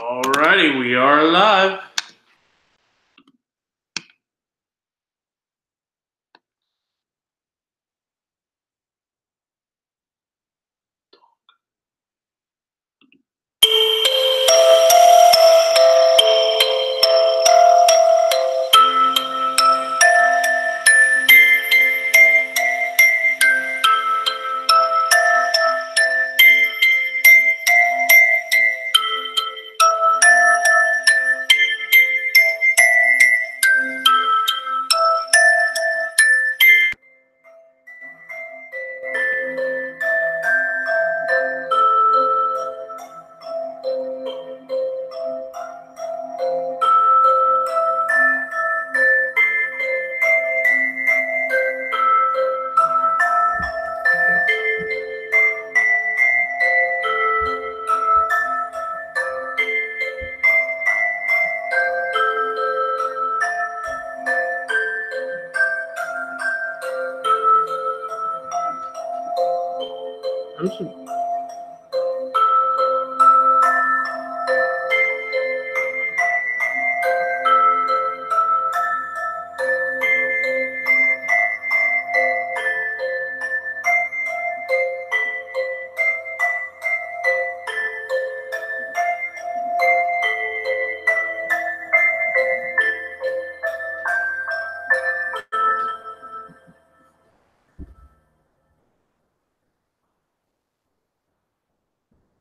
Alrighty, we are live.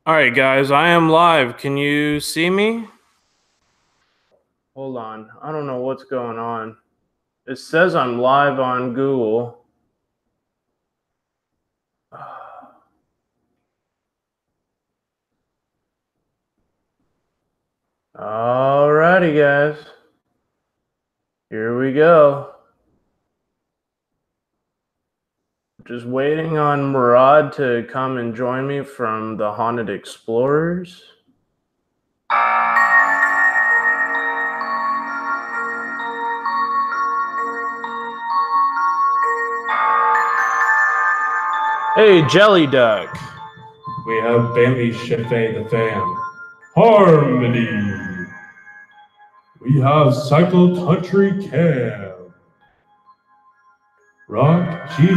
All right, guys, I am live. Can you see me? Hold on. I don't know what's going on. It says I'm live on Google. Alrighty, guys. Here we go. Just waiting on Murad to come and join me from the Haunted Explorers. Hey, Jelly Duck. We have Bambi Chaffee the Fan. Harmony. We have Cycle Country Cam. Rock G.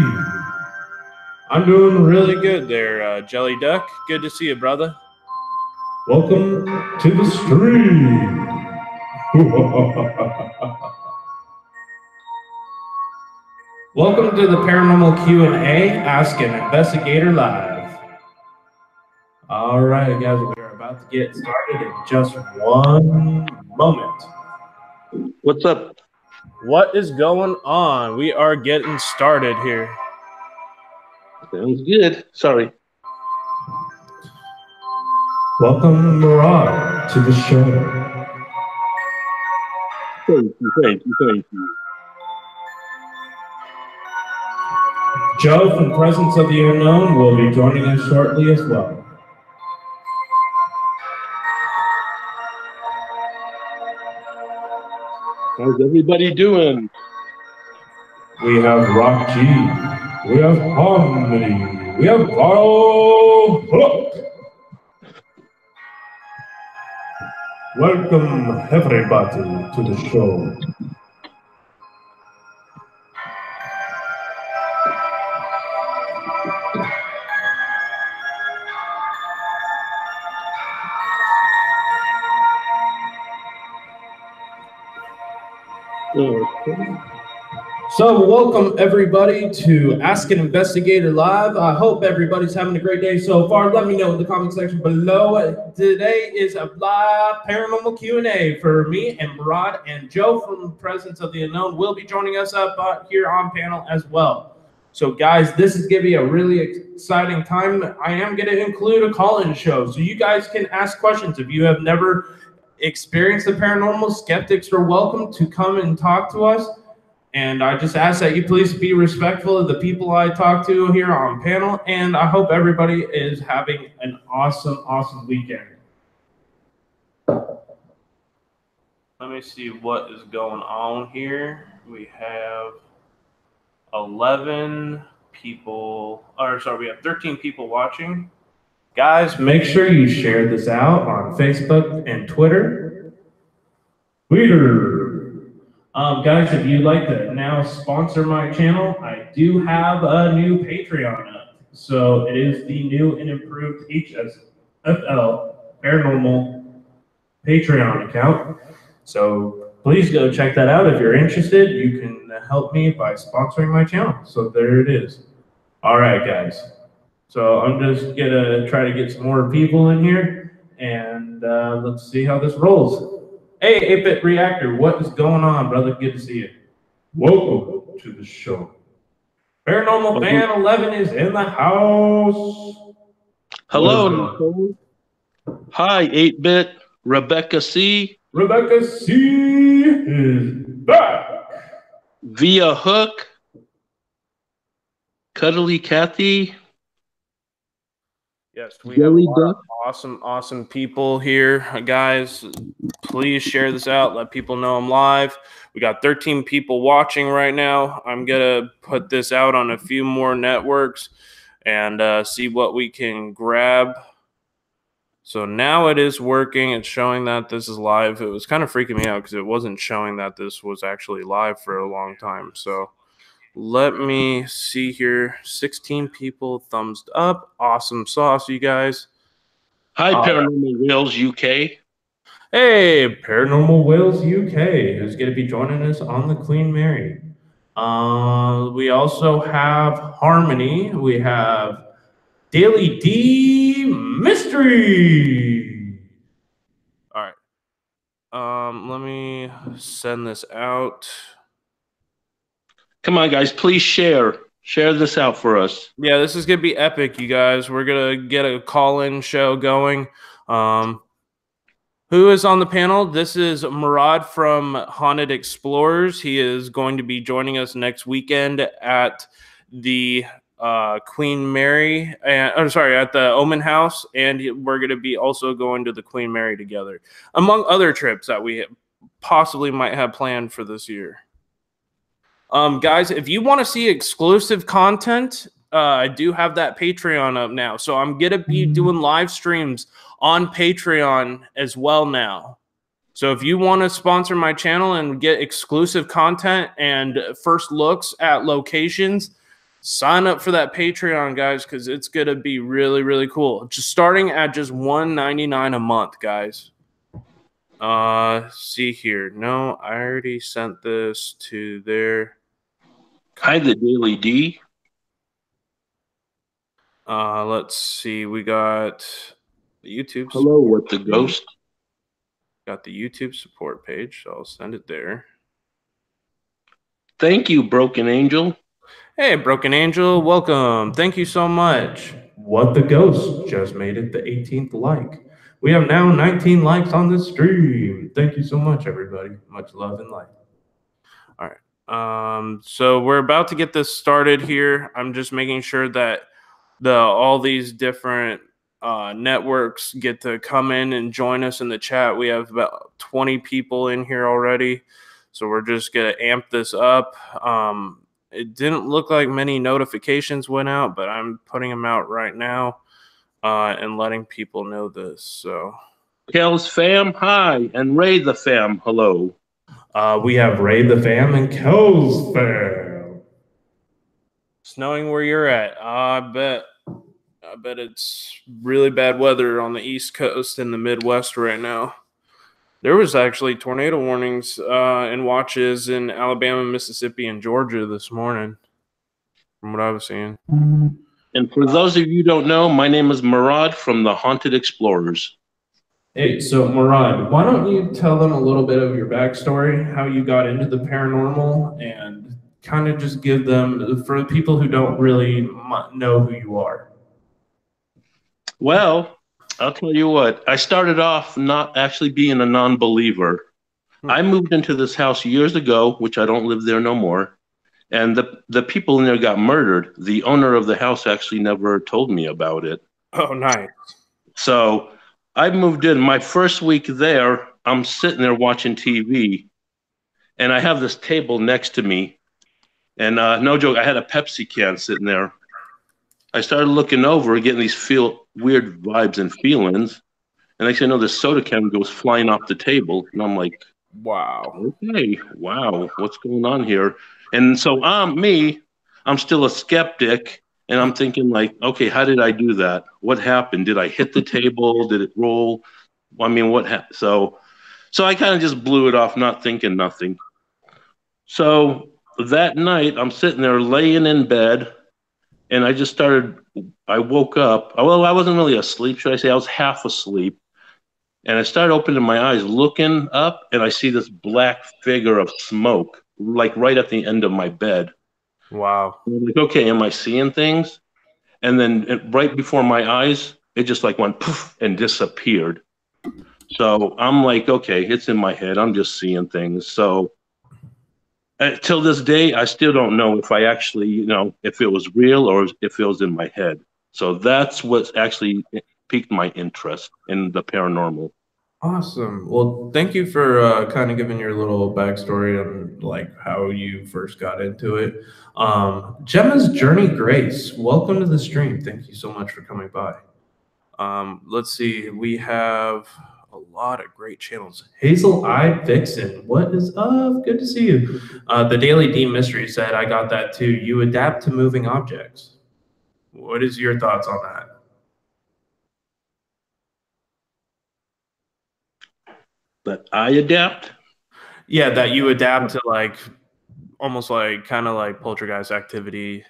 I'm doing really good there, Jelly Duck. Good to see you, brother. Welcome to the stream. Welcome to the Paranormal Q and A, Ask an Investigator Live. All right, guys, we are about to get started in just one moment. What's up? What is going on? We are getting started here. Sounds good. Sorry. Welcome, Murad, to the show. Thank you. Joe from Presence of the Unknown will be joining us shortly as well. How's everybody doing? We have Rock G. We have Harmony. We have Carl Hook. Welcome, everybody, to the show. So welcome everybody to Ask an Investigator Live. I hope everybody's having a great day so far. Let me know in the comment section below. Today is a live Paranormal Q and A for me and Murad, and Joe from Presence of the Unknown will be joining us up here on panel as well. So guys, this is going to be a really exciting time. I am going to include a call-in show, so you guys can ask questions. If you have never experienced the paranormal, skeptics are welcome to come and talk to us. And I just ask that you please be respectful of the people I talk to here on panel. And I hope everybody is having an awesome weekend. Let me see what is going on here. We have 11 people, or sorry, we have 13 people watching. Guys, make sure you share this out on Facebook and Twitter. Guys, if you'd like to now sponsor my channel, I do have a new Patreon up. So it is the new and improved HSFL Paranormal Patreon account. So please go check that out if you're interested. You can help me by sponsoring my channel. So there it is. All right, guys. So I'm just gonna try to get some more people in here, and let's see how this rolls. Hey, 8-Bit Reactor, what is going on, brother? Good to see you. Welcome to the show. Paranormal Fan 11 is in the house. Hello, Nicole. Hi, 8-Bit. Rebecca C. Rebecca C is back. Via Hook. Cuddly Kathy. Yes, we have a lot of awesome people here. Guys, please share this out. Let people know I'm live. We got 13 people watching right now. I'm going to put this out on a few more networks and see what we can grab. So now it is working. It's showing that this is live. It was kind of freaking me out because it wasn't showing that this was actually live for a long time. So let me see here. 16 people, thumbs up. Awesome sauce, you guys. Hi, Paranormal Wales UK. Hey, Paranormal Wales UK, who's going to be joining us on the Queen Mary. We also have Harmony. We have Daily D Mystery. All right. Let me send this out. Come on, guys, please share. Share this out for us. Yeah, this is going to be epic, you guys. We're going to get a call-in show going. Who is on the panel? This is Murad from Haunted Explorers. He is going to be joining us next weekend at the Queen Mary, at the Omen House, and we're going to be also going to the Queen Mary together, among other trips that we possibly might have planned for this year. Guys, if you want to see exclusive content, I do have that Patreon up now. So I'm going to be doing live streams on Patreon as well now. So if you want to sponsor my channel and get exclusive content and first looks at locations, sign up for that Patreon, guys, because it's going to be really, really cool. Just starting at just $1.99 a month, guys. See here. No, I already sent this to their... Hi, the Daily D. Let's see. We got the YouTube. Hello, what the ghost? Got the YouTube support page, so I'll send it there. Thank you, Broken Angel. Hey, Broken Angel, welcome. Thank you so much. What the ghost just made it the 18th like. We have now 19 likes on this stream. Thank you so much, everybody. Much love and light. All right. So we're about to get this started here. I'm just making sure that all these different networks get to come in and join us in the chat. We have about 20 people in here already, so we're just gonna amp this up. It didn't look like many notifications went out, but I'm putting them out right now and letting people know this. So Kel's fam, hi, and Ray the fam, hello. We have Ray the fam and Kel's fam. Snowing where you're at. I bet it's really bad weather on the East Coast and the Midwest right now. There was actually tornado warnings and watches in Alabama, Mississippi, and Georgia this morning, from what I was seeing. And for those of you who don't know, my name is Murad from the Haunted Explorers. Hey, so Murad, why don't you tell them a little bit of your backstory, how you got into the paranormal, and kind of just give them, for the people who don't really know who you are. Well, I'll tell you what, I started off not actually being a non-believer. I moved into this house years ago, which I don't live there no more, and the people in there got murdered. The owner of the house actually never told me about it. Oh, nice. So I moved in. My first week there, I'm sitting there watching TV, and I have this table next to me, and no joke, I had a Pepsi can sitting there. I started looking over, getting these weird vibes and feelings. And next thing you know, this soda can goes flying off the table, and I'm like, Wow. okay, wow, what's going on here? And so I'm still a skeptic, and I'm thinking like, okay, how did I do that? What happened? Did I hit the table? Did it roll? I mean, what happened? So I kind of just blew it off, not thinking nothing. So that night, I'm sitting there laying in bed, and I woke up. Well, I wasn't really asleep, should I say? I was half asleep. And I started opening my eyes, looking up, and I see this black figure of smoke, like right at the end of my bed. Wow. I'm like, okay, am I seeing things? And then right before my eyes, it just like went poof and disappeared. So I'm like, okay, it's in my head. I'm just seeing things. So till this day, I still don't know if I actually, if it was real or if it was in my head. So that's what actually piqued my interest in the paranormal. Awesome. Well, thank you for kind of giving your little backstory on like how you first got into it. Gemma's Journey Grace, welcome to the stream. Thank you so much for coming by. Let's see. We have a lot of great channels. Hazel Eye Vixen, what is up? Good to see you. The Daily D Mystery said, I got that too. You adapt to moving objects. What is your thoughts on that? But I adapt. Yeah, that you adapt to like almost like kind of like poltergeist activity.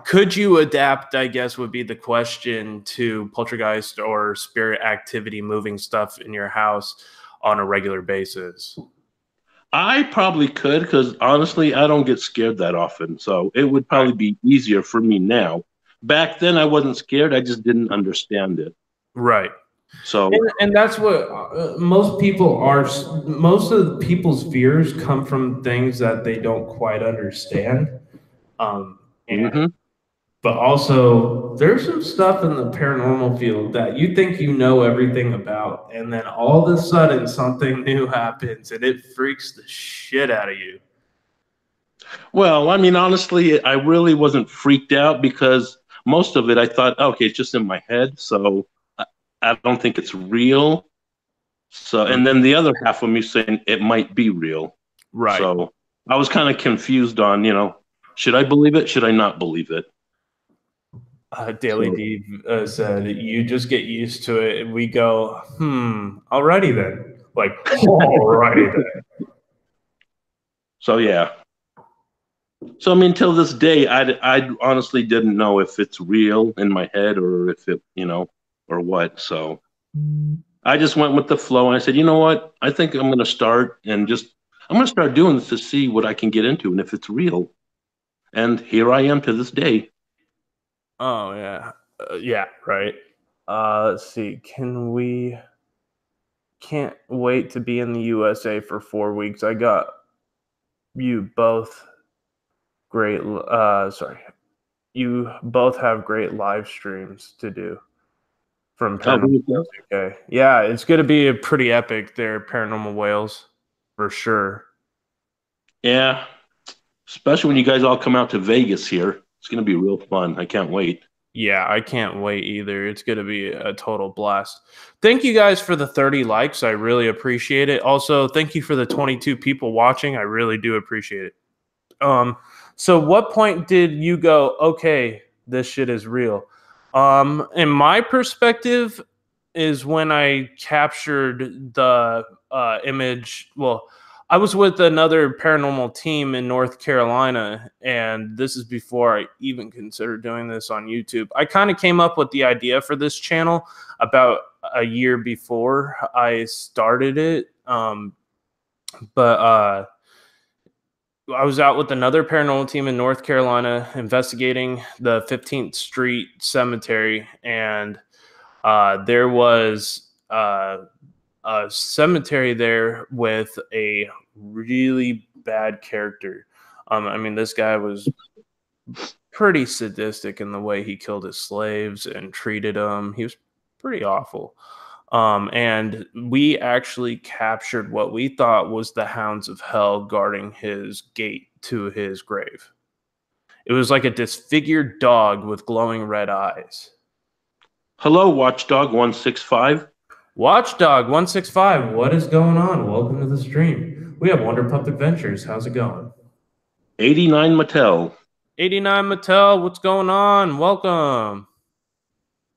Could you adapt, I guess would be the question, to poltergeist or spirit activity moving stuff in your house on a regular basis? I probably could because honestly, I don't get scared that often. So it would Right. probably be easier for me now. Back then, I wasn't scared. I just didn't understand it. Right. So, And that's what most people are. Most of the people's fears come from things that they don't quite understand. And mhm. but also there's some stuff in the paranormal field that you think you know everything about, and then all of a sudden something new happens and it freaks the shit out of you. Well, I mean, honestly, I really wasn't freaked out because most of it I thought, okay, it's just in my head. So I, I don't think it's real. So, and then the other half of me saying it might be real. Right. So I was kind of confused on, should I believe it? Should I not believe it? Daily So, D said, "You just get used to it," and we go, alrighty then. Like, alrighty then. so yeah. So I mean, till this day, I honestly didn't know if it's real in my head or if it, or what. So I just went with the flow, and I said, you know what? I think I'm gonna start doing this to see what I can get into and if it's real. And here I am to this day. Oh yeah, yeah, right. Let's see. Can't wait to be in the USA for 4 weeks. I got you both great. Sorry, you both have great live streams to do from Oh, Paranormal Wales UK. Yeah, it's going to be a pretty epic there, Paranormal Wales, for sure. yeah. Especially when you guys all come out to Vegas here. It's gonna be real fun. I can't wait. Yeah, I can't wait either. It's going to be a total blast. Thank you guys for the 30 likes. I really appreciate it. Also, thank you for the 22 people watching. I really do appreciate it. So what point did you go, okay, this shit is real? In my perspective is when I captured the image. Well, I was with another paranormal team in North Carolina, and this is before I even considered doing this on YouTube. I kind of came up with the idea for this channel about a year before I started it. But I was out with another paranormal team in North Carolina investigating the 15th Street Cemetery, and there was a cemetery there with a really bad character. I mean, this guy was pretty sadistic in the way he killed his slaves and treated them. He was pretty awful. And we actually captured what we thought was the hounds of hell guarding his gate to his grave. It was like a disfigured dog with glowing red eyes. Hello, Watchdog 165. Watchdog 165, what is going on? Welcome to the stream. We have Wonder Pup Adventures. How's it going? 89 Mattel. 89 Mattel, what's going on? Welcome.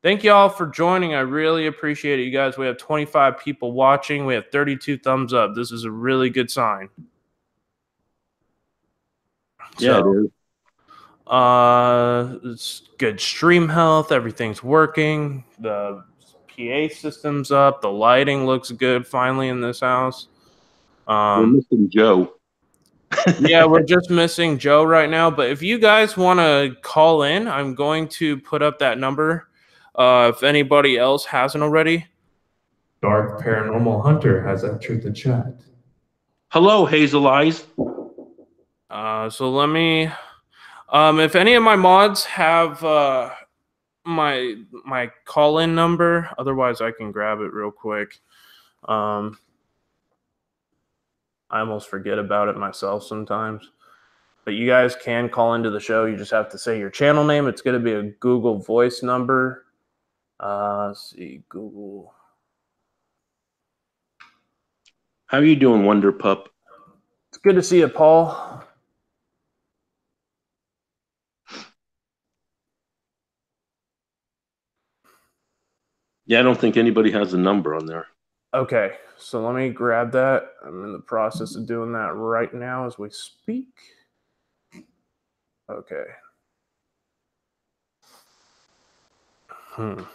Thank you all for joining. I really appreciate it, you guys. We have 25 people watching. We have 32 thumbs up. This is a really good sign. Yeah, it is. It's good stream health. Everything's working. The PA system's up. The lighting looks good finally in this house. We're missing Joe. Yeah, we're just missing Joe right now. But if you guys want to call in, I'm going to put up that number. If anybody else hasn't already. Dark Paranormal Hunter has entered the chat. Hello, Hazel Eyes. So let me. If any of my mods have my call-in number, otherwise I can grab it real quick. I almost forget about it myself sometimes. But you guys can call into the show. You just have to say your channel name. It's going to be a Google Voice number. Let's see, Google. How are you doing, Wonder Pup? It's good to see you, Paul. Yeah, I don't think anybody has a number on there. Okay, so let me grab that. I'm in the process of doing that right now as we speak. Okay. I'm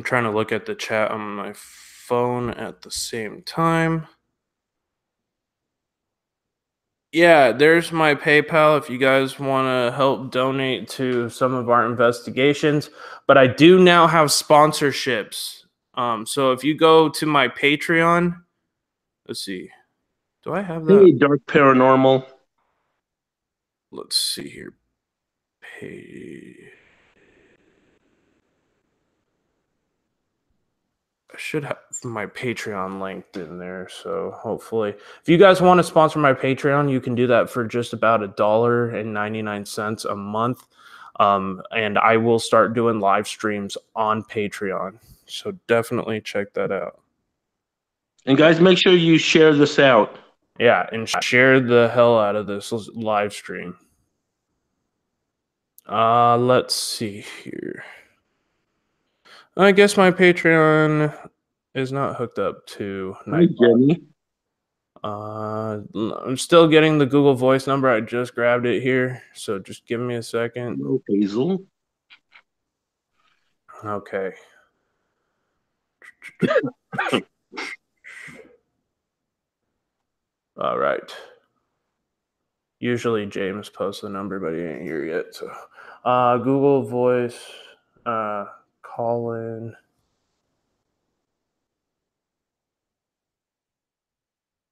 trying to look at the chat on my phone at the same time. Yeah, there's my PayPal if you guys want to help donate to some of our investigations. But I do now have sponsorships. So if you go to my Patreon, let's see. Do I have that? Hey, Dark Paranormal. Let's see here. I should have my Patreon linked in there, so hopefully, if you guys want to sponsor my Patreon, you can do that for just about $1.99 a month, and I will start doing live streams on Patreon, so definitely check that out. And guys, make sure you share this out. Yeah, and share the hell out of this live stream. Let's see here. I guess my Patreon is not hooked up to. Hi, Jenny. I'm still getting the Google Voice number. I just grabbed it here, so just give me a second. Hello, Hazel. Okay. All right. Usually James posts the number, but he ain't here yet. So, Google Voice, call in.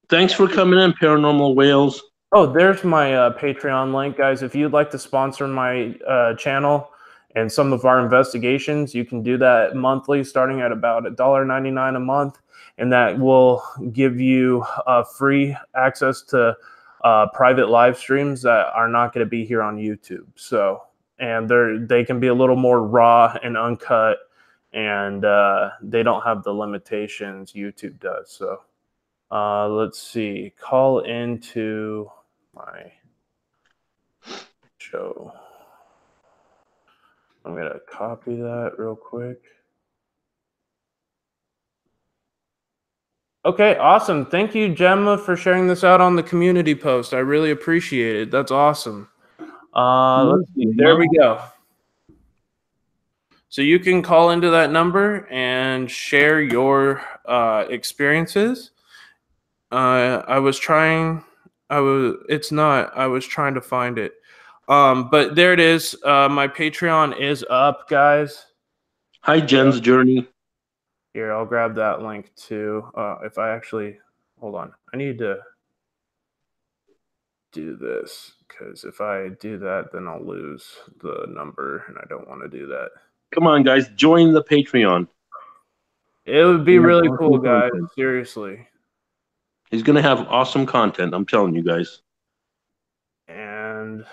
Thanks for coming in, Paranormal Whales. Oh, there's my Patreon link, guys. If you'd like to sponsor my channel and some of our investigations, you can do that monthly, starting at about $1.99 a month, and that will give you free access to private live streams that are not going to be here on YouTube. So, and they can be a little more raw and uncut, and they don't have the limitations YouTube does. So, let's see. Call into my show. I'm going to copy that real quick. Okay, awesome. Thank you, Gemma, for sharing this out on the community post. I really appreciate it. That's awesome. Let's see. There we go. So you can call into that number and share your experiences. I was trying to find it. But there it is. My Patreon is up, guys. Hi, Jen's Journey. Here, I'll grab that link too. If I actually, hold on. I need to do this, because if I do that, then I'll lose the number, and I don't want to do that. Come on, guys. Join the Patreon. It would be really cool, guys. Seriously. He's going to have awesome content. I'm telling you guys. And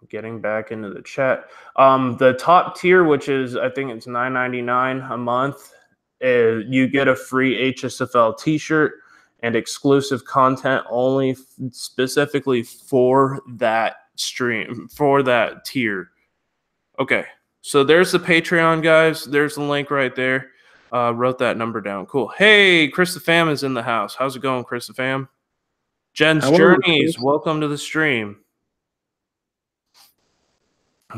getting back into the chat. The top tier, which is, I think it's $9.99 a month, you get a free HSFL t-shirt and exclusive content only specifically for that stream, for that tier. Okay, so there's the Patreon, guys. There's the link right there. Wrote that number down. Cool. Hey, Chris the Fam is in the house. How's it going, Chris the Fam? Jen's Journeys, welcome to the stream.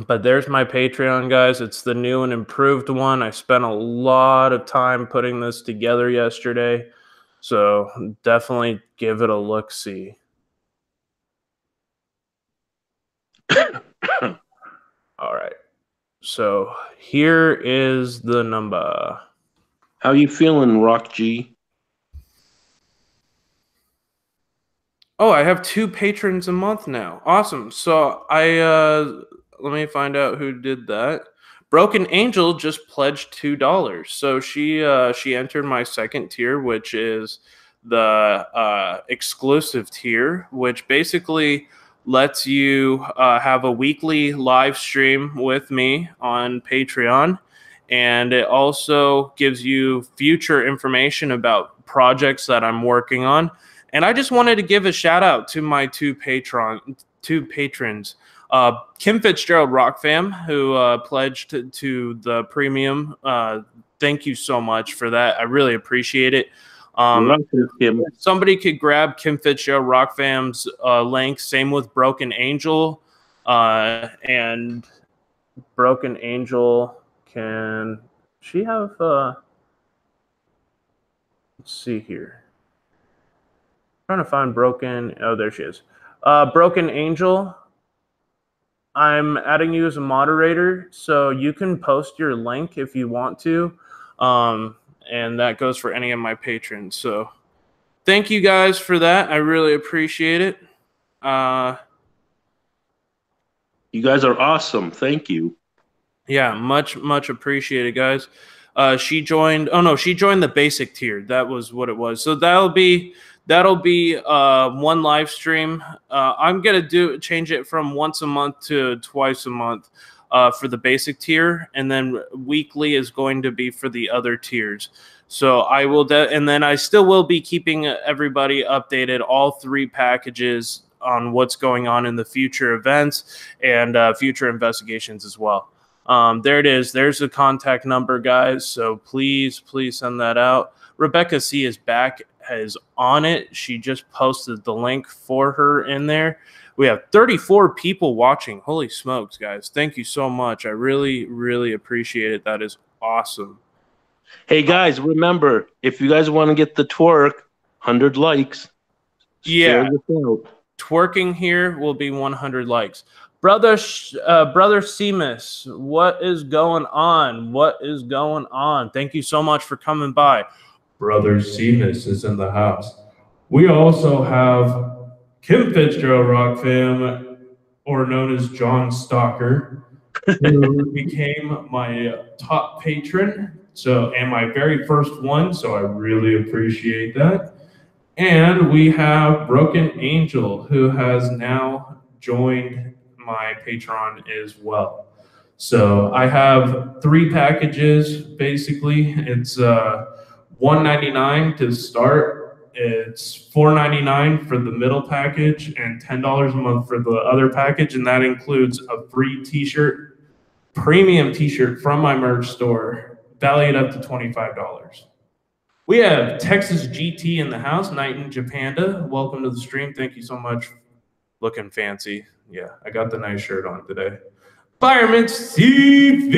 But there's my Patreon, guys. It's the new and improved one. I spent a lot of time putting this together yesterday, so definitely give it a look-see. All right. So here is the number. How you feeling, Rock G? Oh, I have 2 patrons a month now. Awesome. So let me find out who did that. Broken Angel just pledged $2. So she entered my second tier, which is the exclusive tier, which basically lets you have a weekly live stream with me on Patreon. And it also gives you future information about projects that I'm working on. And I just wanted to give a shout out to my 2 patrons. Kim Fitzgerald Rock Fam, who pledged to the premium. Thank you so much for that. I really appreciate it. Somebody could grab Kim Fitzgerald Rock Fam's link. Same with Broken Angel. And Broken Angel, can she have... let's see here. I'm trying to find Broken... Oh, there she is. Broken Angel, I'm adding you as a moderator, so you can post your link if you want to. And that goes for any of my patrons. So thank you guys for that. I really appreciate it. You guys are awesome. Thank you. Yeah, much appreciated, guys. She joined... Oh, no, she joined the basic tier. That was what it was. So that'll be one live stream. I'm gonna change it from once a month to twice a month for the basic tier, and then weekly is going to be for the other tiers. So I will, and then I still will be keeping everybody updated, all 3 packages, on what's going on in the future events and future investigations as well. There it is. There's the contact number, guys. So please send that out. Rebecca C is back, is on it. She just posted the link for her in there. We have 34 people watching. Holy smokes, guys. Thank you so much. I really appreciate it. That is awesome. Hey, guys, remember, if you guys want to get the twerk, 100 likes. Yeah. Twerking here will be 100 likes. Brother Seamus, what is going on? What is going on? Thank you so much for coming by. Brother Seamus is in the house. We also have Kim Fitzgerald Rock Fam, or known as John Stalker, who became my top patron, and my very first one, so I really appreciate that. And we have Broken Angel, who has now joined my Patreon as well. So I have 3 packages, basically. It's $1.99 to start. It's $4.99 for the middle package and $10 a month for the other package, and that includes a free t-shirt, premium t-shirt from my merch store, valued up to $25. We have Texas GT in the house, Night in Japanda. Welcome to the stream. Thank you so much. Looking fancy. Yeah, I got the nice shirt on today. Fireman CV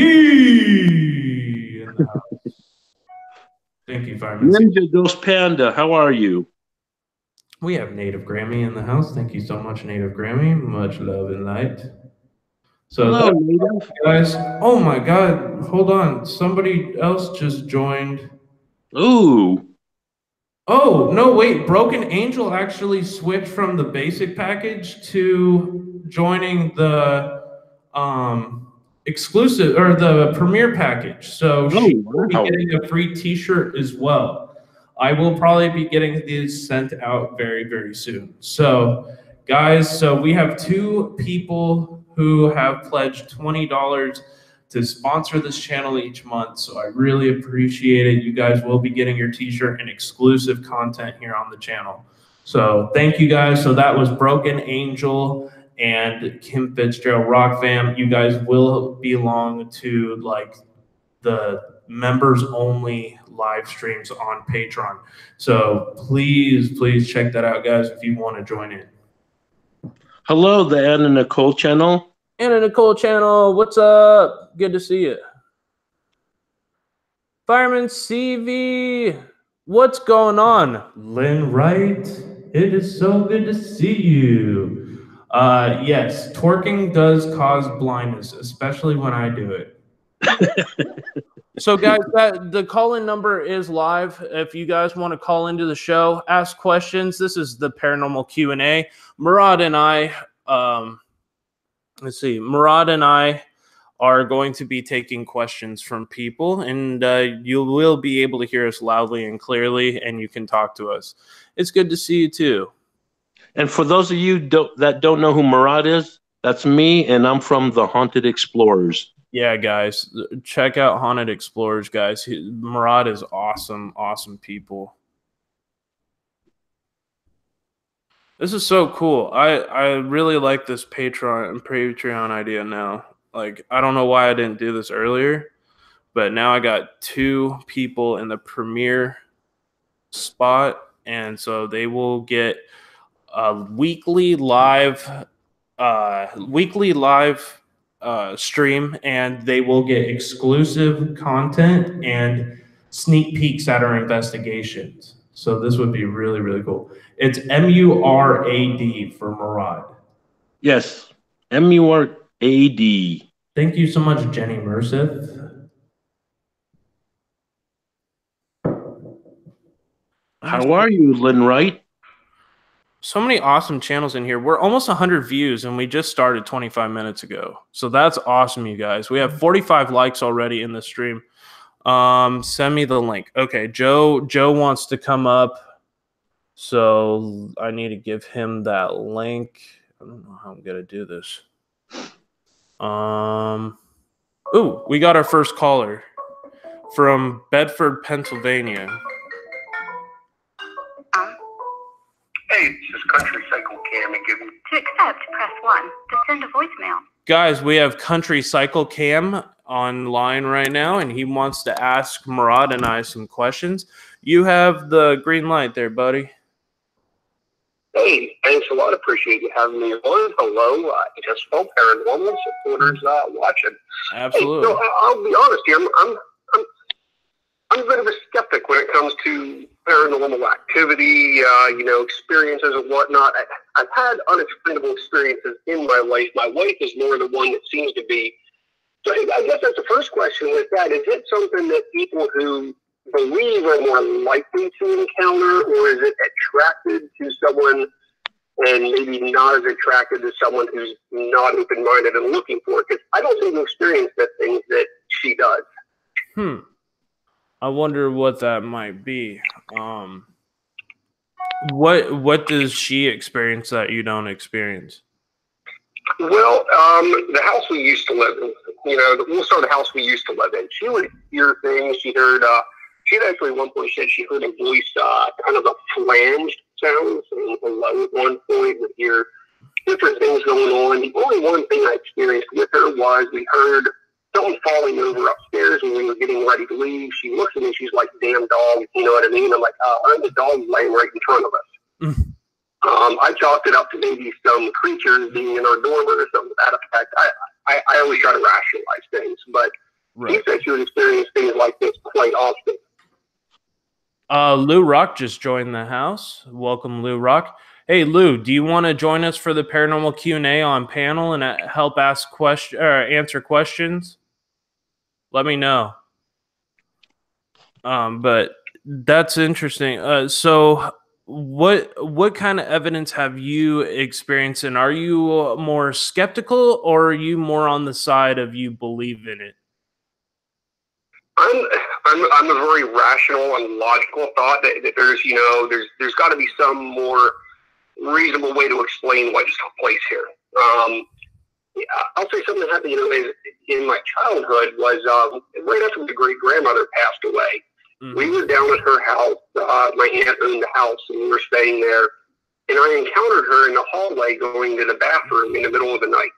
in the house. Thank you, Fireman. Ninja Ghost Panda, how are you? We have Native Grammy in the house. Thank you so much, Native Grammy. Much love and light. So, hello, Native. Guys. Oh my God! Hold on. Somebody else just joined. Ooh. Oh no! Wait. Broken Angel actually switched from the basic package to joining the exclusive or the premiere package. So she will be getting a free t-shirt as well. I will probably be getting these sent out very soon. So guys, so we have 2 people who have pledged $20 to sponsor this channel each month. So I really appreciate it. You guys will be getting your t-shirt and exclusive content here on the channel. So thank you guys. So that was Broken Angel and Kim Fitzgerald Rock Fam. You guys will belong to like the members only live streams on Patreon. So please check that out, guys, if you want to join in. Hello, the Anna Nicole channel. Anna Nicole channel, what's up? Good to see you. Fireman CV, what's going on? Lynn Wright, it is so good to see you. Yes, twerking does cause blindness, especially when I do it. So, guys, the call-in number is live. If you guys want to call into the show, ask questions. This is the Paranormal Q and A. Murad and I, Murad and I are going to be taking questions from people, and you will be able to hear us loudly and clearly, and you can talk to us. It's good to see you too. And for those of you that don't know who Murad is, that's me, and I'm from the Haunted Explorers. Yeah, guys, check out Haunted Explorers, guys. Murad is awesome people. This is so cool. I really like this Patreon idea now. Like, I don't know why I didn't do this earlier, but now I got 2 people in the premiere spot, and so they will get a weekly live stream, and they will get exclusive content and sneak peeks at our investigations. So this would be really cool. It's MURAD for Murad. Yes, MURAD. Thank you so much, Jenny Merseth. How are you, Lynn Wright? So many awesome channels in here. We're almost 100 views, and we just started 25 minutes ago. So that's awesome, you guys. We have 45 likes already in the stream. Send me the link. Okay, Joe wants to come up, so I need to give him that link. I don't know how I'm gonna do this. Ooh, we got our first caller from Bedford, Pennsylvania. Hey, this is Country Cycle Cam and give me... To accept, press 1. To send a voicemail. Guys, we have Country Cycle Cam online right now, and he wants to ask Murad and I some questions. You have the green light there, buddy. Hey, thanks a lot. Appreciate you having me on. Hello, just fellow paranormal supporters watching. Absolutely. Hey, so I'll be honest here. I'm a bit of a skeptic when it comes to paranormal activity, experiences and whatnot. I've had unexplainable experiences in my life. My wife is more the one that seems to be. So I guess that's the first question with that. Is it something that people who believe are more likely to encounter, or is it attracted to someone and maybe not as attracted to someone who's not open-minded and looking for it? Because I don't seem to experience the things that she does. I wonder what that might be. What does she experience that you don't experience? Well, the house we used to live in, we'll start the house we used to live in. She would hear things. She heard, she had actually at one point said she heard a voice, kind of a flanged sound, so low at one point, would hear different things going on. The only one thing I experienced with her was we heard someone falling over upstairs when we were getting ready to leave. She looks at me, she's like, damn dog, you know what I mean? I'm like, I'm the dog laying right in front of us. I chalked it up to maybe some creatures being in our dorm or something to that effect. I always try to rationalize things, but he said she would experience things like this quite often. Lou Rock just joined the house. Welcome, Lou Rock. Hey, Lou, do you want to join us for the Paranormal Q and A on panel and help ask answer questions? Let me know. But that's interesting. So what kind of evidence have you experienced, and are you more skeptical, or are you more on the side of you believe in it? I'm a very rational and logical thought that there's got to be some more reasonable way to explain what just took place here. I'll say something that happened, in my childhood was right after my great grandmother passed away. Mm-hmm. We were down at her house. My aunt owned the house, and we were staying there. And I encountered her in the hallway going to the bathroom in the middle of the night.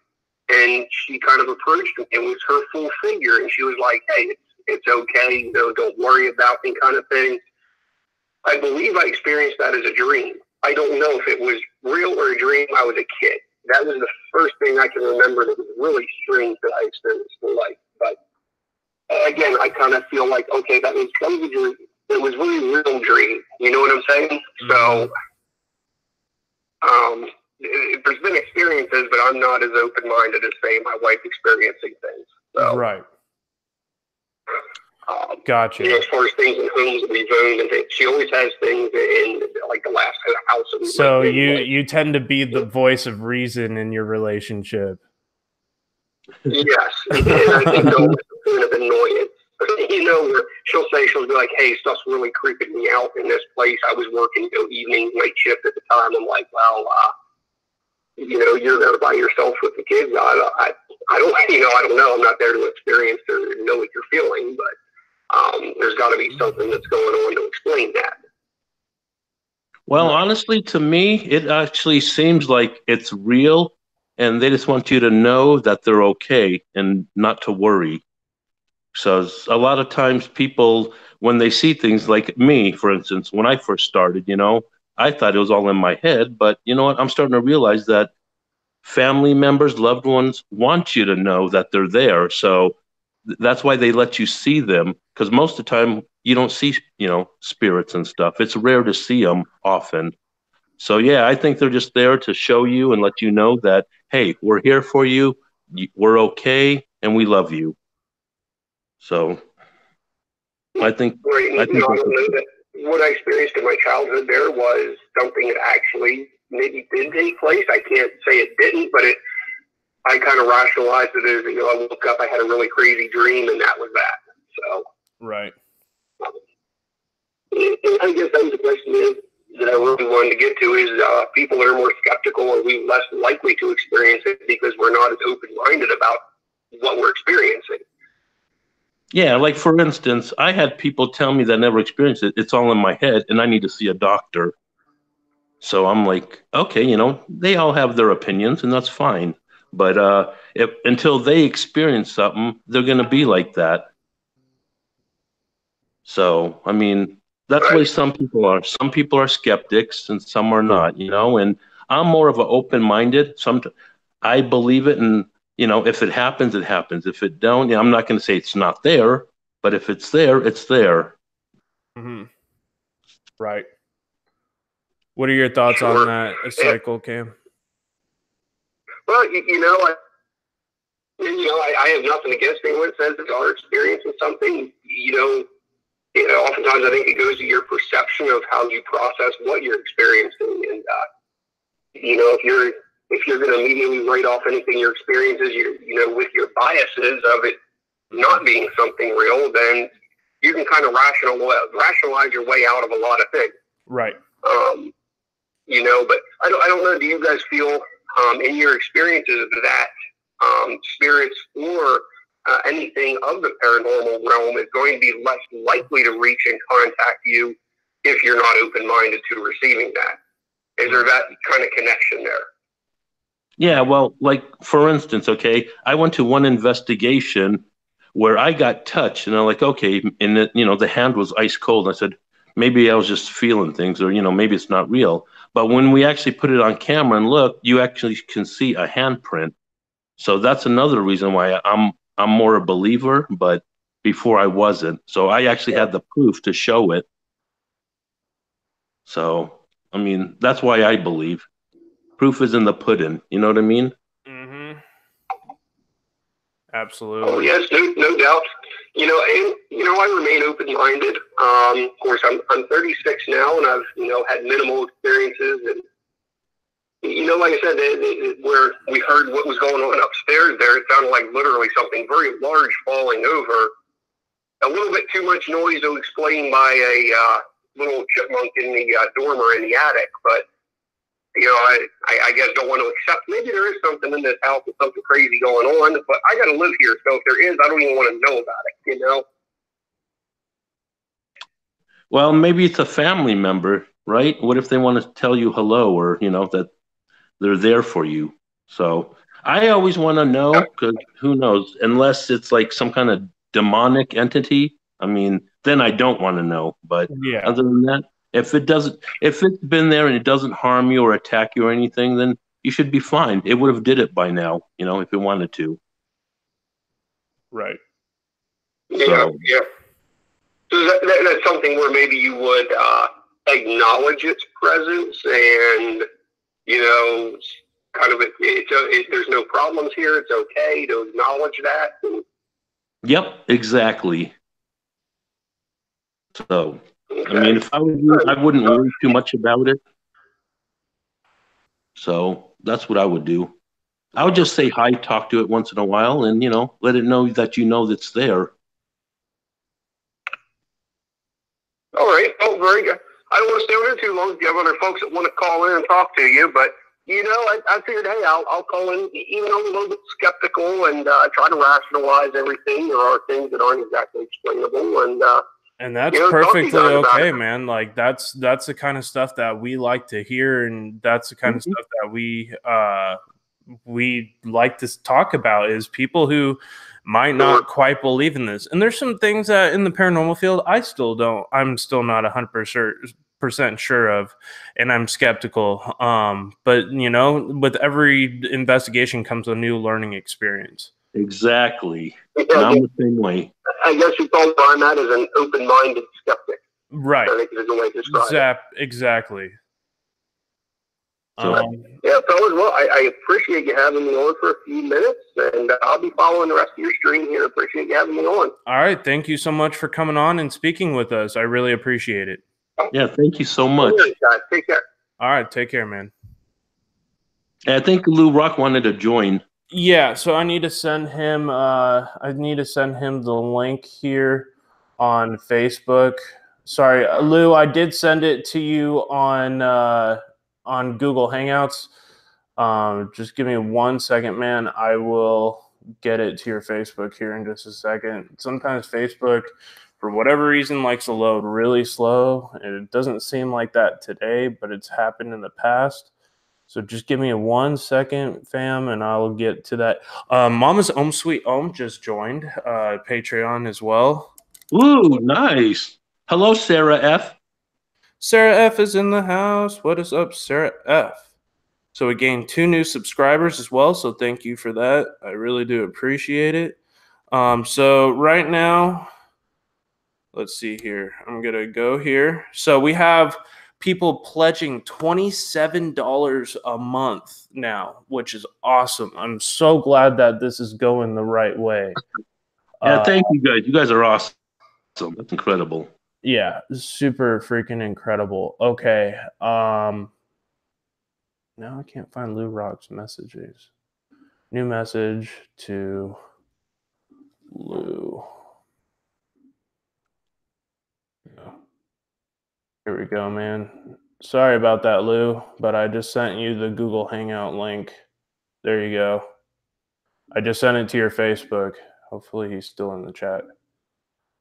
And she kind of approached me. It was her full figure, and she was like, "Hey, it's okay. Don't worry about me," kind of thing. I believe I experienced that as a dream. I don't know if it was real or a dream. I was a kid. That was the first thing I can remember that was really strange that I experienced in life. But again, I kind of feel like, okay, that was a dream. It was really a real dream. You know what I'm saying? Mm-hmm. So, there's been experiences, but I'm not as open-minded as, say, my wife experiencing things. So, right. Gotcha. As far as things in homes that we've owned, and things, she always has things in like the last house. That we so you tend to be the voice of reason in your relationship. Yes, and I think that's kind of annoying. She'll be like, "Hey, stuff's really creeping me out in this place. I was working evening night shift at the time." I'm like, "Well, you're there by yourself with the kids. I don't know. I'm not there to experience or know what you're feeling, but there's got to be something that's going on to explain that." Well, honestly, to me, it actually seems like it's real, and they just want you to know that they're okay and not to worry. So a lot of times people, when they see things like me, for instance, when I first started, I thought it was all in my head, but you know what? I'm starting to realize that family members, loved ones want you to know that they're there. So that's why they let you see them, because most of the time you don't see, spirits and stuff. It's rare to see them often. So yeah, I think they're just there to show you and let you know that, hey, we're here for you, we're okay, and we love you. So I think I don't know that what I experienced in my childhood there was something that actually maybe did take place. I can't say it didn't, but I kind of rationalized it as, I woke up, I had a really crazy dream, and that was that. So right. I guess that was the question that I really wanted to get to is people that are more skeptical, are we less likely to experience it because we're not as open-minded about what we're experiencing? Yeah, like for instance, I had people tell me that never experienced it. It's all in my head, and I need to see a doctor. So I'm like, okay, they all have their opinions, and that's fine. But until they experience something, they're going to be like that. So, I mean, that's the way some people are. Some people are skeptics, and some are not. And I'm more of an open-minded. I believe it, and if it happens, it happens. If it don't, I'm not going to say it's not there, but if it's there, it's there. Mm-hmm. Right. What are your thoughts on that cycle, Cam? Well, I have nothing against anyone that says they are experiencing something. Oftentimes I think it goes to your perception of how you process what you're experiencing, and if you're going to immediately write off anything your experiences, with your biases of it not being something real, then you can kind of rationalize your way out of a lot of things. Right. But I don't know. Do you guys feel in your experiences that spirits or anything of the paranormal realm is going to be less likely to reach and contact you if you're not open-minded to receiving that? Is there that kind of connection there? Yeah, well, like for instance, okay, I went to one investigation where I got touched, and I'm like, okay, and the hand was ice cold. I said, maybe I was just feeling things, or maybe it's not real. But when we actually put it on camera and look, you actually can see a handprint. So that's another reason why I'm more a believer, but before I wasn't. So I actually had the proof to show it. So, I mean, that's why I believe. Proof is in the pudding. You know what I mean? Mm-hmm. Absolutely. Oh, yes, no doubt. I remain open-minded. Of course, I'm 36 now, and I've, had minimal experiences. And, like I said, where we heard what was going on upstairs there, it sounded like literally something very large falling over. A little bit too much noise to explain by a little chipmunk in the dormer in the attic, but I guess don't want to accept. Maybe there is something in this house and something crazy going on, but I got to live here. So if there is, I don't even want to know about it. Well, maybe it's a family member, right? What if they want to tell you hello, or that they're there for you? So I always want to know, because who knows? Unless it's like some kind of demonic entity. I mean, then I don't want to know. But Yeah. other than that, if it's been there and it doesn't harm you or attack you or anything, then you should be fine. It would have did it by now, if it wanted to. Right. Yeah. So that's something where maybe you would acknowledge its presence and, kind of there's no problems here. It's okay to acknowledge that. Yep, exactly. So, okay. I mean, if I was you, I wouldn't worry too much about it. So that's what I would do. I would just say hi, talk to it once in a while, and, let it know that that's there. All right. Oh, very good. I don't want to stay on here too long if you have other folks that want to call in and talk to you, but, I figured, hey, I'll call in, even though I'm a little bit skeptical and try to rationalize everything. There are things that aren't exactly explainable, and that's perfectly okay, man. Like that's the kind of stuff that we like to hear, and that's the kind of stuff that we like to talk about, is people who might not quite believe in this. And there's some things that in the paranormal field I'm still not 100% sure of, and I'm skeptical. But with every investigation comes a new learning experience. Exactly. And I'm the same way. I guess you call that as an open-minded skeptic. Right. I think is the way to describe it. Exactly. So, fellas, well, I appreciate you having me on for a few minutes, and I'll be following the rest of your stream here. Appreciate you having me on. All right. Thank you so much for coming on and speaking with us. I really appreciate it. Yeah, thank you so much. Guys. Take care. All right. Take care, man. And I think Lou Rock wanted to join. Yeah, so I need to send him the link here on Facebook. Sorry, Lou, I did send it to you on Google Hangouts. Just give me 1 second, man. I will get it to your Facebook here in just a second. Sometimes Facebook, for whatever reason, likes to load really slow. It doesn't seem like that today, but it's happened in the past. So just give me 1 second, fam, and I'll get to that. Mama's Om Sweet Om just joined Patreon as well. Ooh, nice. Hello, Sarah F. Sarah F is in the house. What is up, Sarah F? So we gained 2 new subscribers as well, so thank you for that. I really do appreciate it. So right now, let's see here. I'm going to go here. So we have people pledging $27 a month now, which is awesome. I'm so glad that this is going the right way. Yeah, thank you guys. You guys are awesome. That's incredible. Yeah, super freaking incredible. Okay. Now I can't find Lou Rock's messages. New message to Lou. No. Here we go, man. Sorry about that, Lou, but I just sent you the Google Hangout link. There you go. I just sent it to your Facebook. Hopefully he's still in the chat.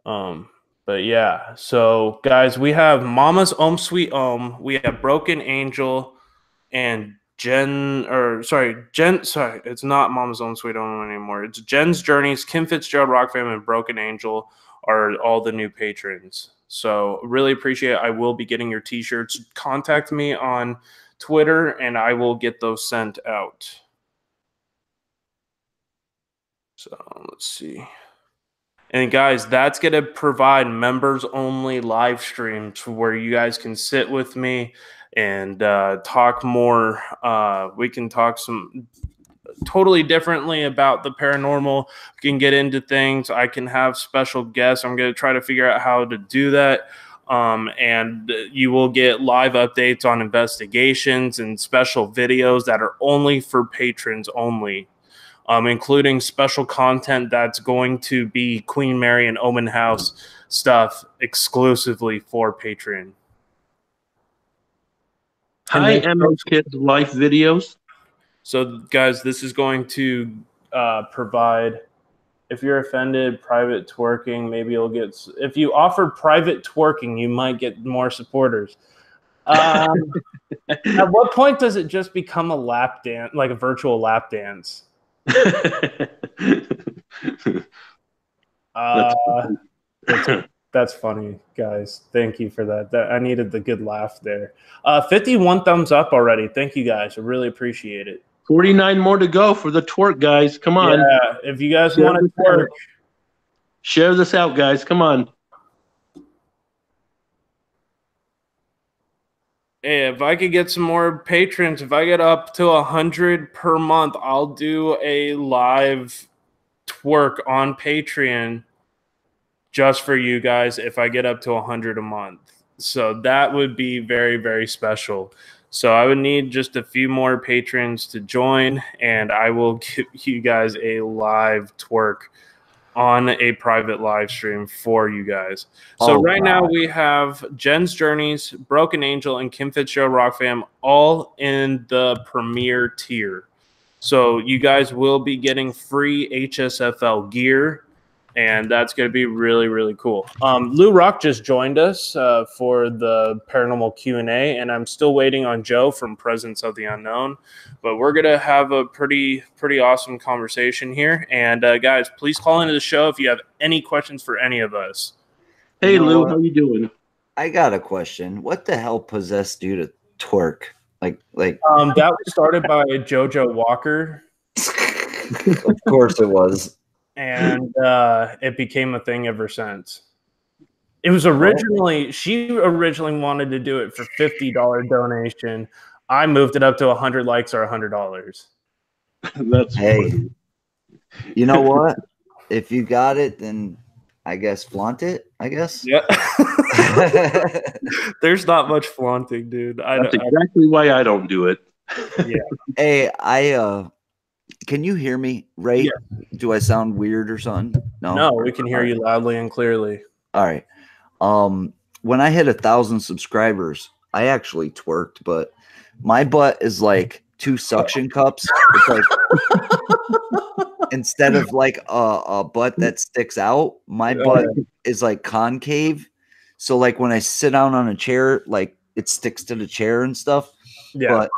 But yeah, so guys, we have Mama's Om Sweet Om, we have Broken Angel, and sorry, it's not Mama's Om Sweet Om anymore. It's Jen's Journeys, Kim Fitzgerald, Rock Fam, and Broken Angel are all the new patrons. So really appreciate it. I will be getting your t-shirts. Contact me on Twitter and I will get those sent out. So let's see. And guys, that's going to provide members only live streams where you guys can sit with me and talk more. We can talk some totally differently about the paranormal. We can get into things. I can have special guests. I'm going to try to figure out how to do that. And you will get live updates on investigations and special videos that are only for patrons only. Including special content that's going to be Queen Mary and Omen House stuff exclusively for Patreon. Hi, MS Kids Life videos. So, guys, this is going to provide. If you're offended, private twerking, maybe you'll get. If you offer private twerking, you might get more supporters. At what point does it just become a lap dance, like a virtual lap dance? That's funny, guys. Thank you for that. I needed the good laugh there. 51 thumbs up already. Thank you, guys. I really appreciate it. 49 more to go for the twerk, guys. Come on. Yeah, if you guys want to twerk. Share this out, guys. Come on. Hey, if I could get some more patrons, if I get up to 100 per month, I'll do a live twerk on Patreon just for you guys if I get up to 100 a month. So that would be very, very special. So I would need just a few more patrons to join, and I will give you guys a live twerk on a private live stream for you guys. So now we have Jen's Journeys, Broken Angel, and Kim Fitzgerald Rock Fam all in the premier tier. So you guys will be getting free HSFL gear, and that's going to be really, really cool. Lou Rock just joined us for the Paranormal Q and A, and I'm still waiting on Joe from Presence of the Unknown. But we're going to have a pretty awesome conversation here. And guys, please call into the show if you have any questions for any of us. Hey, Lou, how you doing? I got a question. What the hell possessed you to twerk? Like that was started by JoJo Walker. Of course it was. And it became a thing ever since. It was originally, she originally wanted to do it for $50 donation. I moved it up to 100 likes or $100. That's funny. You know what? If you got it, then I guess flaunt it, I guess. Yeah. There's not much flaunting, dude. That's exactly why I don't do it. Yeah. Hey, can you hear me, Ray? Yeah. Do I sound weird or something? No, we can hear you loudly and clearly. All right. When I hit 1,000 subscribers, I actually twerked, but my butt is like 2 suction cups. It's like instead of like a butt that sticks out, my butt is like concave. So like when I sit down on a chair, like it sticks to the chair and stuff. Yeah. But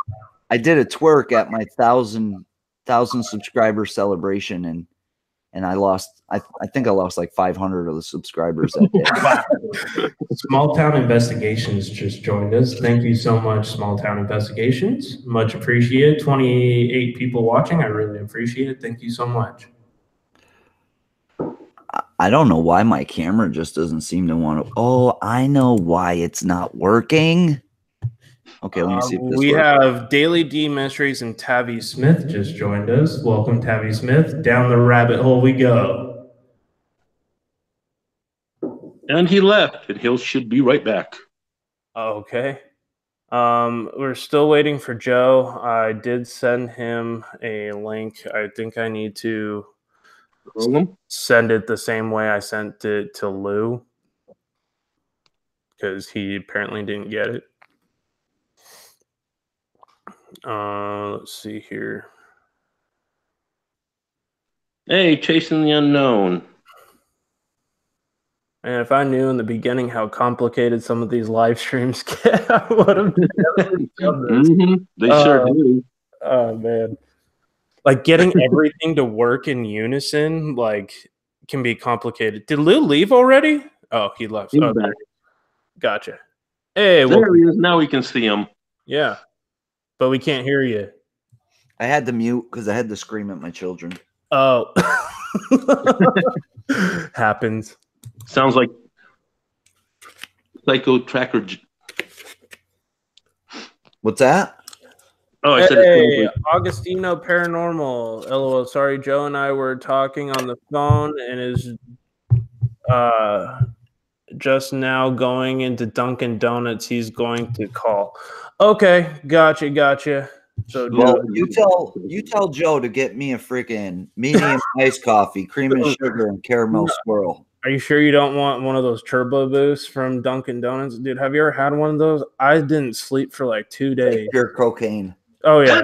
I did a twerk at my 1,000 subscriber celebration, and I lost. I think I lost like 500 of the subscribers that day. Small Town Investigations just joined us. Thank you so much, Small Town Investigations. Much appreciated. 28 people watching. I really appreciate it. Thank you so much. I don't know why my camera just doesn't seem to want to. Oh, I know why it's not working. Okay, let me see if this we works. have Daily D Mysteries and Tavi Smith just joined us. Welcome, Tavi Smith. Down the rabbit hole we go. And he left, and he should be right back. Okay. We're still waiting for Joe. I did send him a link. I think I need to send it the same way I sent it to Lou, because he apparently didn't get it. Let's see here. Hey, Chasing the Unknown. And if I knew in the beginning how complicated some of these live streams get, I would have done this. They sure do. Oh man. Like getting everything to work in unison, like, can be complicated. Did Lou leave already? Oh, he left. He's back. Gotcha. Hey, there he is. Now we can see him. Yeah. But we can't hear you. I had to mute because I had to scream at my children. Oh. Happens. Sounds like Psycho Tracker. What's that? Oh, I said hey, Augustino Paranormal. LOL. Sorry, Joe and I were talking on the phone and is just now going into Dunkin' Donuts. He's going to call. Okay, gotcha. So, well, you tell Joe to get me a freaking medium iced coffee, cream and sugar, and caramel swirl. Are you sure you don't want one of those turbo boosts from Dunkin' Donuts? Dude, have you ever had one of those? I didn't sleep for like 2 days. Pure cocaine. Oh yeah.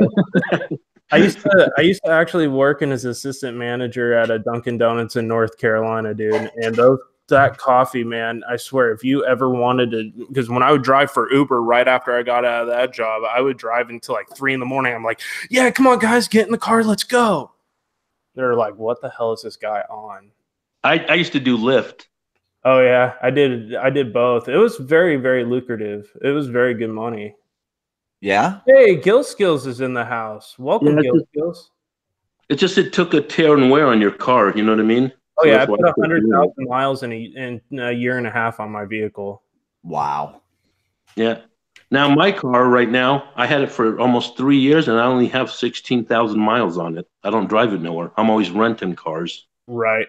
I used to actually work in as assistant manager at a Dunkin' Donuts in North Carolina, dude. And that coffee, man, I swear, if you ever wanted to, because when I would drive for Uber right after I got out of that job, I would drive until like 3 a.m. I'm like, yeah, come on, guys, get in the car, let's go. They're like, what the hell is this guy on? I used to do Lyft. Oh yeah, I did both. It was very, very lucrative. It was very good money. Yeah. Hey, Gill Skills is in the house. Welcome, Gill Skills. It took a tear and wear on your car. You know what I mean? Oh yeah, I put 100,000 miles in a year and a half on my vehicle. Wow. Yeah. Now my car right now, I had it for almost 3 years, and I only have 16,000 miles on it. I don't drive it nowhere. I'm always renting cars. Right.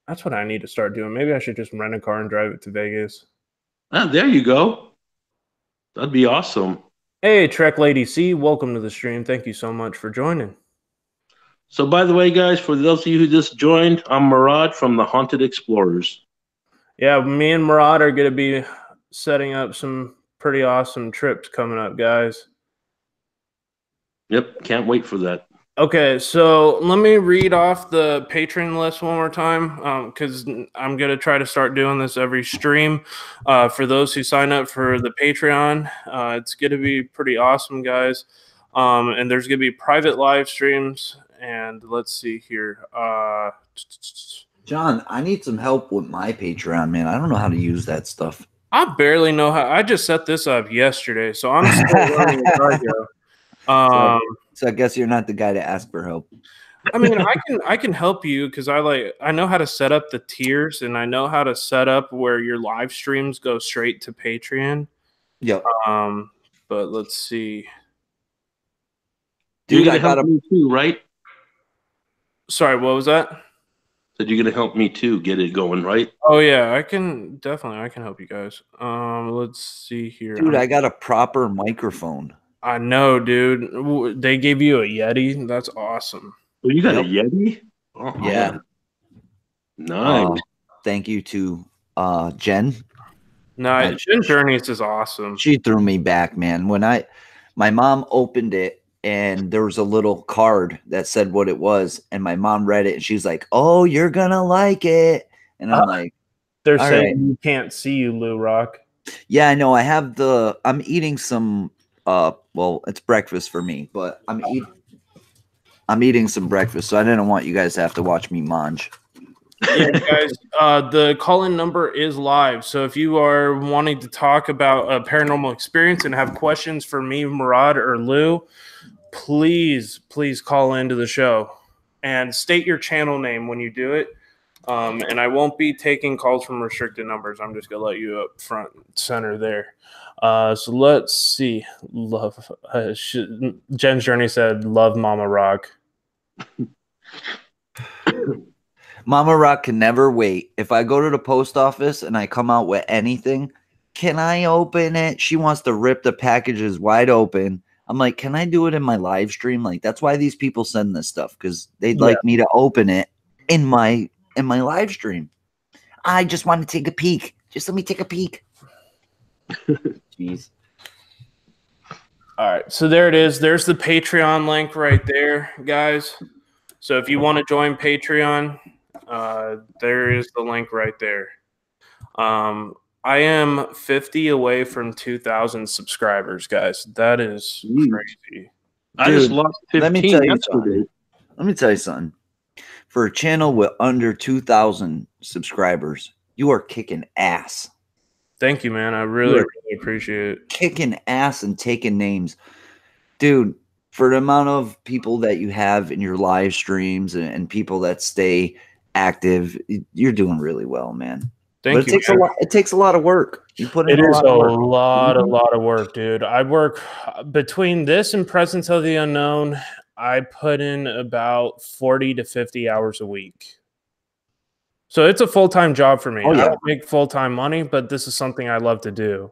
That's what I need to start doing. Maybe I should just rent a car and drive it to Vegas. Ah, there you go. That'd be awesome. Hey, Trek Lady C, welcome to the stream. Thank you so much for joining. So, by the way, guys, for those of you who just joined, I'm Murad from the Haunted Explorers. Yeah, me and Murad are going to be setting up some pretty awesome trips coming up, guys. Yep, can't wait for that. Okay, so let me read off the Patreon list one more time because I'm going to try to start doing this every stream. For those who sign up for the Patreon, it's going to be pretty awesome, guys. And there's going to be private live streams. And let's see here. John, I need some help with my Patreon, man. I don't know how to use that stuff. I barely know how. I just set this up yesterday, so I'm still learning as I go. So I guess you're not the guy to ask for help. I mean, I can help you because I know how to set up the tiers, and I know how to set up where your live streams go straight to Patreon. Yep. But let's see. Dude, I got me too, right? Sorry, what was that? Said you're gonna help me too get it going, right? Oh yeah, I can help you guys. Let's see here. Dude, I got a proper microphone. I know, dude. They gave you a Yeti. That's awesome. Oh, you got a Yeti? Oh, yeah. Nice. Thank you to Jen. No, Jen Journeys is awesome. She threw me back, man. When my mom opened it and there was a little card that said what it was, and my mom read it and she's like, "Oh, you're gonna like it." And I'm like, they're saying you can't see you, Lou Rock. Yeah, I know. I'm eating some well, it's breakfast for me, but I'm eating some breakfast, so I didn't want you guys to have to watch me munch. Yeah, guys, the call-in number is live. So if you are wanting to talk about a paranormal experience and have questions for me, Murad, or Lou, please call into the show and state your channel name when you do it. And I won't be taking calls from restricted numbers. I'm just gonna let you up front center there. So let's see. Love Jen's Journey said, "Love Mama Rock." Mama Rock can never wait. If I go to the post office and I come out with anything, can I open it? She wants to rip the packages wide open. I'm like, can I do it in my live stream? Like, that's why these people send this stuff, because they'd like me to open it in my live stream. I just want to take a peek. Just let me take a peek. Jeez. All right, so there it is. There's the Patreon link right there, guys. So if you want to join Patreon, there is the link right there. I am 50 away from 2,000 subscribers, guys. That is crazy. I just lost 15 let me tell you yesterday. Let me tell you something. For a channel with under 2,000 subscribers, you are kicking ass. Thank you, man. I really appreciate it. Kicking ass and taking names. Dude, for the amount of people that you have in your live streams and people that stay active, you're doing really well, man. Thank you. It takes a lot of work. You put in a lot of work, dude. I work between this and Presence of the Unknown. I put in about 40 to 50 hours a week. So it's a full-time job for me. Oh, yeah. I don't make full-time money, but this is something I love to do.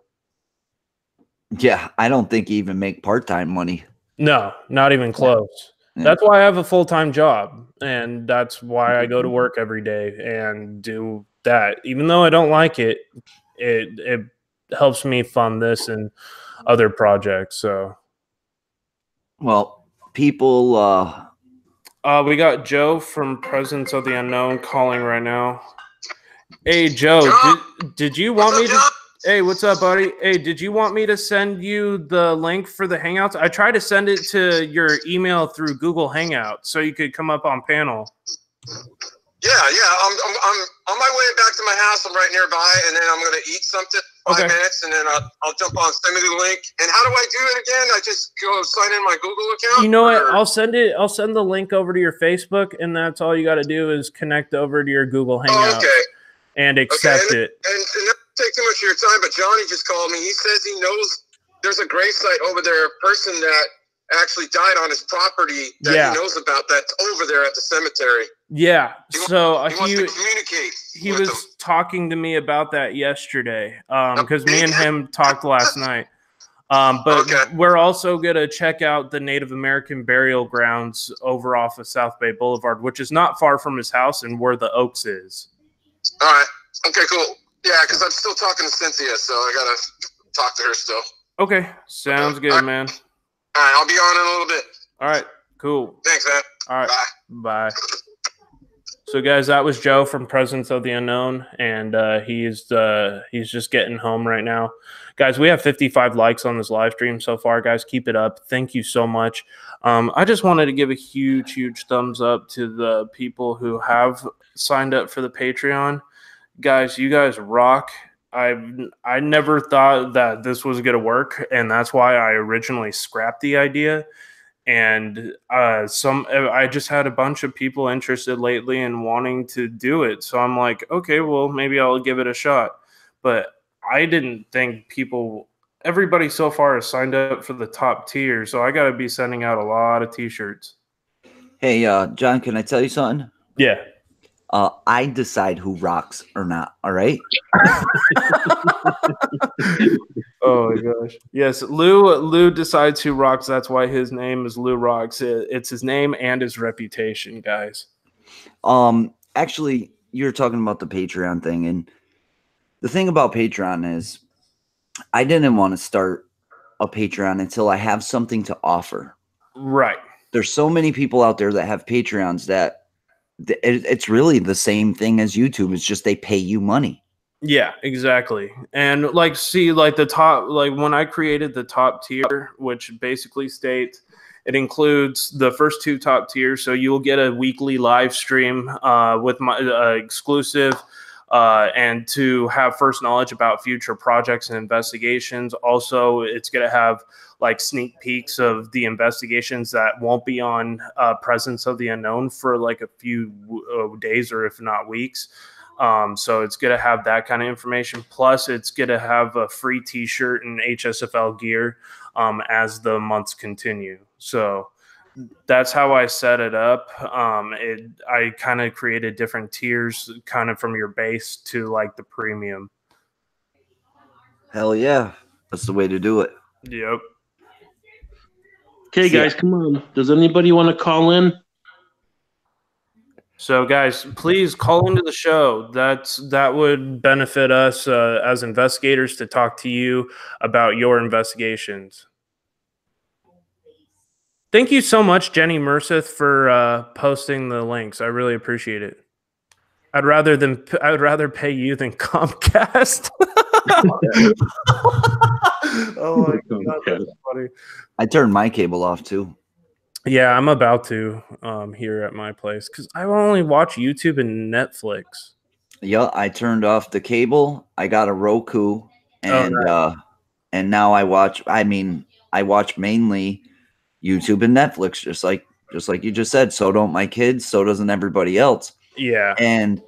Yeah, I don't think you even make part-time money. No, not even close. That's why I have a full-time job, and that's why I go to work every day and do that. Even though I don't like it, it helps me fund this and other projects. So, Well, people, we got Joe from Presence of the Unknown calling right now. Hey, Joe, did you want me to? Hey, what's up, buddy? Hey, did you want me to send you the link for the Hangouts? I tried to send it to your email through Google Hangouts so you could come up on panel. Yeah. I'm on my way back to my house. I'm right nearby, and then I'm gonna eat something. 5 minutes, and then I'll jump on. Send me the link. And how do I do it again? I just go sign in my Google account. You know what? I'll send the link over to your Facebook, and that's all you got to do is connect over to your Google Hangouts and accept it. And not take too much of your time, but Johnny just called me. He says he knows there's a gravesite over there, a person that actually died on his property that he knows about that's over there at the cemetery. Yeah. He wants to communicate. He was talking to me about that yesterday because me and him talked last night. But we're also going to check out the Native American burial grounds over off of South Bay Boulevard, which is not far from his house and where the Oaks is. All right. Okay, cool. Yeah, because I'm still talking to Cynthia, so I got to talk to her still. Okay. Sounds good, man. All right. I'll be on in a little bit. All right. Cool. Thanks, man. All right. Bye. So, guys, that was Joe from Presence of the Unknown, and he's just getting home right now. Guys, we have 55 likes on this live stream so far. Guys, keep it up. Thank you so much. I just wanted to give a huge thumbs up to the people who have signed up for the Patreon. Guys, you guys rock. I never thought that this was going to work, and that's why I originally scrapped the idea. And I just had a bunch of people interested lately in wanting to do it. So I'm like, okay, well, maybe I'll give it a shot. But I didn't think everybody so far has signed up for the top tier. So I got to be sending out a lot of t-shirts. Hey, John, can I tell you something? Yeah. I decide who rocks or not. All right. Oh my gosh. Yes. Lou decides who rocks. That's why his name is Lou Rocks. It's his name and his reputation, guys. Actually, you're talking about the Patreon thing. And the thing about Patreon is I didn't want to start a Patreon until I have something to offer. Right. There's so many people out there that have Patreons that it's really the same thing as YouTube. It's just they pay you money. Yeah, exactly. And the top, when I created the top tier, which basically states it includes the first 2 top tiers. So you'll get a weekly live stream with my exclusive and to have first knowledge about future projects and investigations. Also, it's going to have sneak peeks of the investigations that won't be on Presence of the Unknown for a few days or if not weeks. So it's going to have that kind of information. Plus, it's going to have a free t-shirt and HSFL gear as the months continue. So that's how I set it up. I kind of created different tiers kind of from your base to the premium. Hell yeah. That's the way to do it. Yep. Okay, guys, come on. Does anybody want to call in? So, guys, please call into the show. That would benefit us as investigators to talk to you about your investigations. Thank you so much, Jenny Merseth, for posting the links. I really appreciate it. I'd rather pay you than Comcast. Oh my God, that's funny. I turned my cable off too. Yeah, I'm about to here at my place because I only watch YouTube and Netflix. Yeah, I turned off the cable. I got a Roku, and and now I watch. I watch mainly YouTube and Netflix, just like you just said. So don't my kids. So doesn't everybody else. Yeah. And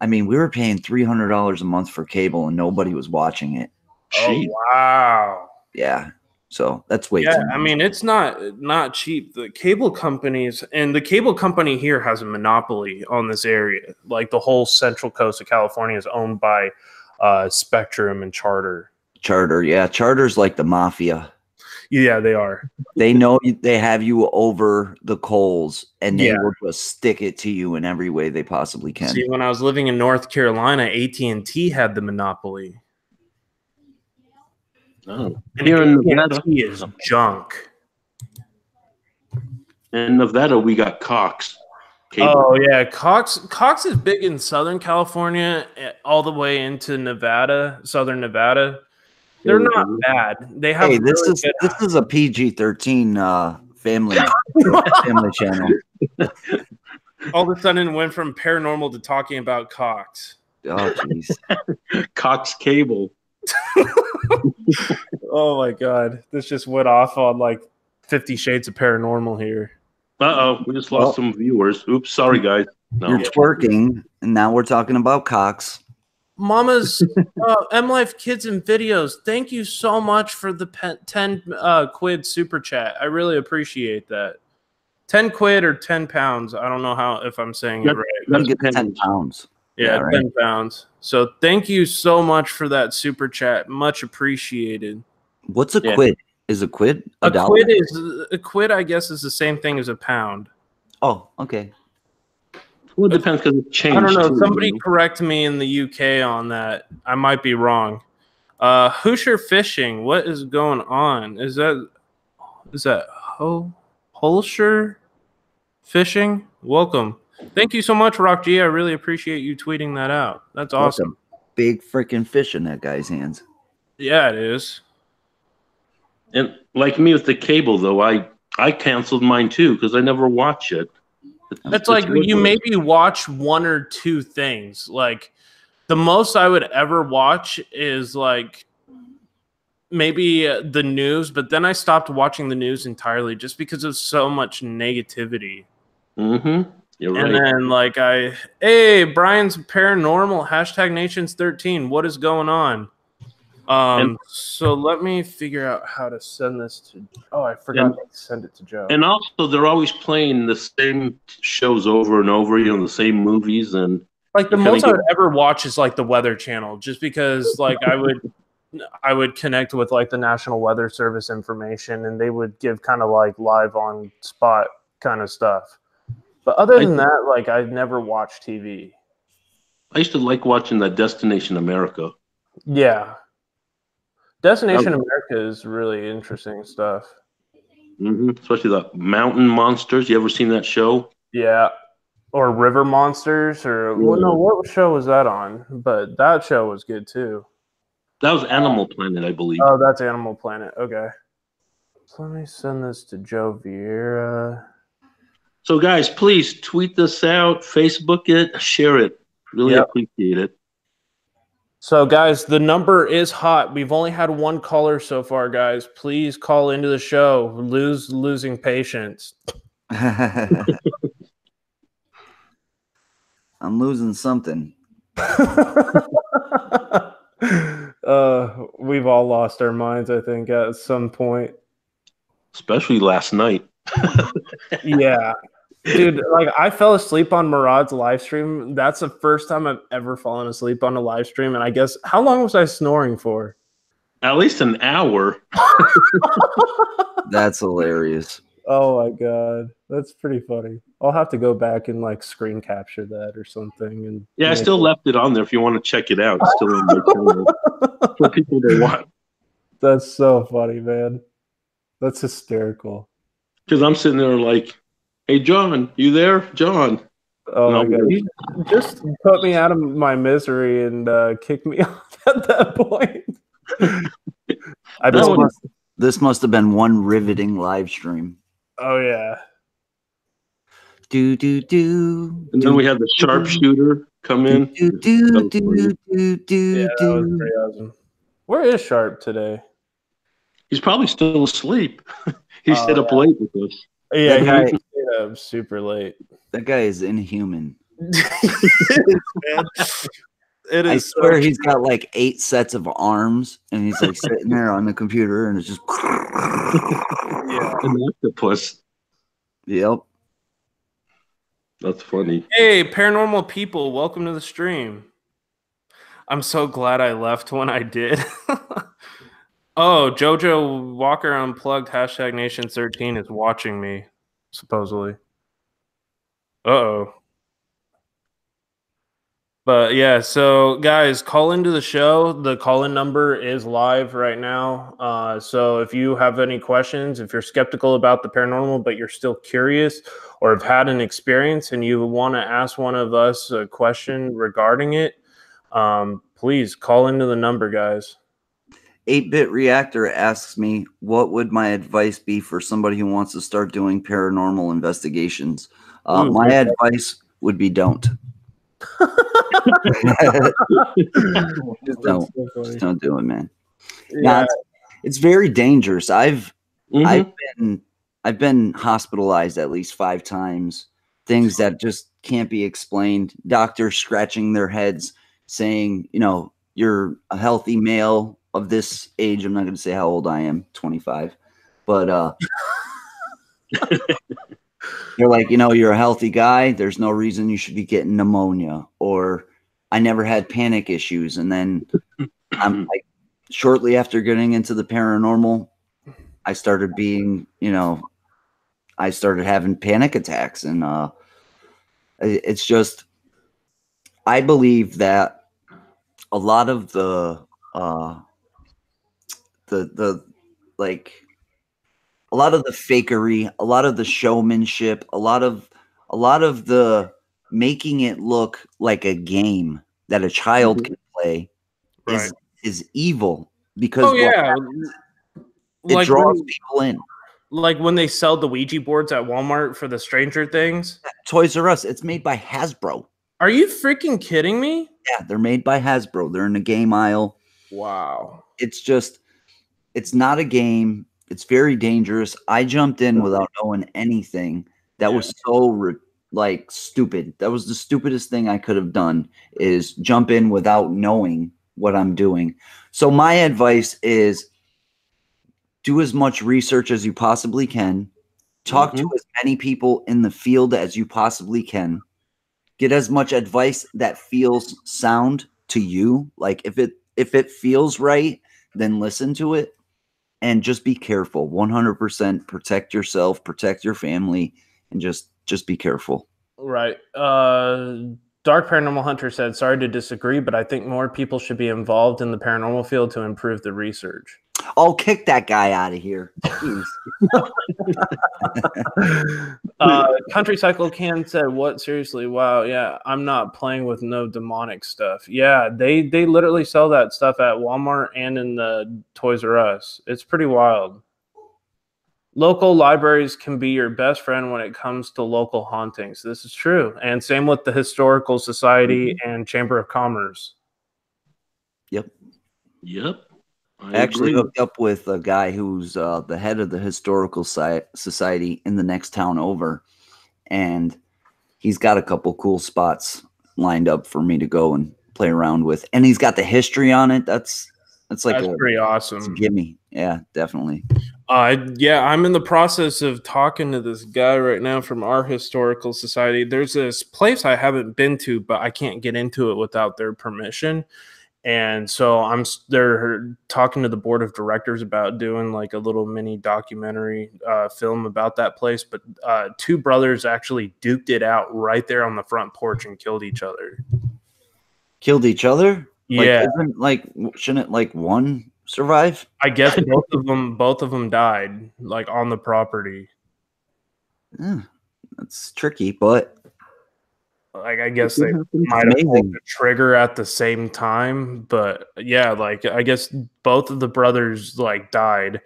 we were paying $300 a month for cable, and nobody was watching it. Oh wow. Yeah. So that's way too much. It's not cheap. The cable companies, and the cable company here has a monopoly on this area. The whole central coast of California is owned by Spectrum and Charter. Charter, yeah. Charter's like the mafia. Yeah, they are. They know they have you over the coals, and they Yeah. will just stick it to you in every way they possibly can. See, when I was living in North Carolina, AT&T had the monopoly. Oh, And here in AT&T Nevada, is junk. in Nevada, we got Cox. Cable. Oh yeah, Cox is big in Southern California, all the way into Nevada, Southern Nevada. They're not bad. They have. Hey, this really is a PG-13 family channel. all of a sudden went from paranormal to talking about Cox. Oh jeez. Cox Cable. Oh my god, this just went off on like 50 Shades of Paranormal here. Uh-oh, we just lost some viewers. Oops, sorry, guys. No. You're twerking, and now we're talking about Cox. Mama's M-Life Kids and Videos, thank you so much for the 10 quid super chat. I really appreciate that. 10 quid or 10 pounds. I don't know if I'm saying it right. That's 10 pounds. Yeah, right. 10 pounds. So thank you so much for that super chat. Much appreciated. What's a quid? Is a quid a dollar? quid, I guess, is the same thing as a pound. Oh, okay. Well, it depends because it changed. I don't know. Too, Somebody correct me in the UK on that. I might be wrong. Hoosier Fishing. What is going on? Is that Holsher Fishing? Welcome. Thank you so much, Rock G. I really appreciate you tweeting that out. That's awesome. Big freaking fish in that guy's hands. Yeah, it is. And like me with the cable, though, I canceled mine too because I never watch it. That's like you maybe watch one or two things. Like the most I would ever watch is like maybe the news, but then I stopped watching the news entirely just because of so much negativity. Mm-hmm. You're right. And then like hey, Brian's Paranormal, #Nations13. What is going on? So let me figure out how to send this to. Oh, I forgot to send it to Joe. And also, they're always playing the same shows over and over. You know, the same movies and like the most I would ever watch is like the Weather Channel, just because like I would connect with like the National Weather Service information, and they would give kind of like live on spot kind of stuff. But other than that, like I've never watched TV. I used to like watching that Destination America. Yeah. Destination America is really interesting stuff. Mm-hmm. Especially the mountain monsters. You ever seen that show? Yeah. Or River Monsters, or well, no, what show was that on? But that show was good too. That was Animal Planet, I believe. Oh, that's Animal Planet. Okay. So let me send this to Joe Vieira. So guys, please tweet this out, Facebook it, share it. Really appreciate it. So, guys, the number is hot. We've only had one caller so far, guys. Please call into the show. Losing patience. I'm losing something. We've all lost our minds, I think, at some point. Especially last night. Yeah. Dude, like I fell asleep on Murad's live stream. That's the first time I've ever fallen asleep on a live stream. And I guess, how long was I snoring for? At least an hour. That's hilarious. Oh my God. That's pretty funny. I'll have to go back and like screen capture that or something. And yeah, I still left it on there if you want to check it out. It's still on my channel for people that want. That's so funny, man. That's hysterical. Because I'm sitting there like, hey, John, you there? John. Oh, my God. You just put me out of my misery and kicked me off at that point. This must have been one riveting live stream. Oh, yeah. Do. And then we had the sharpshooter come in. Yeah, that was pretty awesome. Where is Sharp today? He's probably still asleep. He stayed up late with us. Yeah, he stayed up super late. That guy is inhuman. It is. I swear he's got like 8 sets of arms, and he's like sitting there on the computer, and it's just an octopus. Yep. That's funny. Hey, paranormal people, welcome to the stream. I'm so glad I left when I did. Oh, JoJo Walker Unplugged hashtag Nation 13 is watching me, supposedly. Uh-oh. But yeah, so guys, call into the show. The call-in number is live right now. So if you have any questions, if you're skeptical about the paranormal, but you're still curious or have had an experience and you want to ask one of us a question regarding it, please call into the number, guys. 8-Bit Reactor asks me, what would my advice be for somebody who wants to start doing paranormal investigations? My advice would be don't. Just don't do it, man. Yeah, it's very dangerous. I've been hospitalized at least 5 times. Things that just can't be explained. Doctors scratching their heads, saying, you know, you're a healthy male of this age. I'm not going to say how old I am, 25, but they're like, you know, you're a healthy guy. There's no reason you should be getting pneumonia. Or I never had panic issues. And then I'm like, shortly after getting into the paranormal, I started being, you know, I started having panic attacks. And it's just, I believe that a lot of the like, a lot of the fakery, a lot of the showmanship, a lot of the making it look like a game that a child can play is evil, because it draws people in. Like when they sell the Ouija boards at Walmart for the Stranger Things. Toys R Us, it's made by Hasbro. Are you freaking kidding me? Yeah, they're made by Hasbro. They're in the game aisle. Wow. It's just, it's not a game. It's very dangerous. I jumped in without knowing anything. That was so stupid. That was the stupidest thing I could have done, is jump in without knowing what I'm doing. So my advice is, do as much research as you possibly can. Talk to as many people in the field as you possibly can. Get as much advice that feels sound to you. Like if it feels right, then listen to it. And just be careful. 100% protect yourself, protect your family, and just be careful. Right. Dark Paranormal Hunter said, sorry to disagree, but I think more people should be involved in the paranormal field to improve the research. I'll kick that guy out of here. Country Cycle Can said, what? Seriously? Wow. Yeah. I'm not playing with no demonic stuff. Yeah. They literally sell that stuff at Walmart and in the Toys R Us. It's pretty wild. Local libraries can be your best friend when it comes to local hauntings. This is true. And same with the Historical Society and Chamber of Commerce. Yep. I actually agree. hooked up with a guy who's the head of the Historical Society in the next town over. And he's got a couple cool spots lined up for me to go and play around with. And he's got the history on it. That's pretty awesome. Gimme. Yeah, definitely. Yeah, I'm in the process of talking to this guy right now from our Historical Society. There's this place I haven't been to, but I can't get into it without their permission. And so they're talking to the board of directors about doing like a little mini documentary film about that place. But 2 brothers actually duked it out right there on the front porch and killed each other. Killed each other? Yeah. Shouldn't one survive? I guess both of them died like on the property. Yeah, that's tricky, but like I guess they might have pulled the trigger at the same time. But yeah, like I guess both of the brothers like died,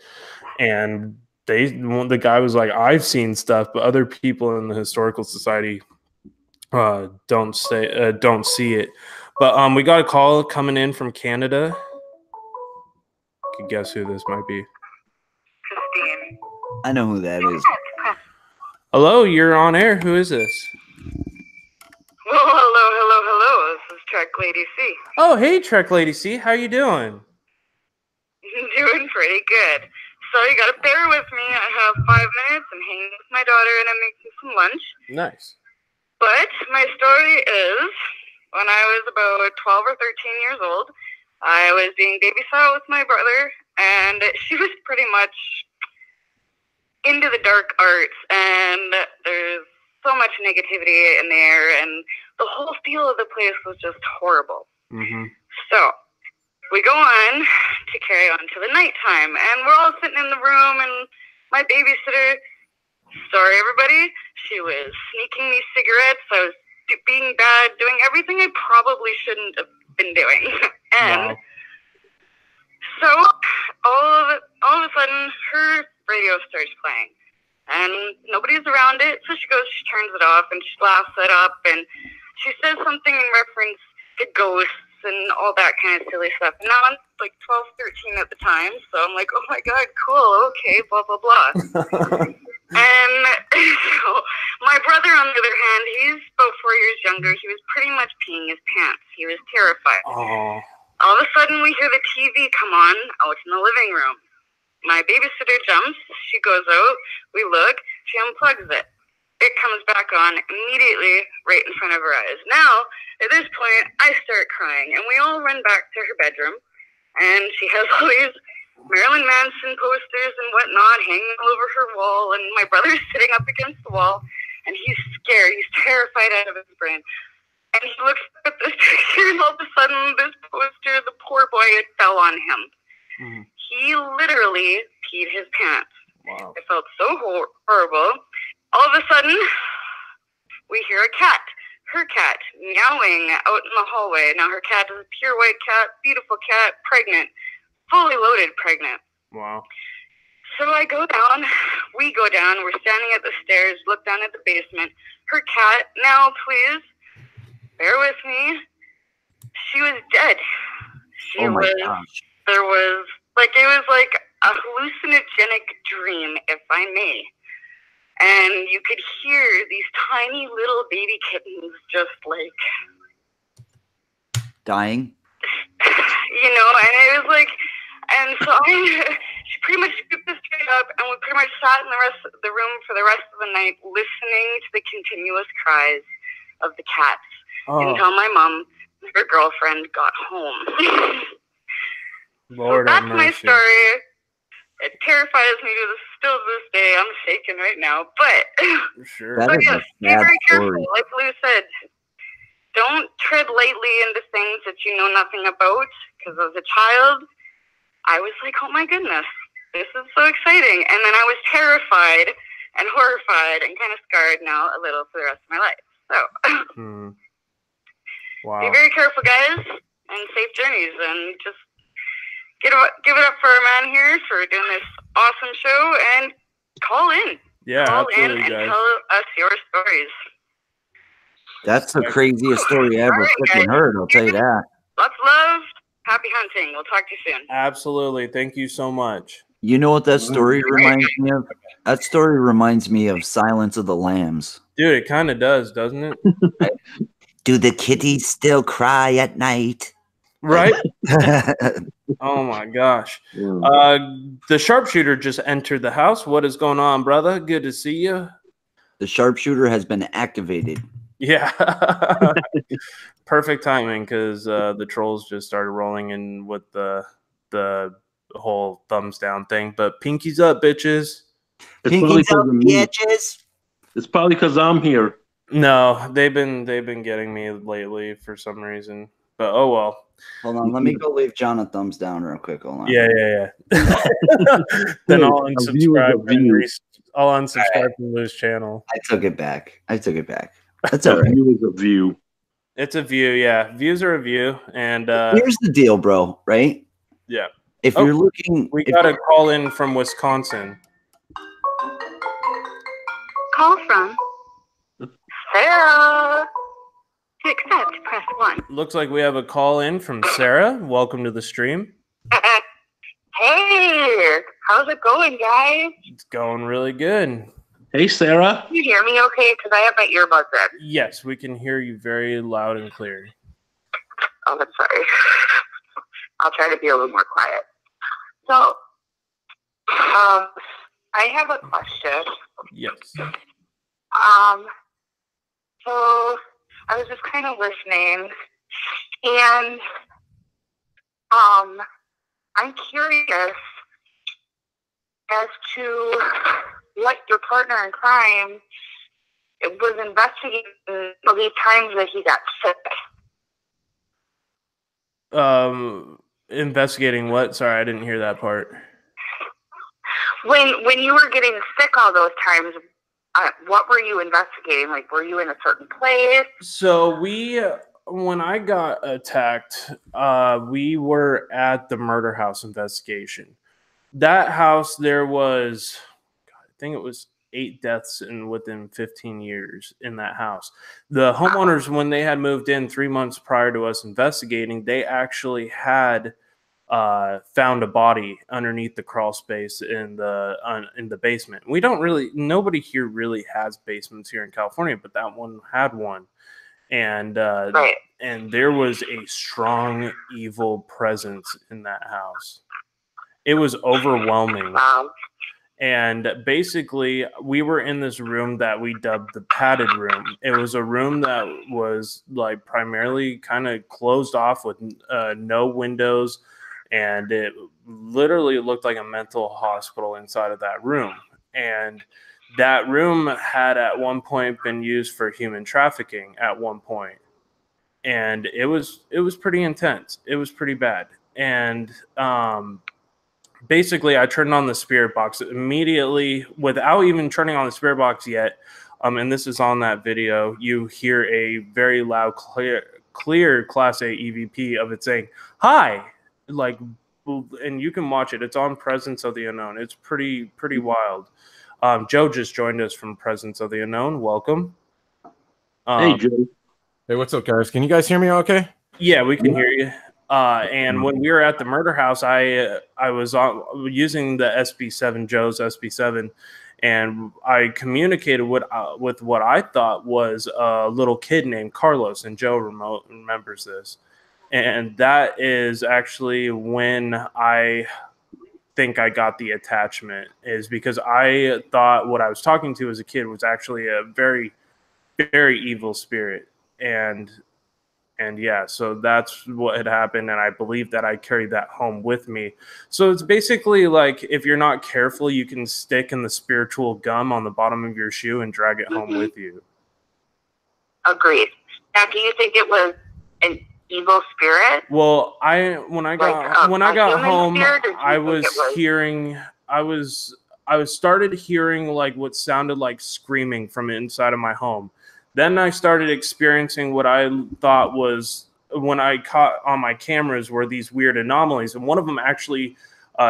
and the guy was like, I've seen stuff, but other people in the Historical Society don't see it. But we got a call coming in from Canada. You can guess who this might be. Christine. I know who that is. Hello, you're on air. Who is this? Well, hello. This is Trek Lady C. Oh, hey, Trek Lady C. How you doing? Doing pretty good. So you gotta bear with me. I have 5 minutes. I'm hanging with my daughter and I'm making some lunch. Nice. But my story is, when I was about 12 or 13 years old, I was being babysat with my brother, and she was pretty much into the dark arts, and there's so much negativity in there, and the whole feel of the place was just horrible. Mm-hmm. So we go on to carry on to the nighttime, and we're all sitting in the room, and my babysitter, sorry everybody, she was sneaking me cigarettes. I was being bad, doing everything I probably shouldn't have been doing. And so all of a sudden, her radio starts playing, and nobody's around it. So she goes, she turns it off, and she laughs it up, and she says something in reference to ghosts and all that kind of silly stuff. And now I'm like 12, 13 at the time, so I'm like, oh my god, cool, okay, blah, blah, blah. And so my brother, on the other hand, he's about 4 years younger. He was pretty much peeing his pants. He was terrified. Oh. All of a sudden, we hear the TV come on out in the living room. My babysitter jumps. She goes out. We look. She unplugs it. It comes back on immediately right in front of her eyes. Now, at this point, I start crying, and we all run back to her bedroom, and she has all these Marilyn Manson posters and whatnot hanging all over her wall, and my brother's sitting up against the wall, and he's scared. He's terrified out of his brain. And he looks at this picture, and all of a sudden, this poster, the poor boy, it fell on him. Mm. He literally peed his pants. Wow. It felt so horrible. All of a sudden, we hear a cat, her cat, meowing out in the hallway. Now, her cat is a pure white cat, beautiful cat, pregnant, fully loaded pregnant. Wow. So I go down, we go down, we're standing at the stairs, look down at the basement. Her cat, now please, bear with me, she was dead. She Oh my was, gosh. there was, like, it was like a hallucinogenic dream, if I may. And you could hear these tiny little baby kittens just like Dying? you know, and it was like, and so she pretty much scooped us straight up, and we pretty much sat in the rest of the room for the rest of the night listening to the continuous cries of the cats until my mom, her girlfriend, got home. Lord so have that's my mercy. story. It terrifies me still to this day. I'm shaking right now, but Sure. That so is yes, a be sad very careful. story. Like Lou said, don't tread lightly into things that you know nothing about. Because as a child, I was like, oh my goodness, this is so exciting. And then I was terrified and horrified and kind of scarred now a little for the rest of my life. So Wow. be very careful, guys, and safe journeys. And just give it up for our man here for doing this awesome show. And call in. Yeah, Call in absolutely, and guys. tell us your stories. That's the craziest story I ever All right, freaking guys. heard, I'll tell you that. Lots of love. Happy hunting. We'll talk to you soon. Absolutely. Thank you so much. You know what that story reminds me of? That story reminds me of Silence of the Lambs. Dude, it kind of does, doesn't it? Do the kitties still cry at night? Right? Oh my gosh. The sharpshooter just entered the house. What is going on, brother? Good to see you. The sharpshooter has been activated. Yeah. Perfect timing, because the trolls just started rolling in with the whole thumbs down thing. But pinkies up, bitches. It's probably Pinkies up, 'cause of me. bitches. It's probably because I'm here. No, they've been getting me lately for some reason. But oh well. Hold on, let me go leave John a thumbs down real quick. Hold on. Yeah. Then I'll A view is a unsubscribe view. I'll unsubscribe from Lou's channel. I took it back. That's all A right. view is a view. It's a view, yeah. Views are a view, and Here's the deal, bro, right? yeah. If Oh, you're looking... We if- got a call in from Wisconsin. Call from Sarah. To accept, press 1. Looks like we have a call in from Sarah. Welcome to the stream. Hey, how's it going, guys? It's going really good. Hey, Sarah. Can you hear me okay? Because I have my earbuds in. Yes, we can hear you very loud and clear. Oh, I'm sorry. I'll try to be a little more quiet. So, I have a question. Yes. So I was just kind of listening, and I'm curious as to what your partner in crime was investigating the times that he got sick. Investigating what? Sorry, I didn't hear that part. When you were getting sick all those times, what were you investigating? Like, were you in a certain place? So when I got attacked, we were at the murder house investigation. That house, there was, I think it was 8 deaths within 15 years in that house. The homeowners, when they had moved in 3 months prior to us investigating, they actually had found a body underneath the crawl space in the basement. Nobody here really has basements here in California, but that one had one. And and there was a strong evil presence in that house. It was overwhelming. Wow. And basically, we were in this room that we dubbed the padded room. It was a room that was like primarily kind of closed off with no windows, and it literally looked like a mental hospital inside of that room. And that room had at one point been used for human trafficking at one point. And it was pretty intense. It was pretty bad. And basically, I turned on the spirit box immediately without even turning on the spirit box yet. And this is on that video. You hear a very loud, clear Class A EVP of it saying, "Hi," like, and you can watch it. It's on Presence of the Unknown. It's pretty wild. Joe just joined us from Presence of the Unknown. Welcome. Hey, Joe. Hey, what's up, guys? Can you guys hear me okay? Yeah, we can hear you. And when we were at the murder house, I was using the SB7, Joe's SB7, and I communicated with what I thought was a little kid named Carlos, and Joe remembers this. And that is actually when I think I got the attachment, is because I thought what I was talking to as a kid was actually a very, very evil spirit. And yeah, so that's what had happened, and I believe that I carried that home with me. So it's basically like, if you're not careful, you can stick in the spiritual gum on the bottom of your shoe and drag it home with you. Agreed. Now, do you think it was an evil spirit? Well, when I got home, I started hearing like what sounded like screaming from inside of my home. Then I started experiencing what I thought was, when I caught on my cameras, were these weird anomalies. And one of them actually,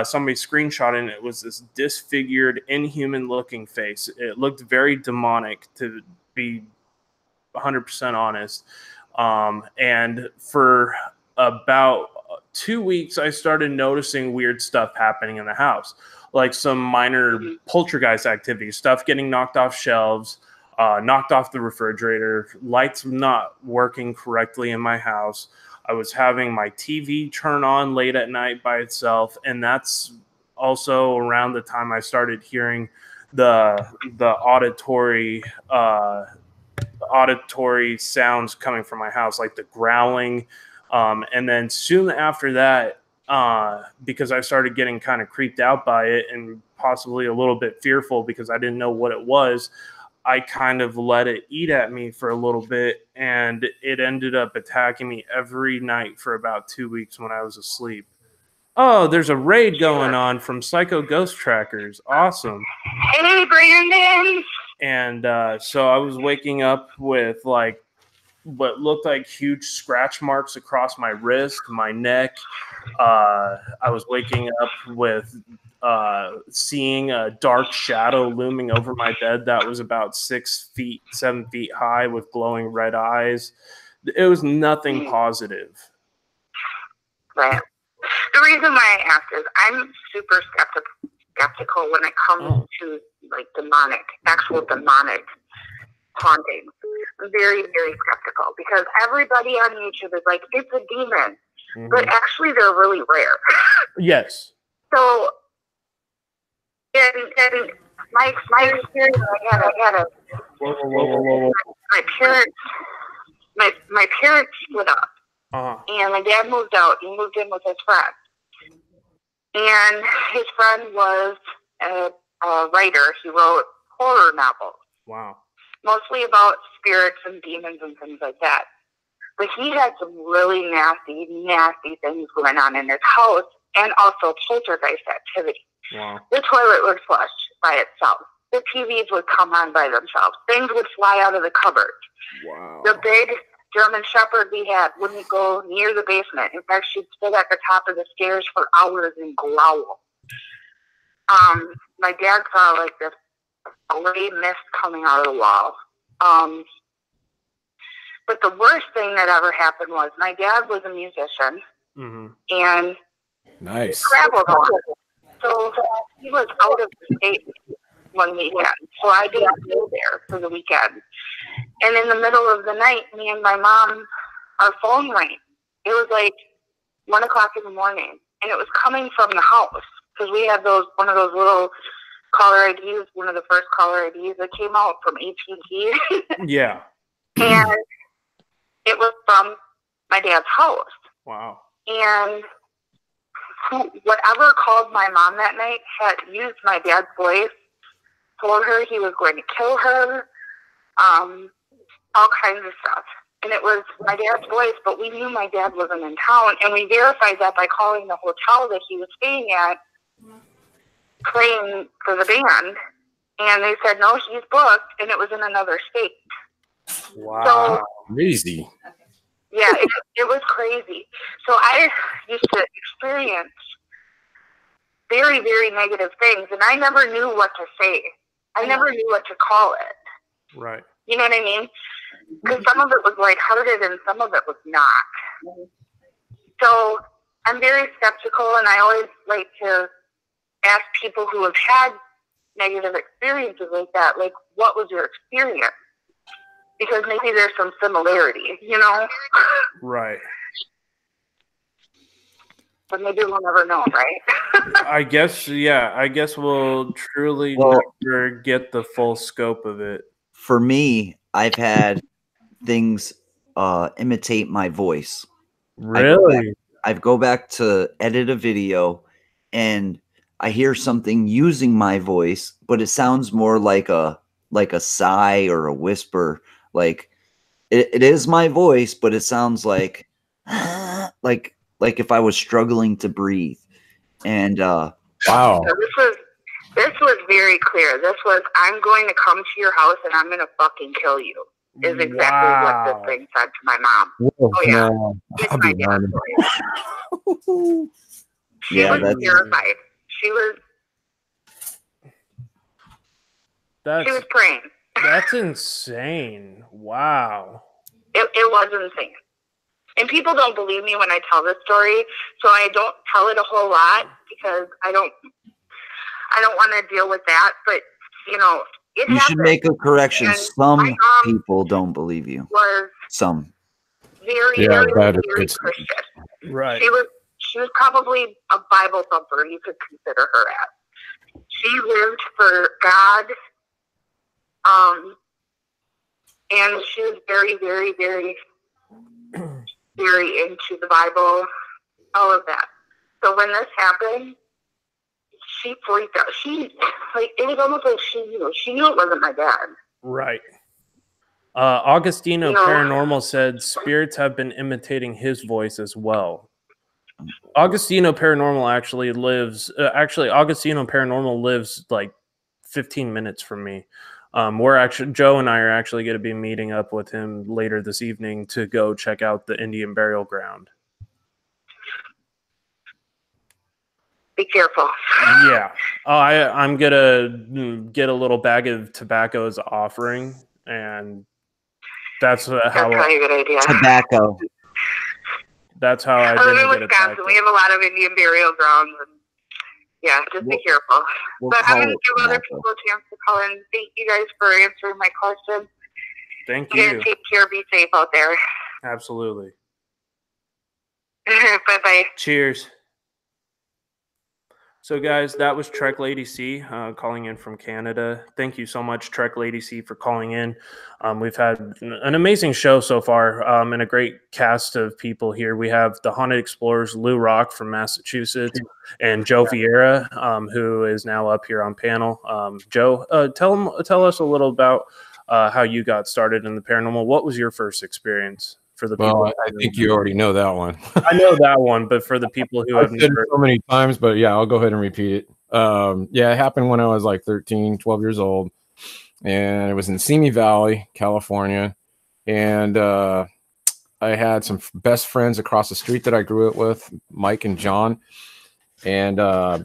somebody screenshot, and it was this disfigured, inhuman-looking face. It looked very demonic, to be 100% honest. And for about 2 weeks, I started noticing weird stuff happening in the house, like some minor poltergeist activity, stuff getting knocked off shelves, knocked off the refrigerator, lights not working correctly in my house. I was having my TV turn on late at night by itself, and that's also around the time I started hearing the auditory sounds coming from my house, like the growling. And then soon after that, because I started getting kind of creeped out by it and possibly a little bit fearful because I didn't know what it was, I kind of let it eat at me for a little bit, and it ended up attacking me every night for about 2 weeks when I was asleep. Oh, there's a raid going on from Psycho Ghost Trackers. Awesome. Hey, Brandon. And so I was waking up with like what looked like huge scratch marks across my wrist, my neck. I was waking up with seeing a dark shadow looming over my bed that was about 6 feet, 7 feet high with glowing red eyes. It was nothing positive. Right. The reason why I asked is I'm super skeptical when it comes to like actual demonic hauntings. I'm very, very skeptical because everybody on YouTube is like, it's a demon. But actually they're really rare. Yes. So and my experience, my parents split up, and my dad moved out. He moved in with his friend, And his friend was a writer. He wrote horror novels. Wow. Mostly about spirits and demons and things like that. But he had some really nasty, nasty things going on in his house, and also poltergeist activity. Wow. The toilet would flush by itself. The TVs would come on by themselves. Things would fly out of the cupboard. Wow. The big German Shepherd we had wouldn't go near the basement. In fact, she'd sit at the top of the stairs for hours and growl. My dad saw like this gray mist coming out of the wall. But the worst thing that ever happened was my dad was a musician, and Nice. traveled a lot. So he was out of the state one weekend. So I didn't go there for the weekend. And in the middle of the night, me and my mom, our phone rang. It was like 1 o'clock in the morning, and it was coming from the house because we had one of those little caller IDs, one of the first caller IDs that came out from AT&T. Yeah. And it was from my dad's house. Wow. And whatever called my mom that night had used my dad's voice, told her he was going to kill her, all kinds of stuff. And it was my dad's voice, but we knew my dad wasn't in town, and we verified that by calling the hotel that he was staying at, playing for the band, and they said, no, he's booked, and it was in another state. Wow. So, Crazy. yeah, it was crazy. So I used to experience very, very negative things, and I never knew what to say. I never knew what to call it. Right. You know what I mean? Because some of it was lighthearted and some of it was not. So I'm very skeptical, and I always like to ask people who have had negative experiences like that, like, what was your experience? Because maybe there's some similarity, you know? Right. But maybe we'll never know, right? I guess we'll truly never get the full scope of it. For me, I've had things imitate my voice. Really? I go back to edit a video, and I hear something using my voice, but it sounds more like a sigh or a whisper. Like it is my voice, but it sounds like if I was struggling to breathe. And wow. So this was very clear. This was, I'm going to come to your house and I'm going to fucking kill you. Is exactly what this thing said to my mom. Whoa, oh yeah, no. it's my dad's voice. She was terrified. She was praying. That's insane. Wow. It was insane. And people don't believe me when I tell this story, so I don't tell it a whole lot because I don't want to deal with that. But you know, it you happened. Should make a correction. And some people don't believe you. Some very Christian. Right. She was probably a Bible thumper. You could consider her as. She lived for God. And she was very, very, very, very into the Bible, all of that. So when this happened, she freaked out. It was almost like she knew it wasn't my dad. Right. Augustino Paranormal said spirits have been imitating his voice as well. Augustino Paranormal actually lives like 15 minutes from me. Joe and I are actually going to be meeting up with him later this evening to go check out the Indian burial ground. Be careful. Yeah. I'm going to get a little bag of tobacco as an offering, and that's probably a good idea. Tobacco. That's how I live in Wisconsin. We have a lot of Indian burial grounds. Yeah, just be careful. But I'm going to give other people a chance to call in. Thank you guys for answering my question. Thank you. You guys take care. Be safe out there. Absolutely. Bye-bye. Cheers. So, guys, that was Trek Lady C calling in from Canada. Thank you so much, Trek Lady C, for calling in. We've had an amazing show so far and a great cast of people here. We have the Haunted Explorers, Lou Rock from Massachusetts, and Joe Vieira, who is now up here on panel. Joe, tell us a little about how you got started in the paranormal. What was your first experience? For the people, I think you already know that one. I know that one, but for the people who have said it so many times, but yeah, I'll go ahead and repeat it. Yeah, it happened when I was like 13, 12 years old, and it was in Simi Valley, California, and I had some best friends across the street that I grew up with, Mike and John, and my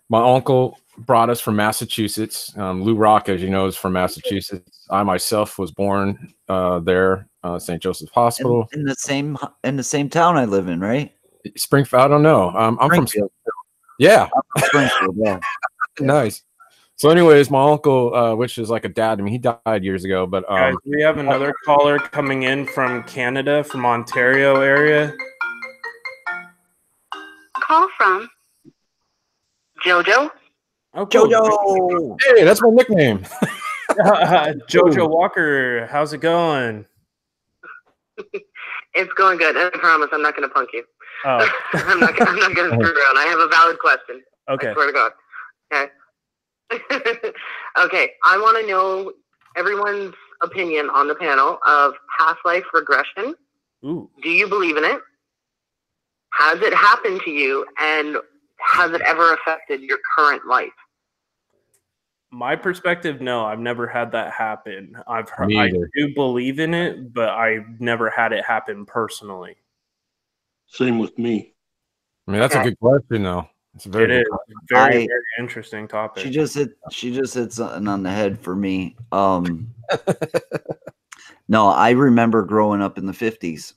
uncle brought us from Massachusetts. Lou Rock, as you know, is from Massachusetts. I myself was born there, St. Joseph's Hospital. In the same town I live in, right? Springfield. I don't know. I'm from Springfield. Yeah. Springfield, yeah. Nice. So, anyways, my uncle, which is like a dad to me, he died years ago. But guys, we have another caller coming in from Canada, from Ontario area. Call from Jojo. Oh, cool. Jojo. Hey, that's my nickname. Jojo Walker, how's it going? It's going good. I promise I'm not going to punk you. Oh. I'm not going to screw around. I have a valid question. Okay. I swear to God. Okay. Okay. I want to know everyone's opinion on the panel of past life regression. Ooh. Do you believe in it? Has it happened to you? And has it ever affected your current life? My perspective, no, I've never had that happen. I do believe in it, but I've never had it happen personally. Same with me. I mean, that's a good question, though. It's a very very interesting topic. She just hit something on the head for me. No, I remember growing up in the 50s.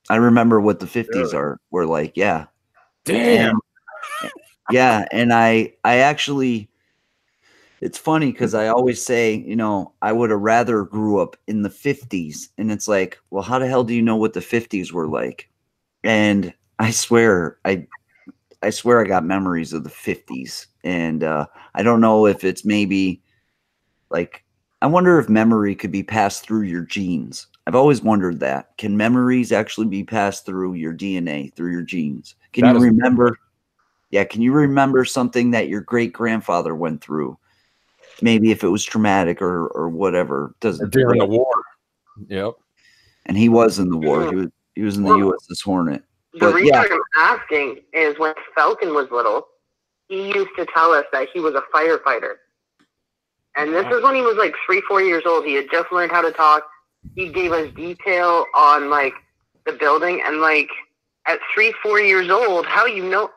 I remember what the 50s were like. Yeah. Damn. Yeah, and I actually, it's funny because I always say, I would have rather grew up in the 50s. And it's like, well, how the hell do you know what the 50s were like? And I swear I got memories of the 50s. And I don't know if it's maybe like, I wonder if memory could be passed through your genes. I've always wondered that. Can memories actually be passed through your DNA, through your genes? Can you remember? Yeah, can you remember something that your great-grandfather went through? Maybe if it was traumatic or whatever. During the war. Yep. And he was in the war. He was in the USS Hornet. The reason I'm asking is when Falcon was little, he used to tell us that he was a firefighter. And this is when he was like 3-4 years old. He had just learned how to talk. He gave us detail on like the building, and like at 3-4 years old, how do you know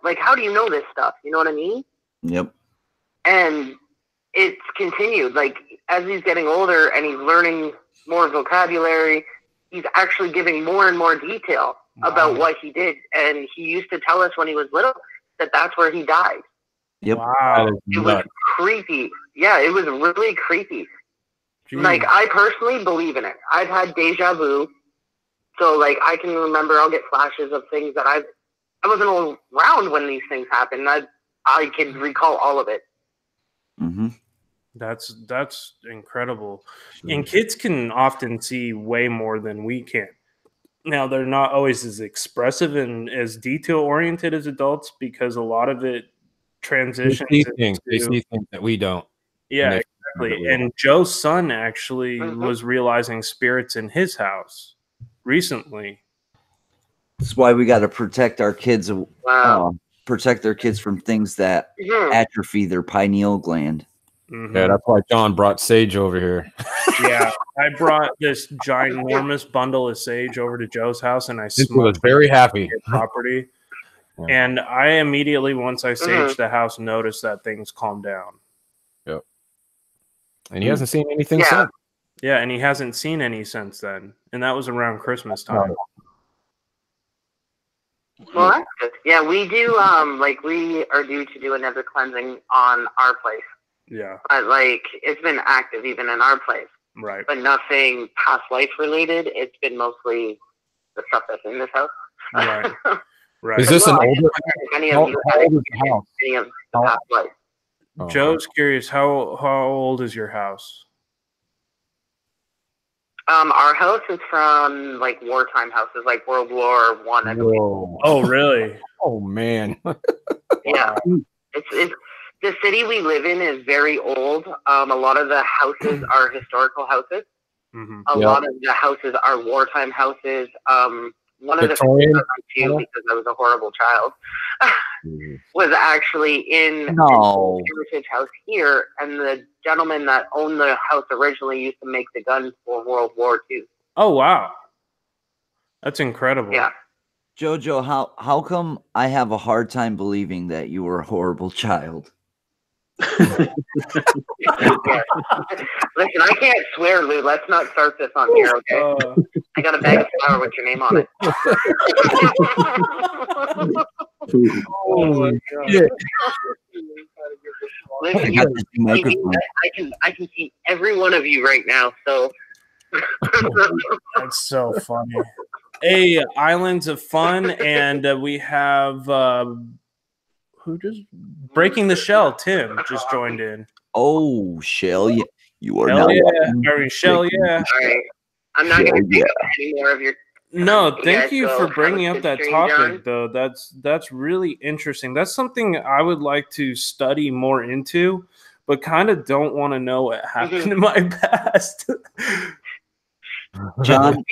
this stuff? You know what I mean? Yep. And it's continued. Like as he's getting older and he's learning more vocabulary, he's actually giving more and more detail about what he did. And he used to tell us when he was little that that's where he died. Yep. Wow. It was creepy. Yeah, it was really creepy. Jeez. Like, I personally believe in it. I've had deja vu. So, like, I can remember, I'll get flashes of things that I wasn't around when these things happened. I can recall all of it. Mm-hmm. That's incredible. And kids can often see way more than we can. Now, they're not always as expressive and as detail-oriented as adults because a lot of it transitions. They see things that we don't. Yeah, exactly. And Joe's son actually was realizing spirits in his house recently. That's why we got to protect our kids. Protect their kids from things that atrophy their pineal gland. Mm-hmm. Yeah, that's why John brought sage over here. Yeah, I brought this ginormous bundle of sage over to Joe's house, and I was very happy. Property, and I immediately, once I saged the house, noticed that things calmed down. Yep. And he hasn't seen anything since. Yeah, and he hasn't seen any since then, and that was around Christmas time. Well, that's good. Yeah, we do. We are due to do another cleansing on our place. Yeah. But, it's been active even in our place. Right. But nothing past life related. It's been mostly the stuff that's in this house. Right. Right. Is this an older? Any How of you how had old is the house? any of the past life. Oh, Joe's curious. How old is your house? Our house is from like wartime houses, like World War One, I believe. Whoa. Oh, really? Oh man. Yeah, it's the city we live in is very old. A lot of the houses are historical houses. Mm-hmm. A lot of the houses are wartime houses. One of Victorian, the things too, because I was a horrible child, was actually in an old heritage house here, and the gentleman that owned the house originally used to make the guns for World War II. Oh, wow. That's incredible. Yeah. Jojo, how come I have a hard time believing that you were a horrible child? Yeah. Listen, I can't swear, Lou. Let's not start this on here, okay? I got a bag of flour with your name on it. Oh my God. Listen, I can see every one of you right now, so That's so funny. Hey, Islands of Fun, and we have who just breaking the shell? Tim just joined in. Oh, Shell, you are Hell now. yeah, Shell, yeah. all right. I'm not going to take up any more of your. No, You thank guys you go for have bringing a up good that stream, topic, John. though. That's really interesting. That's something I would like to study more into, but kind of don't want to know what happened in my past. John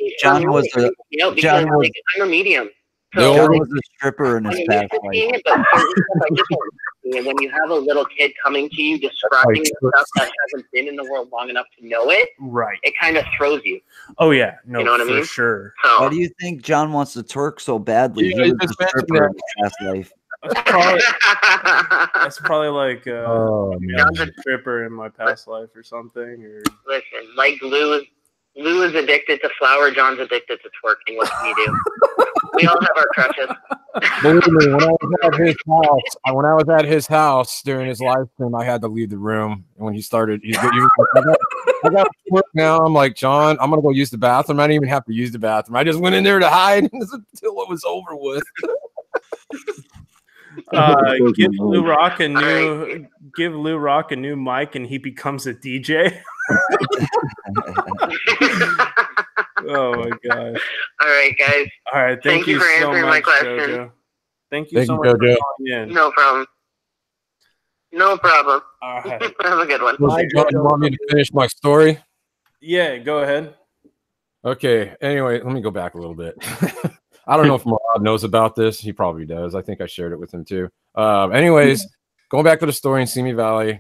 was a because like, I'm a medium. The John old- was a stripper in his I'm past used to life. seeing it, but certain stuff I just don't see. And when you have a little kid coming to you describing the stuff that hasn't been in the world long enough to know it, Right. it kind of throws you. Oh yeah, no, You know what I for mean? sure. So, Why do you think John wants to twerk so badly? Yeah, He you was just a mentioned stripper in that. his past life. That's probably like Oh man. a stripper in my past life or something. Or listen, like Lou is addicted to flour. John's addicted to twerking. What can you do? We all have our crutches. Believe me, when I was at his house during his live stream, I had to leave the room. And when he started, he was like, I got to work now. I'm like, John, I'm gonna go use the bathroom. I didn't even have to use the bathroom. I just went in there to hide until it was over with. give Lou Rock a new mic, and he becomes a DJ. Oh my gosh! All right, guys. All right, thank you for so answering much, my question. Jojo. Thank you so much Jojo. for calling in. No problem. No problem. All right. Have a good one. You want me to finish my story? Yeah, go ahead. Okay. Anyway, let me go back a little bit. I don't know if Murad knows about this. He probably does. I think I shared it with him too. Anyways, going back to the story in Simi Valley,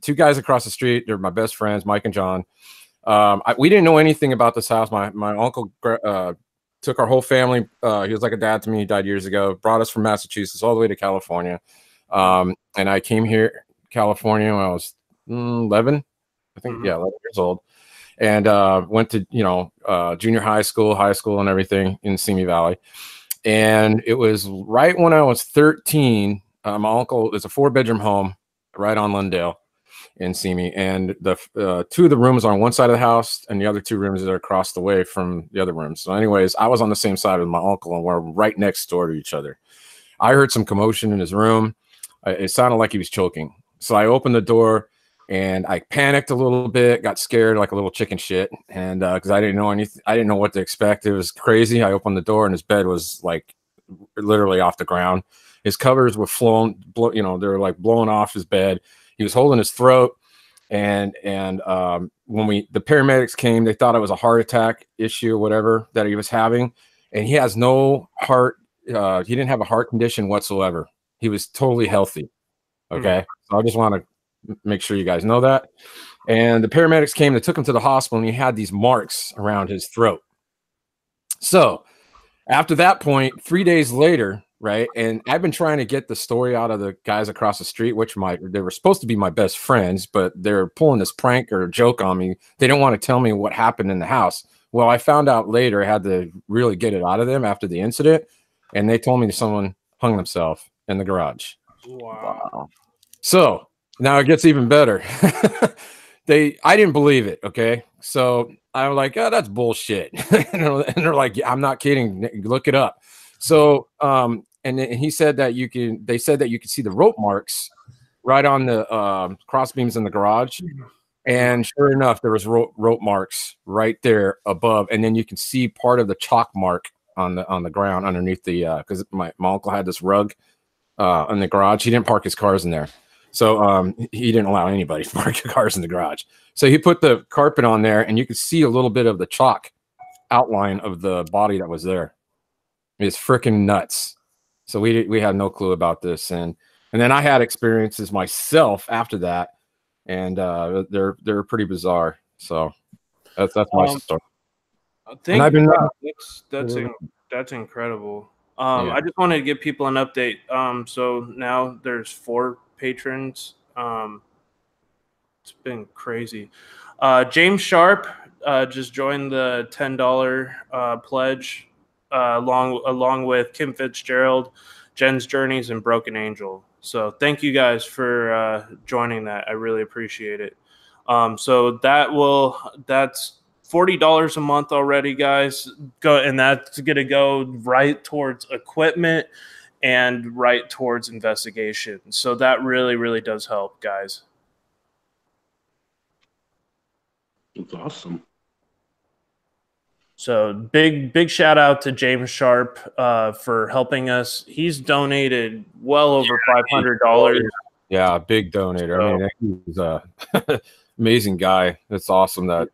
two guys across the street, they're my best friends, Mike and John. We didn't know anything about this house. My uncle took our whole family. He was like a dad to me. He died years ago. Brought us from Massachusetts all the way to California. And I came here, California, when I was 11. I think, 11 years old. And went to junior high school, and everything in Simi Valley. And it was right when I was 13. My uncle, it's a 4-bedroom home right on Lundale in Simi, and the two of the rooms are on one side of the house, and the other 2 rooms are across the way from the other rooms. So, anyways, I was on the same side with my uncle, and we're right next door to each other. I heard some commotion in his room. It sounded like he was choking. So I opened the door. And I panicked a little bit, got scared like a little chicken shit, and because I didn't know anything, I didn't know what to expect. It was crazy. I opened the door, and his bed was like literally off the ground. His covers were they were like blowing off his bed. He was holding his throat, and when the paramedics came, they thought it was a heart attack issue or whatever that he was having, and he has no heart. He didn't have a heart condition whatsoever. He was totally healthy. Okay, so I just want to make sure you guys know that. And the paramedics came, they took him to the hospital, and he had these marks around his throat. So after that point, 3 days later, right, and I've been trying to get the story out of the guys across the street, which they were supposed to be my best friends, but they're pulling this prank or joke on me. They don't want to tell me what happened in the house. Well, I found out later. I had to really get it out of them after the incident, and they told me someone hung themselves in the garage. Wow. So now it gets even better. I didn't believe it. Okay. So I was like, oh, that's bullshit. And they're like, yeah, I'm not kidding. Look it up. So and he said that you can. They said that you could see the rope marks right on the cross beams in the garage. And sure enough, there was rope marks right there above, and then you can see part of the chalk mark on the ground underneath the because my uncle had this rug in the garage. He didn't park his cars in there, so he didn't allow anybody to park your cars in the garage. So he put the carpet on there, and you could see a little bit of the chalk outline of the body that was there. It's freaking nuts. So we had no clue about this, and then I had experiences myself after that. And they're pretty bizarre. So that's my story. And I've been that's incredible. I just wanted to give people an update. So now there's 4 patrons. It's been crazy. James Sharp just joined the $10 pledge along with Kim Fitzgerald, Jen's Journeys, and Broken Angel. So thank you guys for joining that. I really appreciate it. So that's $40 a month already, guys. And that's gonna go right towards equipment and right towards investigation. So that really, really does help, guys. That's awesome. So big shout out to James Sharp for helping us. He's donated well over $500. Yeah, big donator. So, I mean, he's a amazing guy. It's awesome that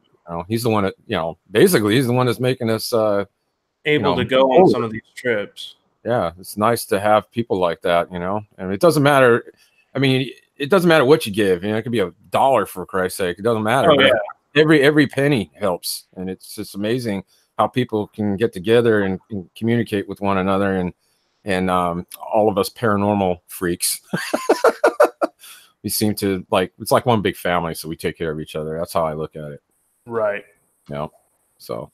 he's the one that basically he's the one that's making us able to go on some of these trips. Yeah, it's nice to have people like that. And it doesn't matter. I mean, it doesn't matter what you give. It could be $1 for Christ's sake. It doesn't matter. Oh, yeah. Every penny helps, and it's just amazing how people can get together and communicate with one another, and all of us paranormal freaks. We seem to it's like one big family, so we take care of each other. That's how I look at it. Right. So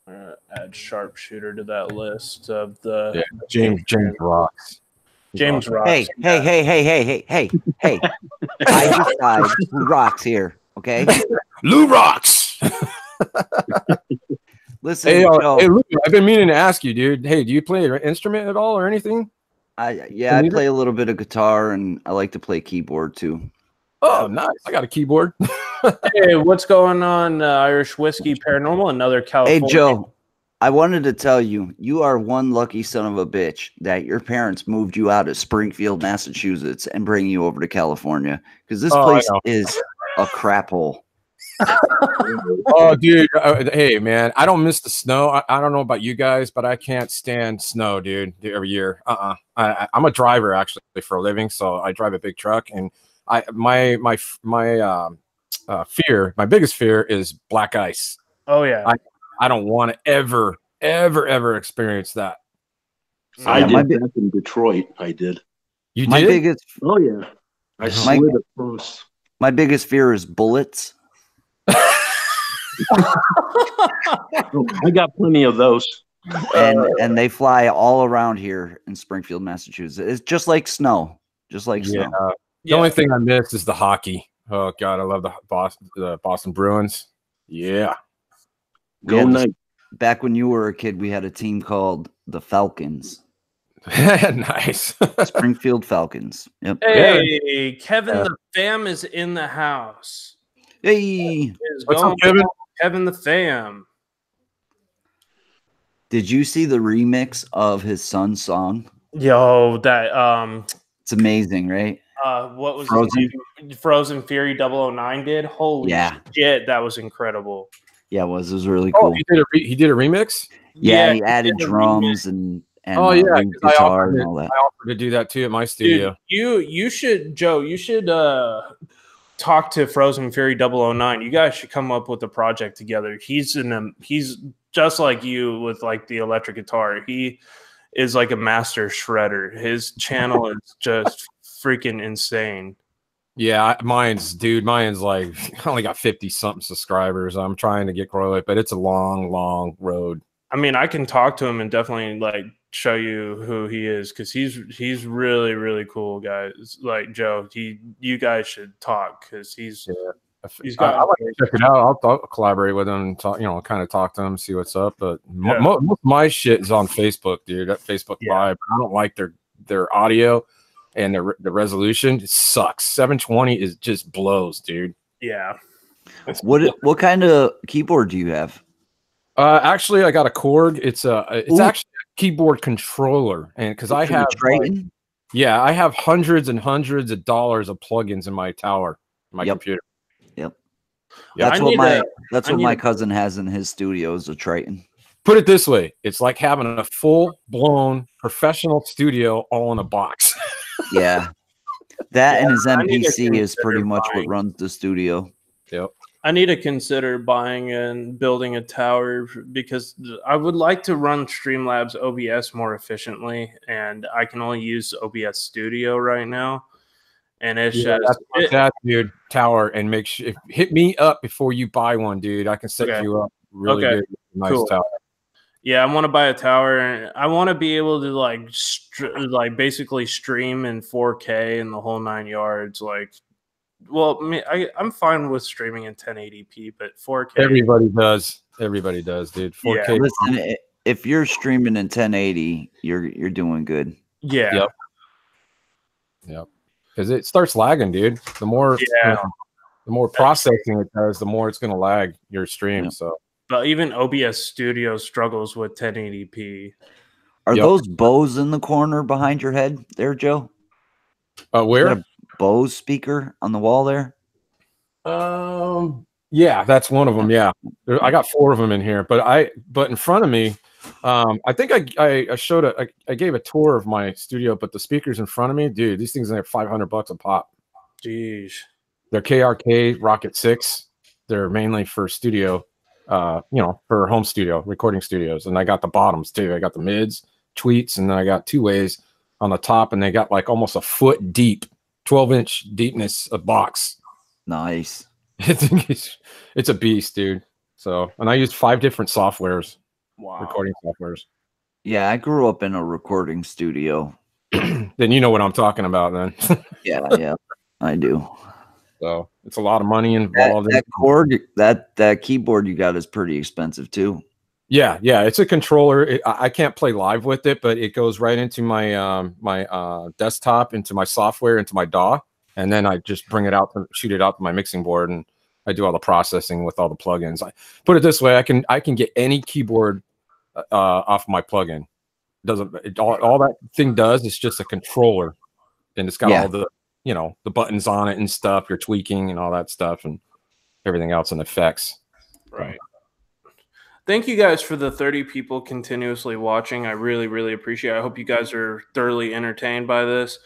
add Sharpshooter to that list of the James rocks. James rocks. Hey. I decide who rocks here. Okay. Lou rocks. Listen, hey, Lou, I've been meaning to ask you, dude. Hey, do you play an instrument at all or anything? I play a little bit of guitar, and I like to play keyboard too. Oh, nice! I got a keyboard. Hey, what's going on, Irish Whiskey Paranormal, another California? Hey, Joe. I wanted to tell you, you are one lucky son of a bitch that your parents moved you out of Springfield, Massachusetts, and bring you over to California, because this place is a crap hole. Oh, dude. Hey, man, I don't miss the snow. I don't know about you guys, but I can't stand snow, dude, every year. I'm a driver, actually, for a living, so I drive a big truck, and my biggest fear is black ice. Oh, yeah. I don't want to ever experience that. So, I did that in Detroit. I did. You did? Oh, yeah. I slid across. My biggest fear is bullets. I got plenty of those. And they fly all around here in Springfield, Massachusetts. It's just like snow. Snow. The only thing I miss is the hockey. Oh, God, I love the Boston Bruins. Yeah. Go night. Back when you were a kid, we had a team called the Falcons. Nice. Springfield Falcons. Yep. Hey, Kevin the Fam is in the house. Hey. What's up, Kevin? Kevin the Fam. Did you see the remix of his son's song? Yo, that it's amazing, right? What was Frozen Fury 009 did? Holy shit, that was incredible. Yeah, it was really cool. He did a remix? Yeah, he added drums and guitar and all that. I offered to do that too at my studio. Dude, you should, Joe, talk to Frozen Fury 009. You guys should come up with a project together. He's just like you with like the electric guitar. He is like a master shredder. His channel is just freaking insane. Yeah, mine's like I only got 50 something subscribers. I'm trying to get grow it, but it's a long road. I mean, I can talk to him and definitely like show you who he is, because he's really, really cool, guys. Like Joe, you guys should talk, because he's got. I'll check it out. I'll collaborate with him and talk, kind of talk to him, see what's up. But most of my shit is on Facebook, dude. That Facebook vibe. I don't like their their audio and the resolution. It sucks. 720 is just blows, dude. Yeah. What kind of keyboard do you have? Actually, I got a Korg. It's Ooh. actually a keyboard controller, and because I have Triton. yeah, I have hundreds and hundreds of dollars of plugins in my tower, my computer. Yep. Yeah, That's what my cousin has in his studio is a Triton. Put it this way, it's like having a full-blown professional studio all in a box. Yeah. That and his MPC is pretty much what runs the studio. Yep. I need to consider buying and building a tower because I would like to run Streamlabs OBS more efficiently, and I can only use OBS Studio right now. And it's that dude tower, and make sure hit me up before you buy one, dude. I can set you up really good, nice tower. Yeah, I want to buy a tower, and I want to be able to like basically stream in 4K and the whole 9 yards. Like, well, I'm fine with streaming in 1080p, but 4K. Everybody does, dude. 4K. Yeah. Listen, if you're streaming in 1080, you're doing good. Yeah. Yep. Because it starts lagging, dude. The more, the more processing it does, the more it's going to lag your stream. Yep. So, but even OBS Studio struggles with 1080p. Are those Bose in the corner behind your head there, Joe? Where? Bose speaker on the wall there? Yeah, that's one of them. Yeah, I got 4 of them in here, but in front of me, I think I showed I gave a tour of my studio, but the speakers in front of me, dude, these things are like $500 a pop. Jeez. They're KRK Rocket 6. They're mainly for studio, for home studio recording studios, and I got the bottoms too. I got the mids, tweets, and then I got 2-ways on the top, and they got like almost a foot deep, 12-inch deepness of box. Nice. It's a beast, dude. So, and I used 5 different softwares. Wow. Recording softwares. Yeah, I grew up in a recording studio. Then you know what I'm talking about then. Yeah, I do. So it's a lot of money involved. That Korg, that keyboard you got is pretty expensive too. Yeah, it's a controller. I can't play live with it, but it goes right into my my desktop, into my software, into my DAW, and then I just bring it out, shoot it out to my mixing board, and I do all the processing with all the plugins. I put it this way: I can get any keyboard off my plugin. All that thing does is just a controller, and it's got all the the buttons on it and stuff. You're tweaking and all that stuff, and everything else and effects. Right. Thank you guys for the 30 people continuously watching. I really, really appreciate it. I hope you guys are thoroughly entertained by this.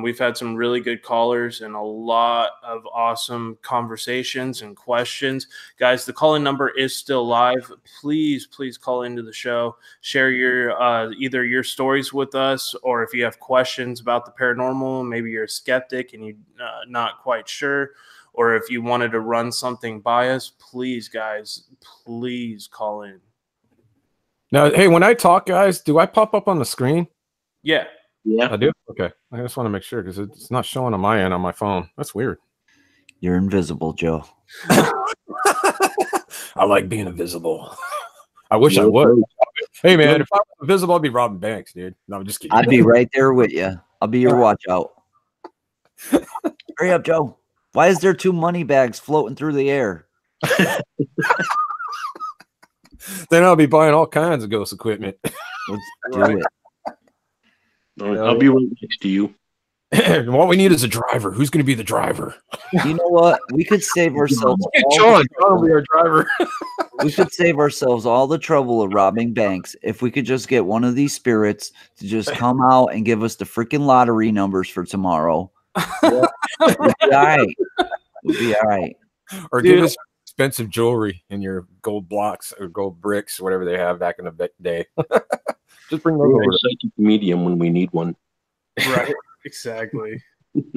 We've had some really good callers and a lot of awesome conversations and questions. Guys, the call-in number is still live. Please call into the show. Share your either your stories with us, or if you have questions about the paranormal, maybe you're a skeptic and you're not quite sure, or if you wanted to run something by us, please, guys, please call in. Now, hey, when I talk, guys, do I pop up on the screen? Yeah. Yeah, I do. Okay, I just want to make sure because it's not showing on my end on my phone. That's weird. You're invisible, Joe. I like being invisible. I wish I would. Hey, man, if I was invisible, I'd be robbing banks, dude. No, I'm just kidding. I'd be right there with you. I'll be your watch out. Hurry up, Joe. Why is there 2 money bags floating through the air? Then I'll be buying all kinds of ghost equipment. Let's do it. I'll be right next to you. What we need is a driver. Who's going to be the driver? You know what? We could save ourselves. John will be our driver. We could save ourselves all the trouble of robbing banks if we could just get one of these spirits to just come out and give us the freaking lottery numbers for tomorrow. We'll be all right. We'll be all right. Or give us expensive jewelry in your gold blocks or gold bricks, whatever they have back in the day. Just bring those over. Psychic medium when we need one. Right. Exactly.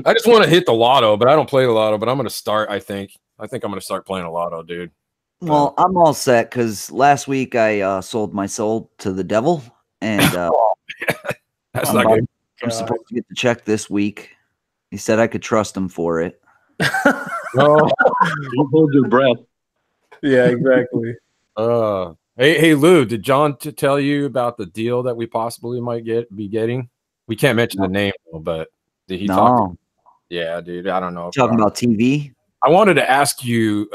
I just want to hit the lotto, but I don't play the lotto. But I'm going to start. I think I'm going to start playing a lotto, dude. Well, I'm all set because last week I sold my soul to the devil, and that's not good. I'm supposed to get the check this week. He said I could trust him for it. No, don't hold your breath. Yeah, exactly. Hey, Lou, did John tell you about the deal that we possibly might be getting? We can't mention the name, but did he talk? Yeah, dude. I don't know. Talking about TV. I wanted to ask you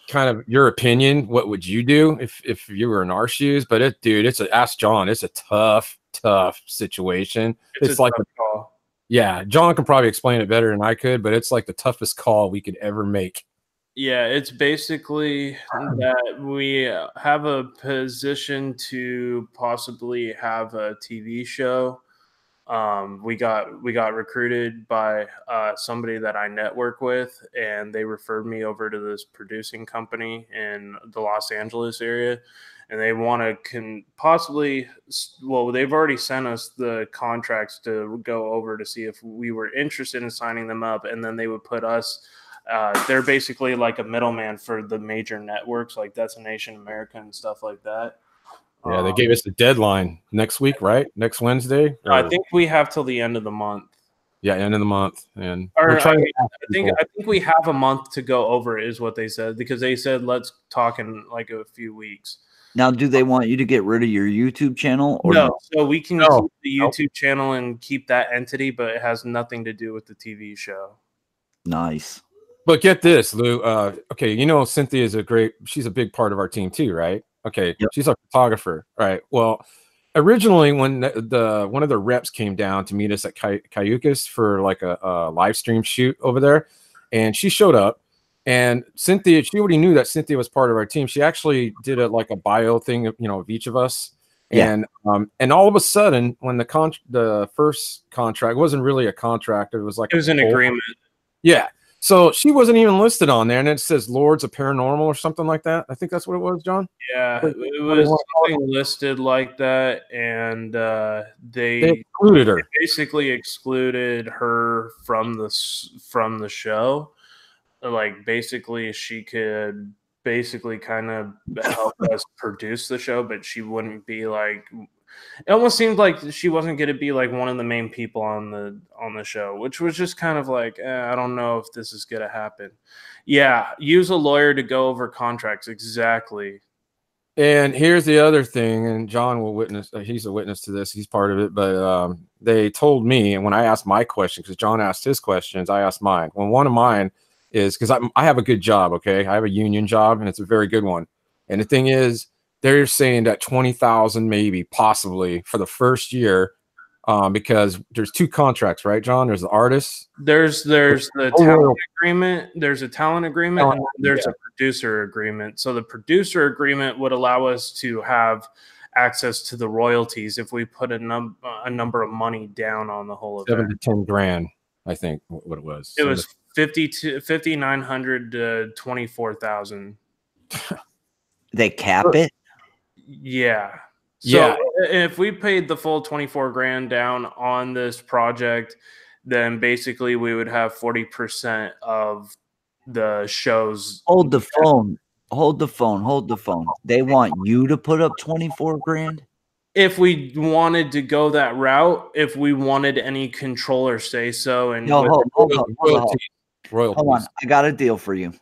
kind of your opinion. What would you do if you were in our shoes? But ask John. It's a tough situation. It's like call. Yeah, John can probably explain it better than I could, but it's like the toughest call we could ever make. Yeah, it's basically that we have a position to possibly have a TV show. We got recruited by somebody that I network with, and they referred me over to this producing company in the Los Angeles area, and they want to they've already sent us the contracts to go over to see if we were interested in signing them up, and then they would put us. They're basically like a middleman for the major networks like Destination America and stuff like that. Yeah, they gave us a deadline next week, right? Next Wednesday? I think we have till the end of the month. Yeah, end of the month. And I think we have a month to go over it, is what they said, because they said let's talk in like a few weeks. Now, do they want you to get rid of your YouTube channel? Or no? So we can keep the YouTube channel and keep that entity, but it has nothing to do with the TV show. Nice. But get this, Lou. Okay, you know Cynthia is she's a big part of our team too, right? Okay, yep. She's a photographer, right? Well, originally when one of the reps came down to meet us at Cayucas for like a live stream shoot over there, and she showed up, and Cynthia, she already knew that Cynthia was part of our team. She actually did like a bio thing, of each of us. Yeah. And all of a sudden, when the first contract, it wasn't really a contract, it was an agreement. Yeah. So she wasn't even listed on there, and it says Lords of Paranormal or something like that. I think that's what it was, John. Yeah, it was something listed like that, and they excluded her. Basically excluded her from the show. Like basically, she could kind of help us produce the show, but she wouldn't be like. It almost seemed like she wasn't going to be like one of the main people on the show, which was just kind of like, I don't know if this is going to happen. Yeah, use a lawyer to go over contracts. Exactly. And here's the other thing, and John will witness. He's a witness to this. He's part of it. But they told me, and when I asked my question, because John asked his questions, I asked mine. Well, one of mine is because I have a good job. Okay, I have a union job, and it's a very good one. And the thing is, they're saying that 20,000 maybe possibly for the first year, because there's two contracts, right, John? There's the artists. There's the talent agreement. There's a talent agreement, and there's a producer agreement. So the producer agreement would allow us to have access to the royalties if we put a number of money down on the whole event. 7 to 10 grand, I think what it was. It was 5,900 to 24,000. They cap it. Yeah. So if we paid the full 24 grand down on this project, then basically we would have 40% of the show's. Hold the phone. They want you to put up 24 grand? If we wanted to go that route, if we wanted any control or say so. And hold on. I got a deal for you.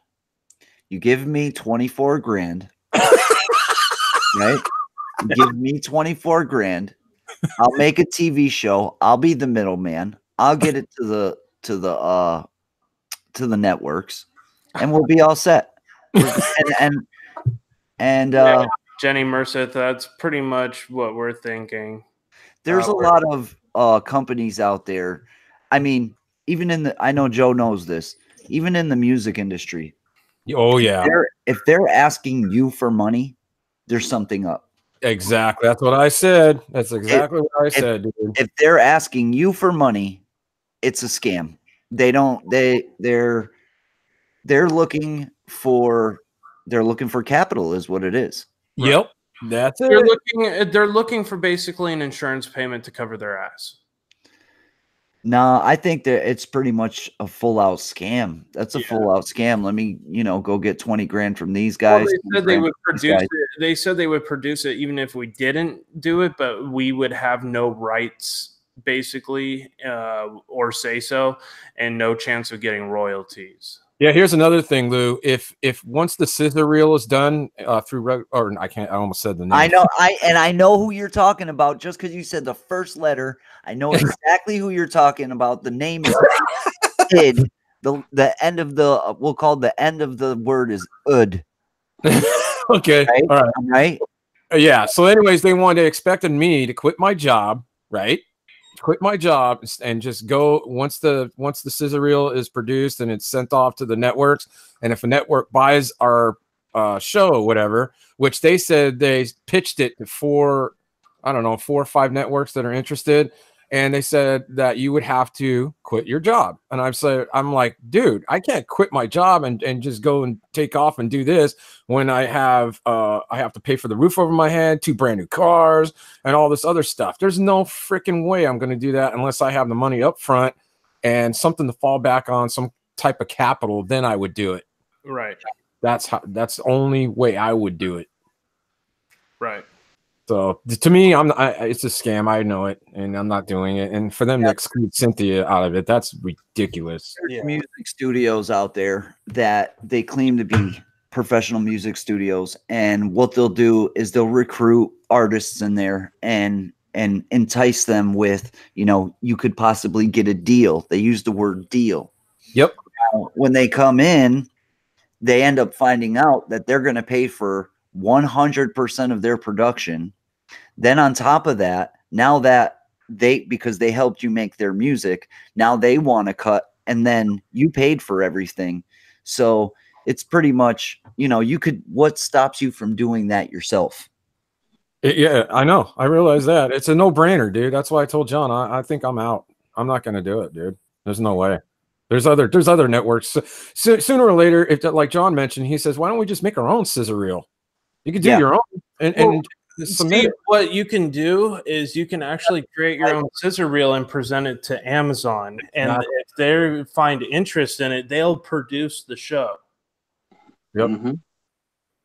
You give me 24 grand. Right? Give me 24 grand. I'll make a TV show. I'll be the middleman. I'll get it to the networks, and we'll be all set. And Jenny Merced, that's pretty much what we're thinking. There's a lot of companies out there. I mean, even I know Joe knows this. Even in the music industry. Oh yeah. If they're asking you for money, there's something up. Exactly. That's what I said. That's exactly what I said, dude. If they're asking you for money, it's a scam. They're looking for capital is what it is. Yep. That's it. They're looking for basically an insurance payment to cover their ass. No, I think that it's pretty much a full-out scam. That's a full-out scam. Let me, go get 20 grand from these guys. Well, they said they would produce it. They said they would produce it even if we didn't do it, but we would have no rights, basically, or say so, and no chance of getting royalties. Yeah, here's another thing, Lou. If once the scissor reel is done through or I can't, I almost said the name. I know, I know who you're talking about. Just because you said the first letter, I know exactly who you're talking about. The name is id. The end of the we'll call the end of the word is ud. Okay, Right? all right, Right. Yeah. So, anyways, they expected me to quit my job, right? Quit my job and just go once the scissor reel is produced and it's sent off to the networks. And if a network buys our show or whatever, which they said they pitched it to 4 or 5 networks that are interested, and they said that you would have to quit your job. And I'm like, dude, I can't quit my job and just go and take off and do this when I have to pay for the roof over my head, 2 brand new cars, and all this other stuff. There's no freaking way I'm going to do that unless I have the money up front and something to fall back on, some type of capital. Then I would do it. Right. That's the only way I would do it. Right. So to me, it's a scam. I know it, and I'm not doing it. And for them to exclude Cynthia out of it, that's ridiculous. There's music studios out there that they claim to be professional music studios, and what they'll do is they'll recruit artists in there and entice them with, you could possibly get a deal. They use the word deal. Yep. When they come in, they end up finding out that they're going to pay for 100% of their production. Then on top of that, now that because they helped you make their music, now they want to cut, and then you paid for everything. So it's pretty much, what stops you from doing that yourself? Yeah, I know. I realize that. It's a no-brainer, dude. That's why I told John, I think I'm out. I'm not going to do it, dude. There's no way. There's other networks. So, sooner or later, if like John mentioned, he says, why don't we just make our own scissor reel? You can do your own and Steve, what you can do is you can actually create your own scissor reel and present it to Amazon. And if they find interest in it, they'll produce the show. Yep. Mm-hmm.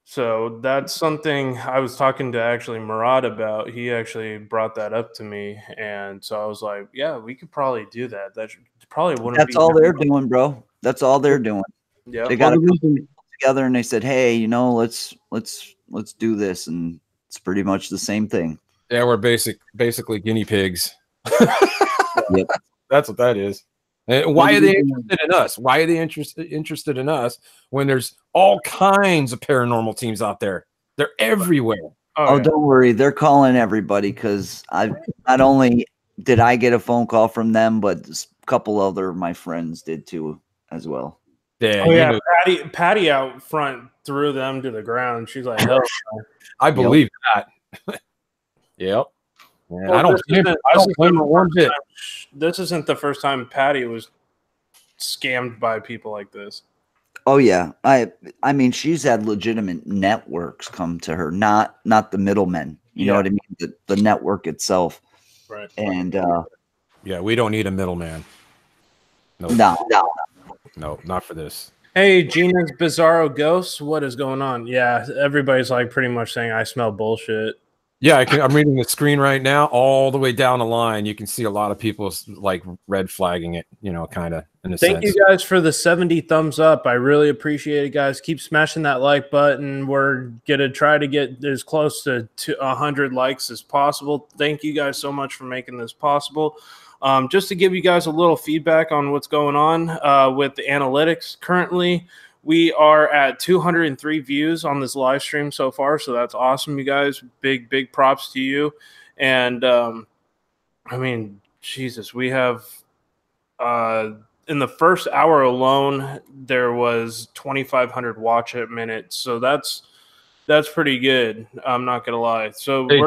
So that's something I was talking to actually Murad about. He actually brought that up to me. And so I was like, yeah, we could probably do that. That probably wouldn't be. That's all they're doing, bro. That's all they're doing. Yeah. They got to together and they said, hey, let's do this, and it's pretty much the same thing. Yeah, we're basically guinea pigs. Yep. That's what that is. And why are they interested in us? Why are they interested in us when there's all kinds of paranormal teams out there? They're everywhere. Oh, don't worry, they're calling everybody, because not only did I get a phone call from them, but a couple other of my friends did too as well. Yeah, Patty out front threw them to the ground. She's like, "Hell, I believe that." Yep. Well, I don't blame her one bit. This isn't the first time Patty was scammed by people like this. Oh yeah, I mean, she's had legitimate networks come to her, not the middlemen. You know what I mean? The network itself. Right. And yeah, we don't need a middleman. No, not for this. Hey, Gina's Bizarro Ghosts, what is going on? Yeah, everybody's like pretty much saying I smell bullshit. Yeah, I'm reading the screen right now. All the way down the line, you can see a lot of people like red flagging it, kind of in a sense. Thank you guys for the 70 thumbs up. I really appreciate it, guys. Keep smashing that like button. We're going to try to get as close to 100 likes as possible. Thank you guys so much for making this possible. Just to give you guys a little feedback on what's going on with the analytics currently, we are at 203 views on this live stream so far, so that's awesome, you guys. Big props to you. And I mean, Jesus, we have in the first hour alone there was 2,500 watch minutes, so that's pretty good. I'm not gonna lie. So hey,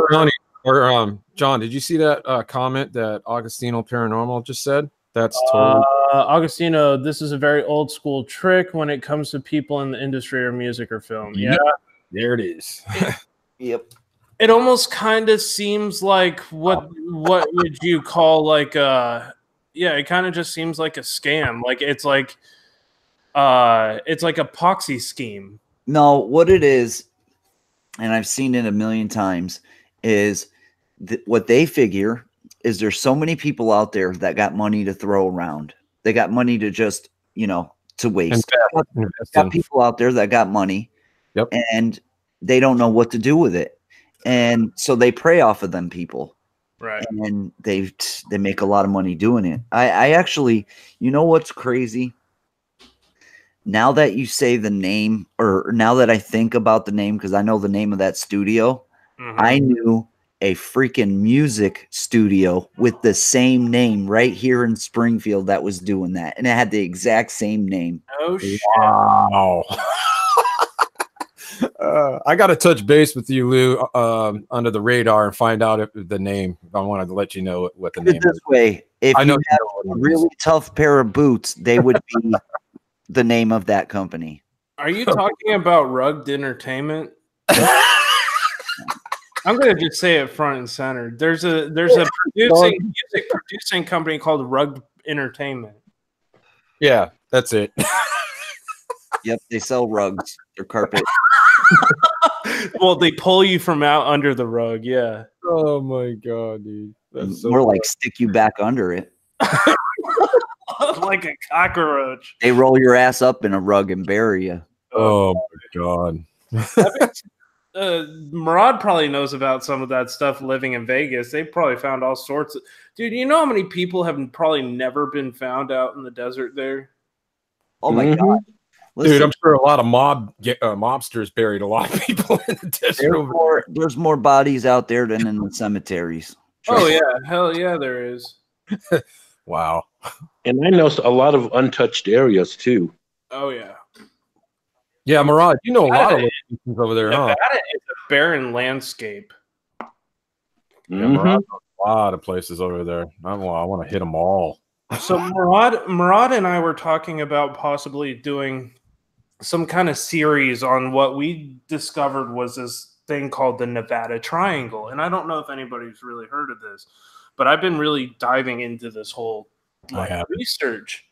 John, did you see that comment that Augustino Paranormal just said? That's totally Augustino. This is a very old school trick when it comes to people in the industry or music or film. Yeah, there it is. Yep. It almost kind of seems like what would you call like it kind of just seems like a scam. Like it's like a Ponzi scheme. No, what it is, and I've seen it a million times, is what they figure is there's so many people out there that got money to throw around. They got money to just, to waste. Invest Got in. people out there that got money, Yep. and they don't know what to do with it, and so they prey off of them people, Right. and they make a lot of money doing it. I actually, you know what's crazy? Now that you say the name, or now that I think about the name, because I know the name of that studio, I knew a freaking music studio with the same name right here in Springfield that was doing that, and it had the exact same name. Oh shit! Wow. I got to touch base with you, Lou, under the radar and find out if the name. I wanted to let you know what the Put it name this is. way, if I know you have a really tough pair of boots, they would be the name of that company. Are you talking about Rugged Entertainment? I'm gonna just say it front and center. There's a music producing company called Rugged Entertainment. Yeah, that's it. Yep, they sell rugs. They're carpet. Well, they pull you from out under the rug. Yeah. Oh my god, dude. That's so More like stick you back under it. Like a cockroach. They roll your ass up in a rug and bury you. Oh my god. Murad probably knows about some of that stuff living in Vegas. They probably found all sorts of... Dude, you know how many people have probably never been found out in the desert there? Oh my god. Listen, Dude, I'm sure a lot of mobsters buried a lot of people in the desert. There's more bodies out there than in the cemeteries. Oh yeah, hell yeah, there is. Wow. And I know a lot of untouched areas too. Oh yeah. Yeah, Murad, you know a lot of locations over there, huh? Nevada is a barren landscape. Yeah, Murad knows a lot of places over there. I want to hit them all. So Murad and I were talking about possibly doing some kind of series on what we discovered was this thing called the Nevada Triangle. And I don't know if anybody's really heard of this, but I've been really diving into this whole research.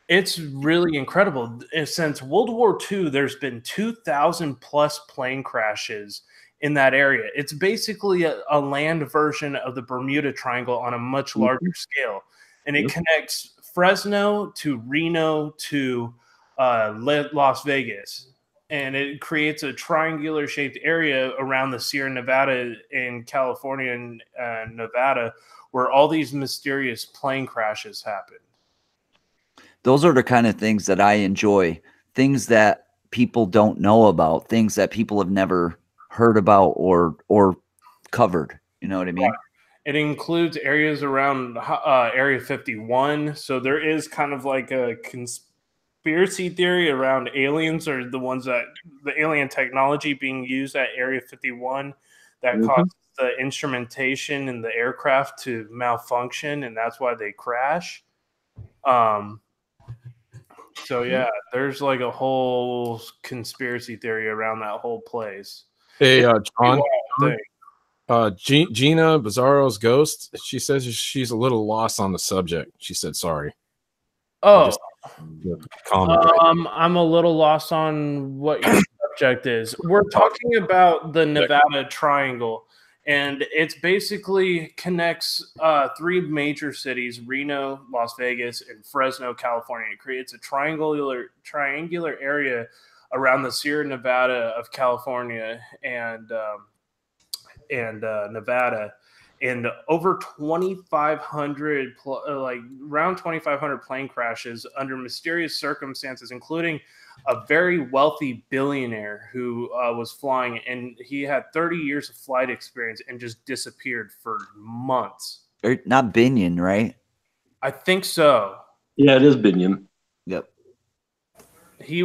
It's really incredible. Since World War II, there's been 2,000 plus plane crashes in that area. It's basically a land version of the Bermuda Triangle on a much larger scale. And it connects Fresno to Reno to Las Vegas. And it creates a triangular shaped area around the Sierra Nevada in California and Nevada where all these mysterious plane crashes happen. Those are the kind of things that I enjoy. Things that people don't know about. Things that people have never heard about or covered. You know what I mean? Right. It includes areas around Area 51. So there is kind of like a conspiracy theory around aliens, or the alien technology being used at Area 51 that causes the instrumentation in the aircraft to malfunction, and that's why they crash. So yeah, there's like a whole conspiracy theory around that whole place. Hey, John. Gina Bizarro's ghost. She says she's a little lost on the subject. She said sorry. Oh, I'm a little lost on what your subject is. We're talking about the Nevada Triangle, and it's basically connects three major cities: Reno, Las Vegas, and Fresno, California. It creates a triangular area around the Sierra Nevada of California and Nevada, and over 2,500, around 2,500 plane crashes under mysterious circumstances, including a very wealthy billionaire who was flying, and he had 30 years of flight experience and just disappeared for months. Not Binion, right? I think so. Yeah, it is Binion. Yep. He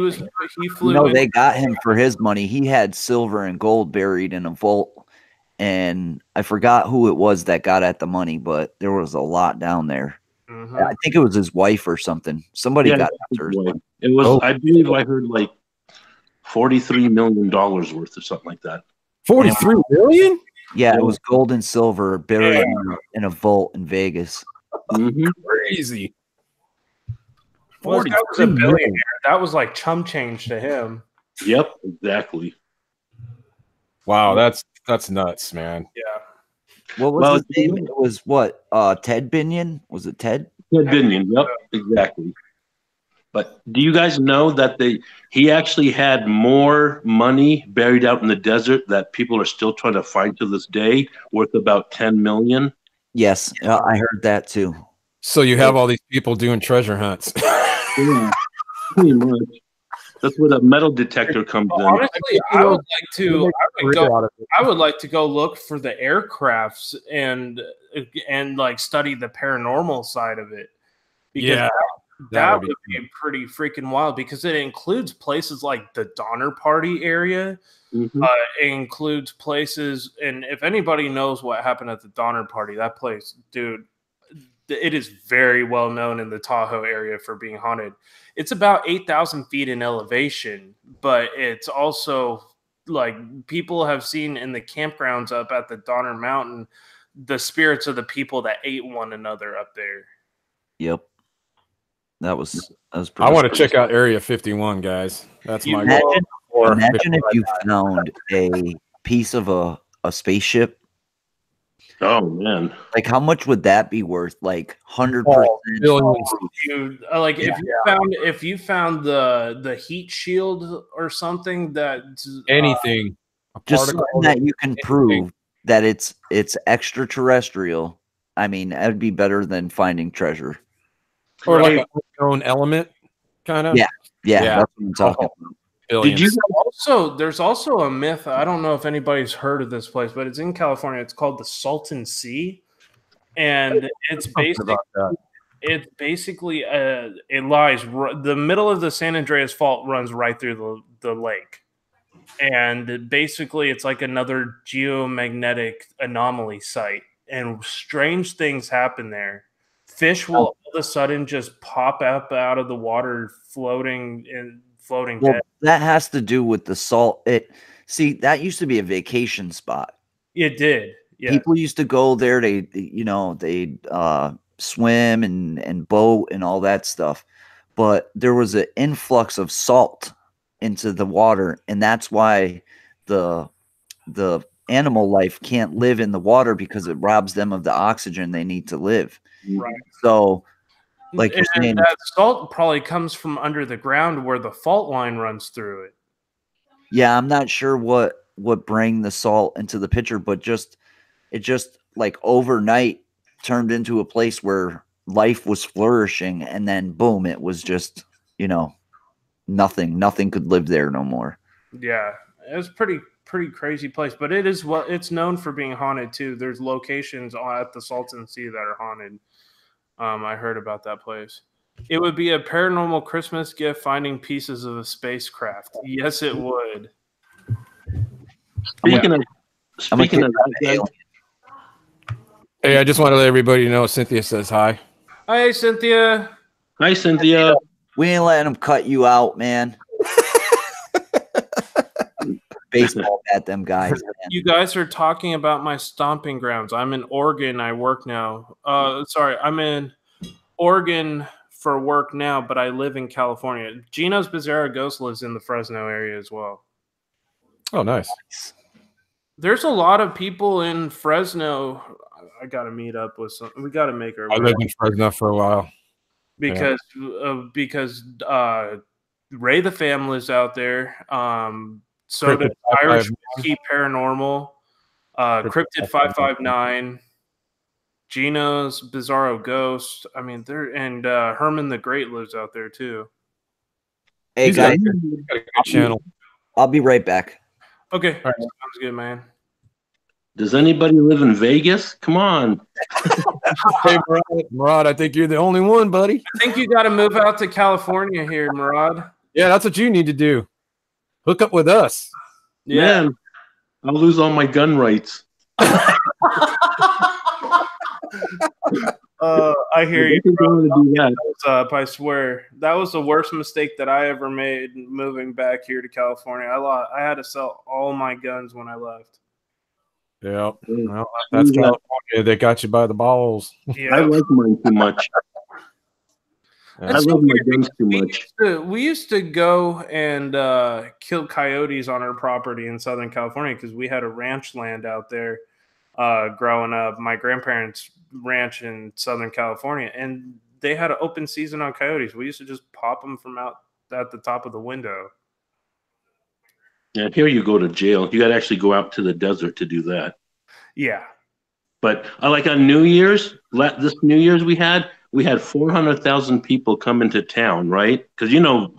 flew. No, they got him for his money. He had silver and gold buried in a vault. And I forgot who it was that got at the money, but there was a lot down there. I think it was his wife or something. Somebody got after her. It was, I believe I heard like $43 million worth or something like that. 43 million? Yeah, it was gold and silver buried in a vault in Vegas. Crazy. Well, that was a billionaire. That was like chump change to him. Yep, exactly. Wow, that's nuts, man. Yeah. What was his name? It was what? Ted Binion? Was it Ted? Ted Binion. Yep, exactly. But do you guys know that he actually had more money buried out in the desert that people are still trying to find to this day, worth about 10 million? Yes, I heard that too. So you have all these people doing treasure hunts. Yeah, pretty much. That's where the metal detector comes in. Honestly, I would like to go look for the aircrafts and like study the paranormal side of it. Because that would be pretty freaking wild, because it includes places like the Donner Party area. Mm-hmm. It includes places, and if anybody knows what happened at the Donner Party, that place, dude, it is very well known in the Tahoe area for being haunted. It's about 8,000 feet in elevation, but it's also like people have seen in the campgrounds up at the Donner Mountain the spirits of the people that ate one another up there. Yep. That was pretty. I want to check out Area 51, guys. That's my goal. Imagine if you found a piece of a spaceship. Oh man! Like, how much would that be worth? Like 100%. Like if you found the heat shield or something that anything, just something that you can prove that it's extraterrestrial. I mean, that would be better than finding treasure. Or like an unknown element, kind of. Yeah. That's what I'm talking about. Did you there's also a myth. I don't know if anybody's heard of this place, but it's in California. It's called the Salton Sea, and it's basically it lies the middle of the San Andreas Fault runs right through the lake, and basically it's like another geomagnetic anomaly site, and strange things happen there. Fish will all of a sudden just pop up out of the water, floating dead. That has to do with the salt. That used to be a vacation spot. It did. Yeah. People used to go there. They'd swim and boat and all that stuff. But there was an influx of salt into the water, and that's why the animal life can't live in the water, because it robs them of the oxygen they need to live. Right. So, like you're saying, that salt probably comes from under the ground where the fault line runs through it. Yeah, I'm not sure what bring the salt into the picture, but it just like overnight turned into a place where life was flourishing, and then boom, it was just, nothing could live there no more. Yeah, it was pretty crazy place, but it's known for being haunted too. There's locations at the Salton Sea that are haunted. I heard about that place. It would be a paranormal Christmas gift finding pieces of a spacecraft. Yes, it would. Speaking of that, hey, I just want to let everybody know Cynthia says hi. Hi, Cynthia. Hi, Cynthia. We ain't letting them cut you out, man. Baseball bat them guys. Man. You guys are talking about my stomping grounds. I'm in Oregon. I work now. I'm in Oregon for work now, but I live in California. Gino's Bizarro Ghost lives in the Fresno area as well. Oh, nice. There's a lot of people in Fresno. I got to meet up with some. We got to make our. I lived in Fresno for a while. Because Ray the Fam lives out there. So does Irish Whiskey Paranormal, Cryptid 559, Gino's Bizarro Ghost. I mean, Herman the Great lives out there too. Hey guys, got a good channel. I'll be right back. Okay, all right. Sounds good, man. Does anybody live in Vegas? Come on. Hey, Murad, I think you're the only one, buddy. I think you got to move out to California here, Murad. Yeah, that's what you need to do. Hook up with us. Yeah. Man, I'll lose all my gun rights. I hear you. I swear that was the worst mistake that I ever made moving back here to California. I had to sell all my guns when I left. Yeah, well, that's California. They got you by the balls. Yeah. I like mine too much. I love my guns too much. We used to go and kill coyotes on our property in Southern California because we had a ranch land out there growing up. My grandparents' ranch in Southern California, and they had an open season on coyotes. We used to just pop them from out at the top of the window. And here you go to jail. You got to actually go out to the desert to do that. Yeah. But like on New Year's, this New Year's we had 400,000 people come into town, right? Because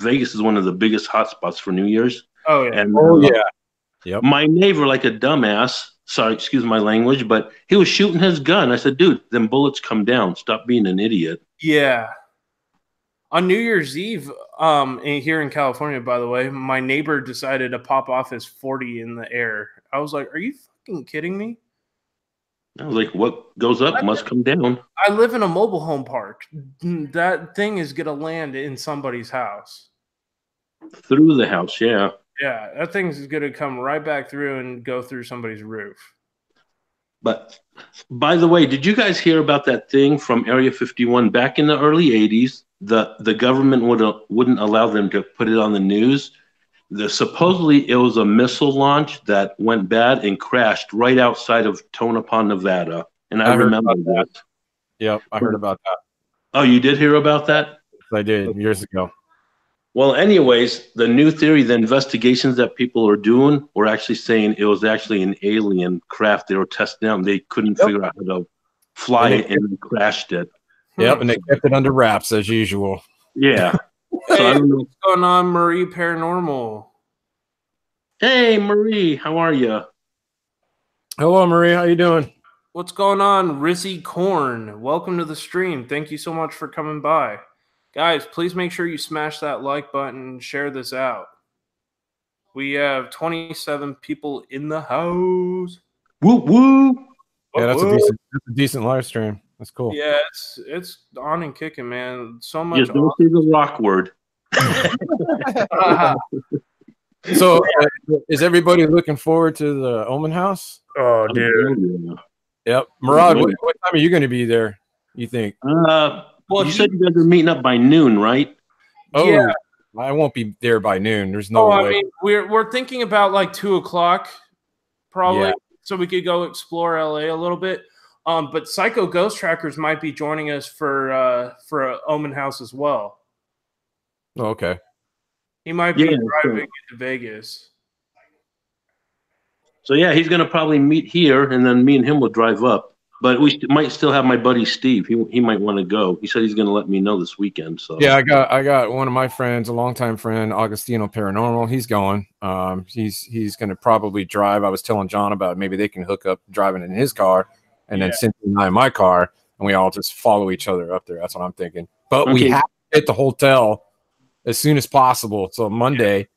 Vegas is one of the biggest hotspots for New Year's. Oh yeah. And, yeah. Yep. My neighbor, like a dumbass, sorry, excuse my language, but he was shooting his gun. I said, dude, them bullets come down. Stop being an idiot. Yeah. On New Year's Eve, here in California, by the way, my neighbor decided to pop off his 40 in the air. I was like, are you fucking kidding me? I was like, what goes up must come down. I live in a mobile home park. That thing is going to land in somebody's house. Through the house, yeah. Yeah, that thing's going to come right back through and go through somebody's roof. But by the way, did you guys hear about that thing from Area 51 back in the early 80s? The government wouldn't allow them to put it on the news. Supposedly it was a missile launch that went bad and crashed right outside of Tonopah, Nevada. And I remember that. Yep, I heard about that. Oh, you did hear about that? I did years ago. Well, anyways, the new theory, the investigations that people are doing, were actually saying it was actually an alien craft they were testing out. And they couldn't figure out how to fly it and they crashed it. Yep, and they kept it under wraps as usual. Yeah. So Hey, I don't know. what's going on, Marie Paranormal? Hey, Marie, how are you? Hello, Marie. How you doing? What's going on, Rizzy Corn? Welcome to the stream. Thank you so much for coming by. Guys, please make sure you smash that like button and share this out. We have 27 people in the house. Woo woo. Yeah, that's a decent live stream. That's cool. Yeah, it's on and kicking, man. So much. Just don't say the rock word. So, is everybody looking forward to the Omen House? Oh, dude. Yep. Murad, what time are you going to be there, you think? Well, you said you guys are meeting up by noon, right? Oh, yeah. I won't be there by noon. There's no way. I mean, we're thinking about like 2:00 probably, so we could go explore LA a little bit. But Psycho Ghost Trackers might be joining us for Omen House as well. Oh, okay. He might be driving into Vegas. So yeah, he's gonna probably meet here, and then me and him will drive up. But we might still have my buddy Steve. He might want to go. He said he's gonna let me know this weekend. So yeah, I got one of my friends, a longtime friend, Augustino Paranormal. He's going. He's gonna probably drive. I was telling John about maybe they can hook up driving in his car, and then Cynthia and I in my car, and we all just follow each other up there. That's what I'm thinking. But we have to hit the hotel as soon as possible. So Monday,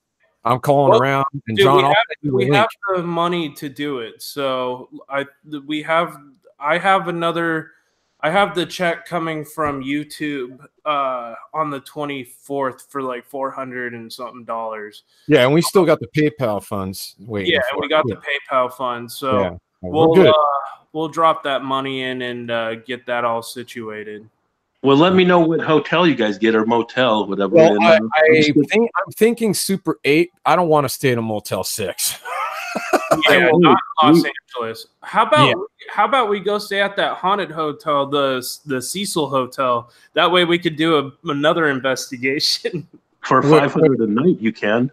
I'm calling around, and dude, John, we have the money to do it. So I have the check coming from YouTube on the 24th for like $400 and something. Yeah, and we still got the PayPal funds waiting. Yeah, we got the PayPal funds. So yeah, we'll drop that money in and get that all situated. Well, let me know what hotel you guys get or motel, whatever. Well, I'm thinking Super 8. I don't want to stay in a Motel 6. Yeah, not Los Angeles. How about we go stay at that haunted hotel, the Cecil Hotel? That way we could do another investigation. For $500 a night, you can.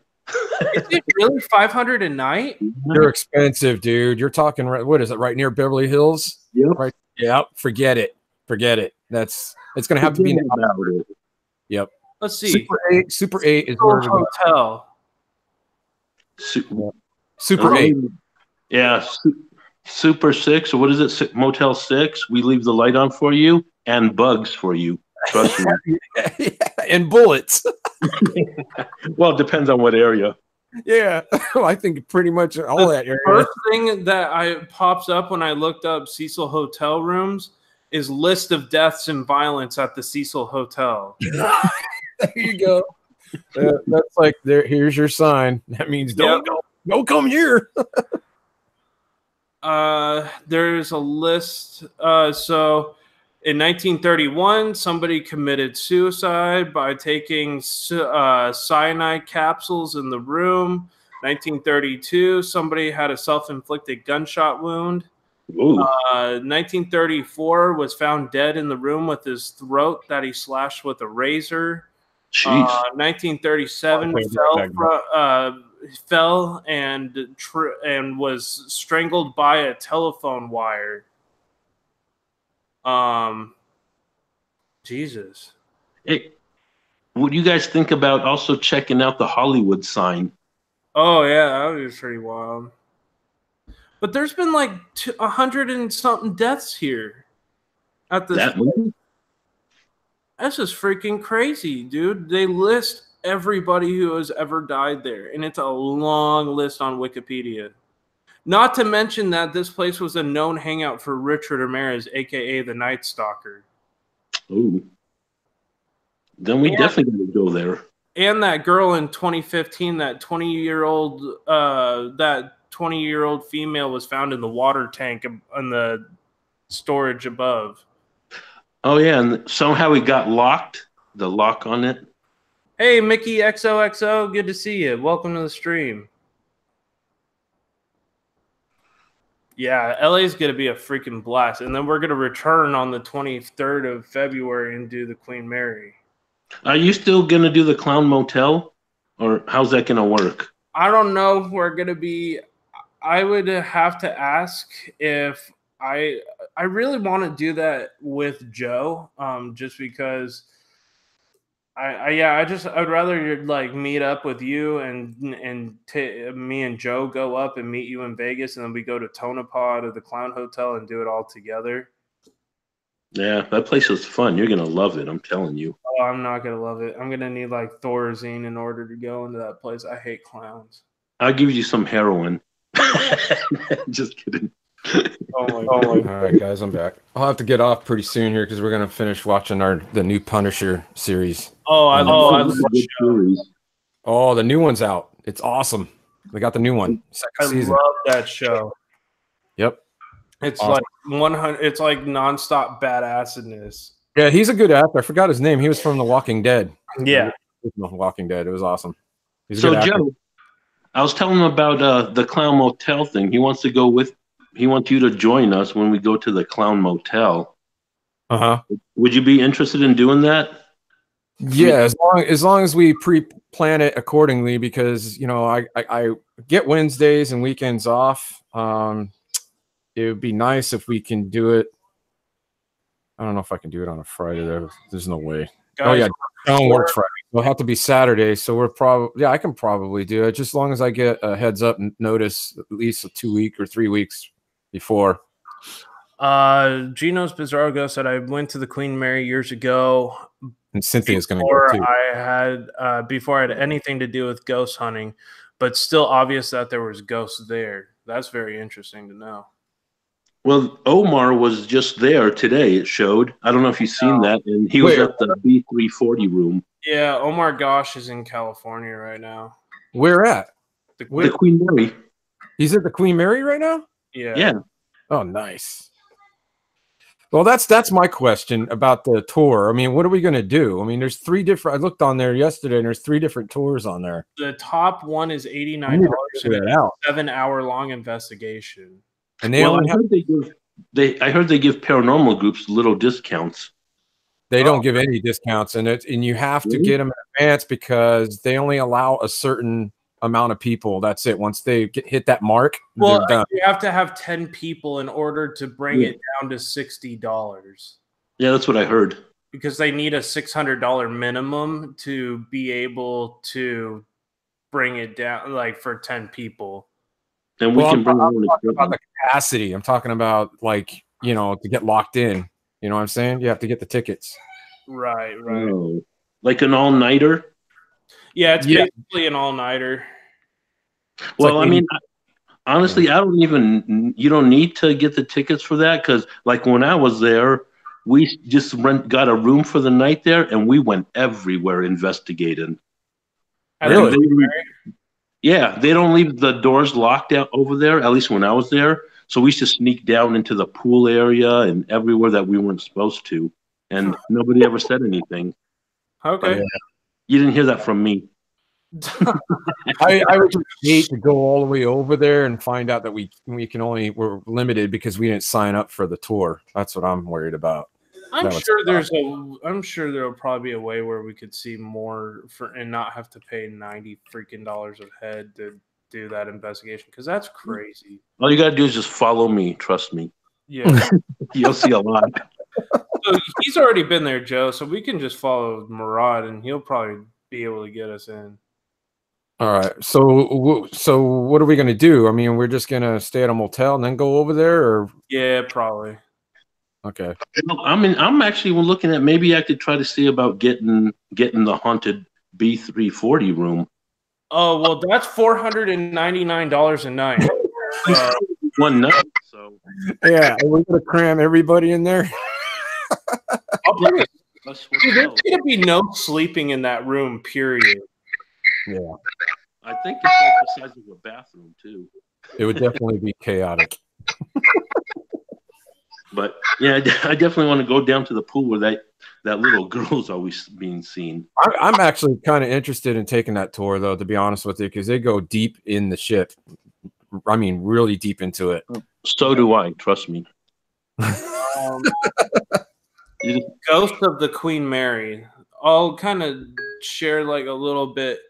Is it really $500 a night? They're expensive, dude. You're talking what is it? Right near Beverly Hills? Yep. Right. Yep. Forget it. It's going to have to be about it. Yep. Let's see. Super 8 is where hotel. Super 8. Yeah. Super 6, or what is it? Motel 6. We leave the light on for you and bugs for you. Trust me. And bullets. Well, it depends on what area. Yeah. I think pretty much all that area. First thing that pops up when I looked up Cecil Hotel rooms is list of deaths and violence at the Cecil Hotel. There you go. That's like here's your sign. That means don't come here. There's a list. So in 1931, somebody committed suicide by taking cyanide capsules in the room. 1932, somebody had a self-inflicted gunshot wound. Ooh. 1934 was found dead in the room with his throat that he slashed with a razor. Jeez. 1937 fell and was strangled by a telephone wire. Jesus. Hey, what do you guys think about also checking out the Hollywood sign? Oh yeah, that was pretty wild. But there's been like 100 and something deaths here at this. That's just freaking crazy, dude. They list everybody who has ever died there, and it's a long list on Wikipedia. Not to mention that this place was a known hangout for Richard Ramirez, aka the Night Stalker. Ooh. Then we definitely got to go there. And that girl in 2015, that 20-year-old female was found in the water tank in the storage above. Oh yeah, and somehow it got locked. The lock on it. Hey, Mickey XOXO, good to see you. Welcome to the stream. Yeah, LA's going to be a freaking blast. And then we're going to return on the 23rd of February and do the Queen Mary. Are you still going to do the Clown Motel? Or how's that going to work? I don't know. We're going to be... I would have to ask if... I really want to do that with Joe, just because I'd rather like meet up with you and me and Joe go up and meet you in Vegas, and then we go to Tonopah to the Clown Hotel and do it all together. Yeah, that place is fun. You're gonna love it. I'm telling you. Oh, I'm not gonna love it. I'm gonna need like Thorazine in order to go into that place. I hate clowns. I'll give you some heroin. Just kidding. Oh my God. All right, guys, I'm back. I'll have to get off pretty soon here because we're gonna finish watching the new Punisher series. Oh, I love the series. Oh, the new one's out. It's awesome. We got the new one. Second season. Love that show. Yep. It's awesome. Like 100. It's like nonstop badassedness. Yeah, he's a good actor. I forgot his name. He was from The Walking Dead. Yeah, Walking Dead. It was awesome. He's a so good actor. Joe, I was telling him about the Clown Motel thing. He wants to go with. He wants you to join us when we go to the Clown Motel. Would you be interested in doing that? Yeah, as long as we pre-plan it accordingly, because you know I get Wednesdays and weekends off. It would be nice if we can do it. I don't know if I can do it on a Friday. There's no way. Guys, oh yeah, John works Friday. It'll have to be Saturday. So we're probably I can probably do it just as long as I get a heads up notice at least a 2 week or 3 weeks before. Gino's Bizarro Ghost said I went to the Queen Mary years ago. And Cynthia's going to go too. Before I had anything to do with ghost hunting, but still obvious that there was ghosts there. That's very interesting to know. Well, Omar was just there today. It showed. I don't know if you've seen that, and he was at the B340 room. Yeah, Omar Gosh is in California right now. Where at? The Queen Mary. He's at the Queen Mary right now? Yeah. Oh, nice. Well, that's my question about the tour. I mean, what are we going to do? I mean, there's 3 different. I looked on there yesterday, and there's 3 different tours on there. The top one is $89 and a 7-hour-long investigation. And they only I heard they give paranormal groups little discounts. They don't give any discounts, and you have to get them in advance because they only allow a certain amount of people. That's it. Once they hit that mark, well, they're done. You have to have 10 people in order to bring it down to $60. Yeah, that's what I heard. Because they need a $600 minimum to be able to bring it down, like for 10 people. And we can bring I'm talking about the capacity. I'm talking about like, you know, to get locked in. You know what I'm saying? You have to get the tickets. Right. Oh, like an all-nighter? Yeah, it's basically an all-nighter. Well, like I mean, honestly, you don't need to get the tickets for that because like when I was there, we just got a room for the night there and we went everywhere investigating. Really? Yeah, they don't leave the doors locked out over there, at least when I was there. So we used to sneak down into the pool area and everywhere that we weren't supposed to. And nobody ever said anything. Okay. You didn't hear that from me. I would just hate to go all the way over there and find out that we're limited because we didn't sign up for the tour. That's what I'm worried about. I'm sure there'll probably be a way where we could see more and not have to pay $90 freaking a head to do that investigation, because that's crazy. All you gotta do is just follow me. Trust me. Yeah, You'll see a lot. so he's already been there, Joe. So we can just follow Murad, and he'll probably be able to get us in. All right. So what are we going to do? I mean, we're just going to stay at a motel and then go over there, or yeah, probably. Okay. I'm actually looking at maybe I could try to see about getting the haunted B340 room. Oh well, that's $499 a night. One night. So yeah, are we going to cram everybody in there? There's going to be no sleeping in that room. Period. Yeah. I think it's like the size of a bathroom too. It would definitely be chaotic. But yeah, I definitely want to go down to the pool where that little girl's always being seen. I'm actually kind of interested in taking that tour, though, to be honest with you, because they go deep in the shit. I mean, really deep into it. So do I. Trust me. Ghost of the Queen Mary. I'll kind of share like a little bit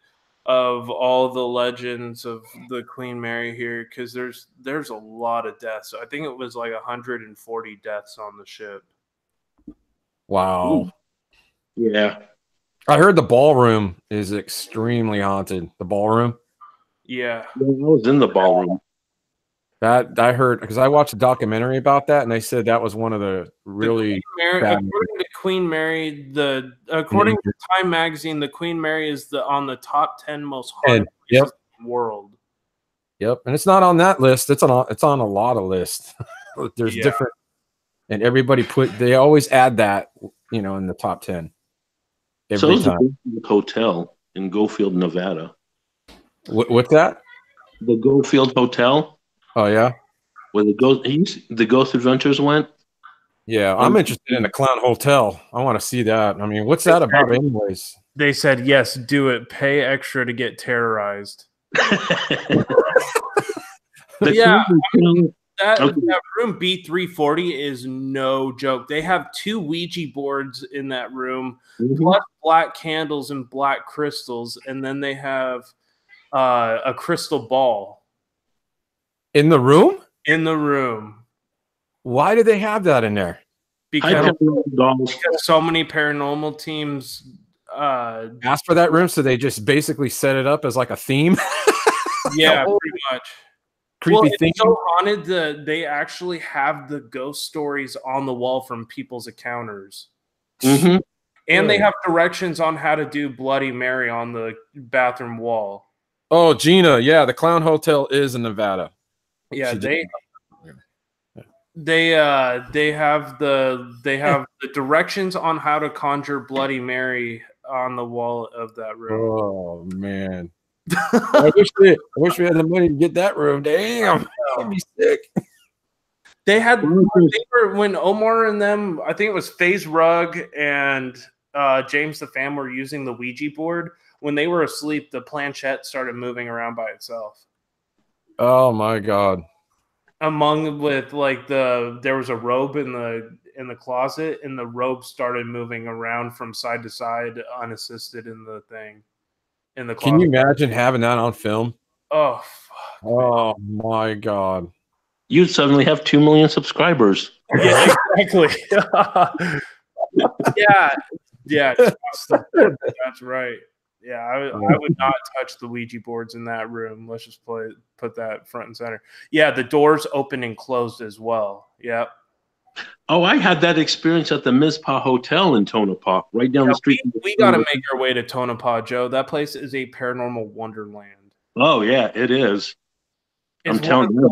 of all the legends of the Queen Mary here, because there's a lot of deaths. I think it was like 140 deaths on the ship. Wow. Yeah. I heard the ballroom is extremely haunted. The ballroom? Yeah. I was in the ballroom. That I heard, because I watched a documentary about that, and they said that was one of the really according to Queen Mary, according to Time magazine, the Queen Mary is on the top 10 most haunted places in the world. Yep, and it's not on that list. It's on a lot of lists. There's different, and everybody they always add that, in the top 10 every time. The Hotel in Gofield, Nevada. What's that? The Gofield Hotel. Oh yeah, where the Ghost Adventures went. Yeah, I'm interested in the Clown Hotel. I want to see that. I mean, what's that about, anyways? They said yes, do it. Pay extra to get terrorized. Yeah, that room B340 is no joke. They have 2 Ouija boards in that room, plus black candles and black crystals, and then they have a crystal ball. In the room? In the room. Why do they have that in there? Because so many paranormal teams asked for that room, so they just basically set it up as like a theme. Yeah, pretty much. Creepy thing. It's so haunted that they actually have the ghost stories on the wall from people's encounters. Mm-hmm. And they have directions on how to do Bloody Mary on the bathroom wall. Oh, Gina, yeah, the Clown Hotel is in Nevada. Yeah, they have the directions on how to conjure Bloody Mary on the wall of that room. Oh man, I wish we had the money to get that room. Damn, I'd be sick. They when Omar and them, I think it was FaZe Rug and James the Fam were using the Ouija board. When they were asleep, the planchette started moving around by itself. Oh my god! There was a robe in the closet, and the robe started moving around from side to side, unassisted in the closet. Can you imagine having that on film? Oh, fuck, oh my god! You'd suddenly have 2 million subscribers. Yeah, exactly. yeah, that's right. Yeah, I would not touch the Ouija boards in that room. Let's just put that front and center. Yeah, the doors open and closed as well. Yep. Oh, I had that experience at the Mizpah Hotel in Tonopah, right down the street. We got to make our way to Tonopah, Joe. That place is a paranormal wonderland. Oh, yeah, it is. I'm telling you.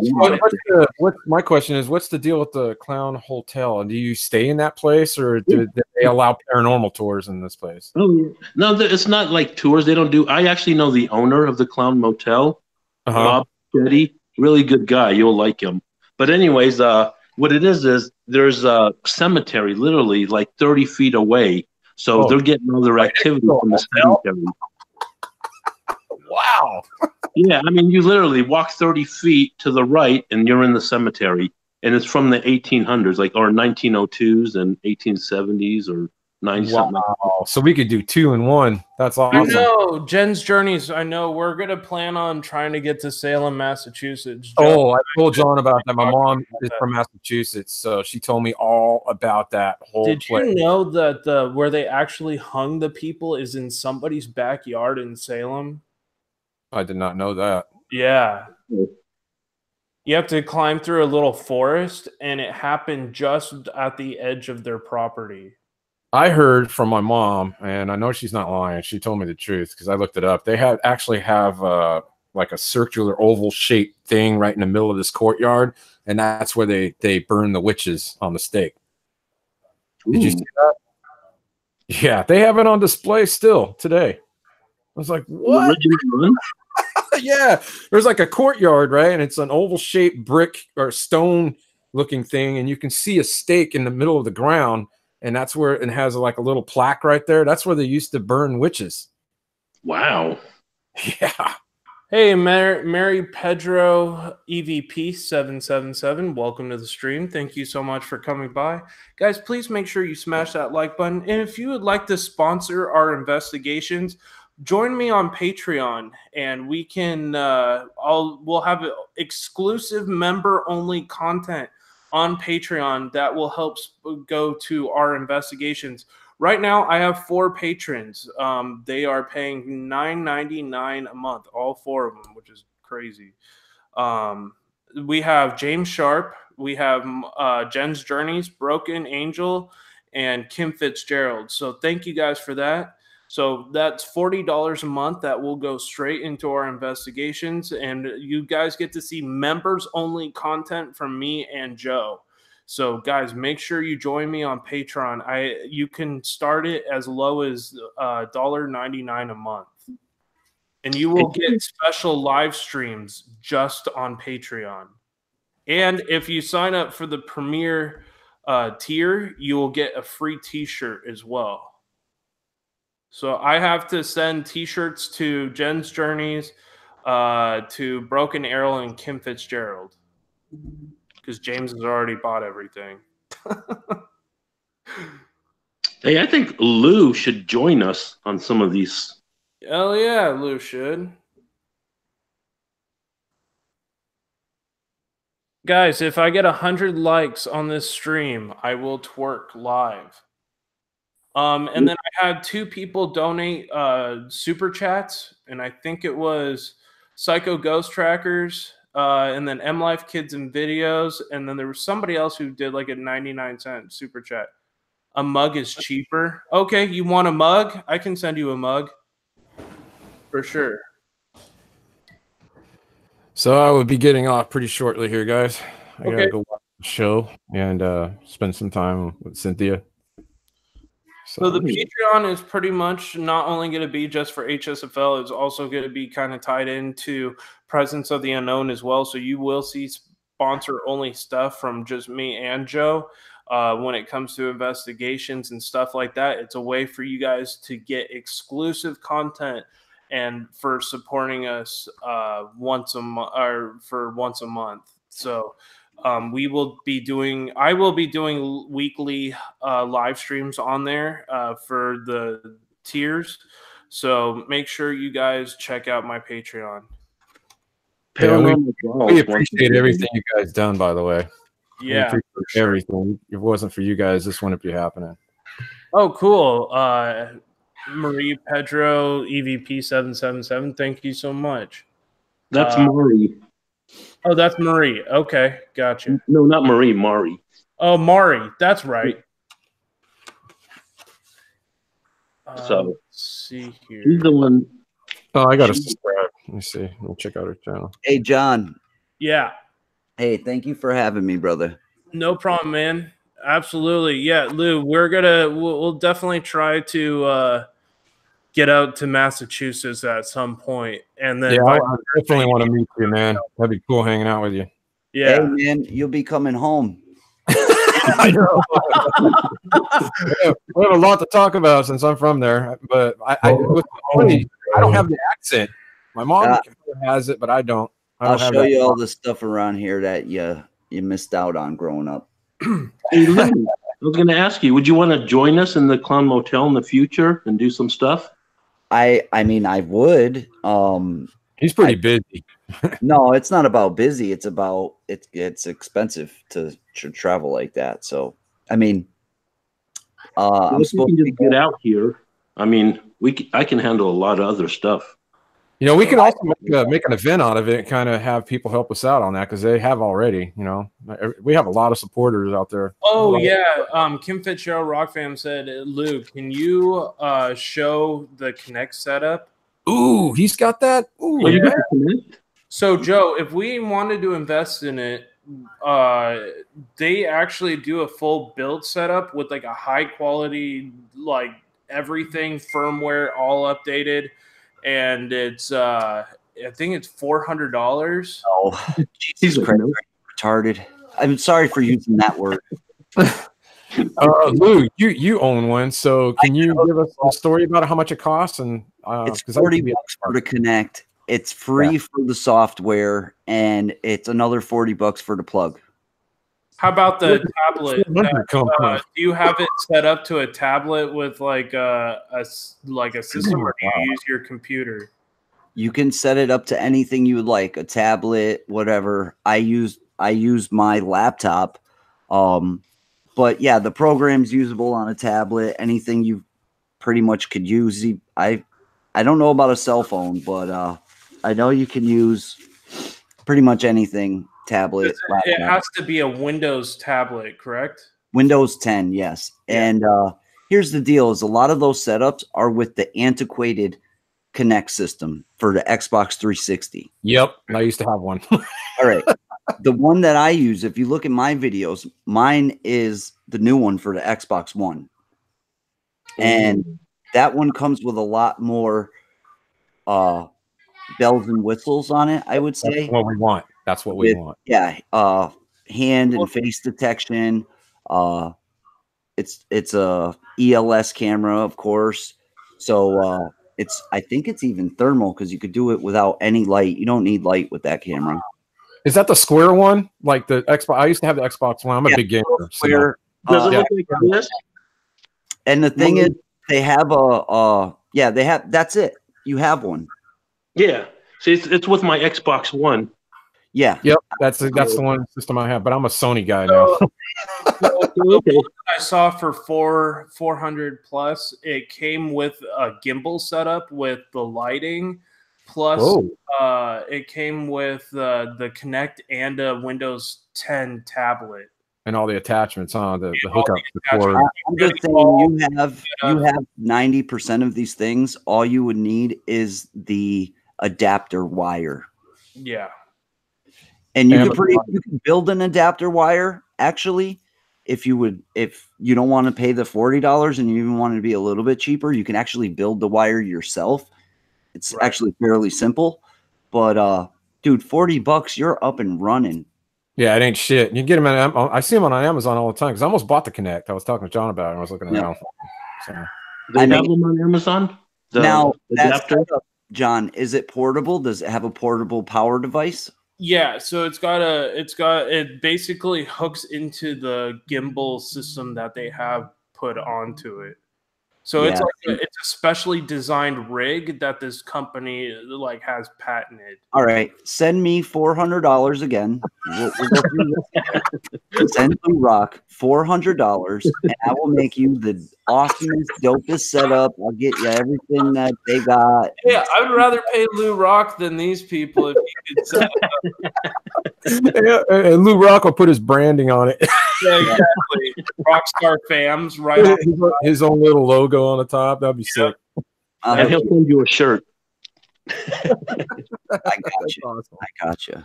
My question is, what's the deal with the Clown Hotel? Do you stay in that place, or do they allow paranormal tours in this place? Oh, no, it's not like tours. They don't do. I actually know the owner of the Clown Motel, Bob Shetty. Really good guy. You'll like him. But anyways, what it is there's a cemetery literally like 30 feet away. So they're getting all their activity from the cemetery. wow. Yeah, I mean, you literally walk 30 feet to the right and you're in the cemetery. And it's from the 1800s, like, or 1902s and 1870s or 90 something. Wow. So we could do 2 in 1. That's I awesome. know Jen's Journeys. I know we're gonna plan on trying to get to Salem, Massachusetts. Oh, I told John about that. My mom is from Massachusetts, so she told me all about that whole Did place. you know that where they actually hung the people is in somebody's backyard in Salem? I did not know that. Yeah. You have to climb through a little forest, and it happened just at the edge of their property. I heard from my mom, and I know she's not lying. She told me the truth because I looked it up. They actually have like a circular oval shaped thing right in the middle of this courtyard, and that's where they burn the witches on the stake. Did you see that? Yeah, they have it on display still today. I was like, what? Yeah, there's like a courtyard, right? And it's an oval shaped brick or stone looking thing, and you can see a stake in the middle of the ground, and that's where it has like a little plaque right there. That's where they used to burn witches. Wow. Yeah. Hey, Mary Pedro EVP 777, welcome to the stream. Thank you so much for coming by. Guys, please make sure you smash that like button. And if you would like to sponsor our investigations, join me on Patreon, and we can we'll have exclusive member-only content on Patreon that will help go to our investigations. Right now, I have 4 patrons. They are paying $9.99 a month, all 4 of them, which is crazy. We have James Sharp, we have Jen's Journeys, Broken Angel, and Kim Fitzgerald. So thank you guys for that. So that's $40 a month that will go straight into our investigations, and you guys get to see members-only content from me and Joe. So, guys, make sure you join me on Patreon. You can start it as low as $1.99 a month, and you will get special live streams just on Patreon. And if you sign up for the premier tier, you will get a free T-shirt as well. So I have to send T-shirts to Jen's Journeys, to Broken Arrow, and Kim Fitzgerald, because James has already bought everything. Hey, I think Lou should join us on some of these. Hell yeah, Lou should. Guys, if I get 100 likes on this stream, I will twerk live. And then I had 2 people donate super chats, and I think it was Psycho Ghost Trackers, and then M Life Kids and Videos, and then there was somebody else who did like a 99-cent super chat. A mug is cheaper. Okay, you want a mug? I can send you a mug for sure. So I will be getting off pretty shortly here, guys. I Okay. gotta go watch the show and spend some time with Cynthia. So the Patreon is pretty much not only going to be just for HSFL, it's also going to be kind of tied into Presence of the Unknown as well. So you will see sponsor-only stuff from just me and Joe when it comes to investigations and stuff like that. It's a way for you guys to get exclusive content and for supporting us once a month. So I will be doing weekly live streams on there for the tiers. So make sure you guys check out my Patreon. Yeah, we appreciate everything you guys done, by the way. Yeah, we appreciate everything. If it wasn't for you guys, this wouldn't be happening. Oh, cool. Marie Pedro EVP 777. Thank you so much. That's Maury. Oh, that's Marie. Okay, gotcha. No, not Marie. Maury. Oh, Maury. That's right. So let's see here. He's the one. Oh, I got to subscribe. Let me see. We'll check out her channel. Hey, John. Yeah. Hey, thank you for having me, brother. No problem, man. Absolutely. Yeah, Lou, we'll definitely try to get out to Massachusetts at some point. And then I definitely want to meet you, man. That'd be cool hanging out with you. Yeah. Hey, man, you'll be coming home. I know. We have a lot to talk about since I'm from there, but I don't have the accent My mom has it, but I don't. I'll show you all the stuff around here that you missed out on growing up. Hey, Lou, I was going to ask you, would you want to join us in the Clown Motel in the future and do some stuff? I mean, I would. He's pretty busy. No, it's not about busy. It's about it's expensive to travel like that. So, I mean, I'm supposed to get out here. I mean, I can handle a lot of other stuff. You know, we can also make an event out of it and kind of have people help us out on that because they have already. You know, we have a lot of supporters out there. Oh yeah, Kim Fitzgerald Rock Fam said, "Lou, can you show the Connect setup?" Ooh, he's got that. Ooh, oh, you got the Connect? So Joe, if we wanted to invest in it, they actually do a full build setup with like a high quality, like everything firmware all updated. And it's I think it's $400. Oh, Jesus Christ, retarded. I'm sorry for using that word. Lou, you own one, so can you give us a story about how much it costs? And it's $40 for the Connect. It's free for the software, and it's another $40 for the plug. How about the tablet? Do you have it set up to a tablet with like a system, or do you use your computer? You can set it up to anything you would like, a tablet, whatever. I use my laptop, but yeah, the program's usable on a tablet. Anything you pretty much could use. I don't know about a cell phone, but I know you can use pretty much anything. Tablet. It has to be a Windows tablet, correct? Windows 10, yes. Yeah. And here's the deal: is a lot of those setups are with the antiquated Connect system for the Xbox 360. Yep, I used to have one. All right, the one that I use, if you look at my videos, mine is the new one for the Xbox One, and that one comes with a lot more bells and whistles on it. I would say that's what we want. That's what we want. Yeah. Hand and face detection. It's a ELS camera, of course. So I think it's even thermal because you could do it without any light. You don't need light with that camera. Is that the square one? Like the Xbox? I used to have the Xbox One. I'm a big gamer. Square. Does it look like this? And the thing is, they have that's it. You have one. Yeah. See, it's with my Xbox One. Yeah. Yep. That's the one system I have, but I'm a Sony guy now. I saw for $400 plus, it came with a gimbal setup with the lighting, plus it came with the Connect and a Windows 10 tablet. And all the attachments, the hookup. I'm just saying, you have 90% of these things. All you would need is the adapter wire. Yeah. And you can build an adapter wire, actually, if you don't want to pay the $40 and you even want it to be a little bit cheaper, you can actually build the wire yourself. It's actually fairly simple. But dude, $40, you're up and running. Yeah, it ain't shit. You get them I see them on Amazon all the time because I almost bought the Connect. I was talking to John about it. I was looking around. So. They have them on Amazon? Now, that setup, John, is it portable? Does it have a portable power device? Yeah, so it basically hooks into the gimbal system that they have put onto it. So it's a specially designed rig that this company has patented. All right, send me $400 again. We'll go through this. Send Lou Rock $400, and I will make you the awesomest, dopest setup. I'll get you everything that they got. Yeah, I would rather pay Lou Rock than these people if you could set it up. And Lou Rock will put his branding on it. Yeah, exactly. Rockstar Fams, right? His own little logo on the top. That'd be sick. And he'll send you a shirt. I got you. Awesome. I got you.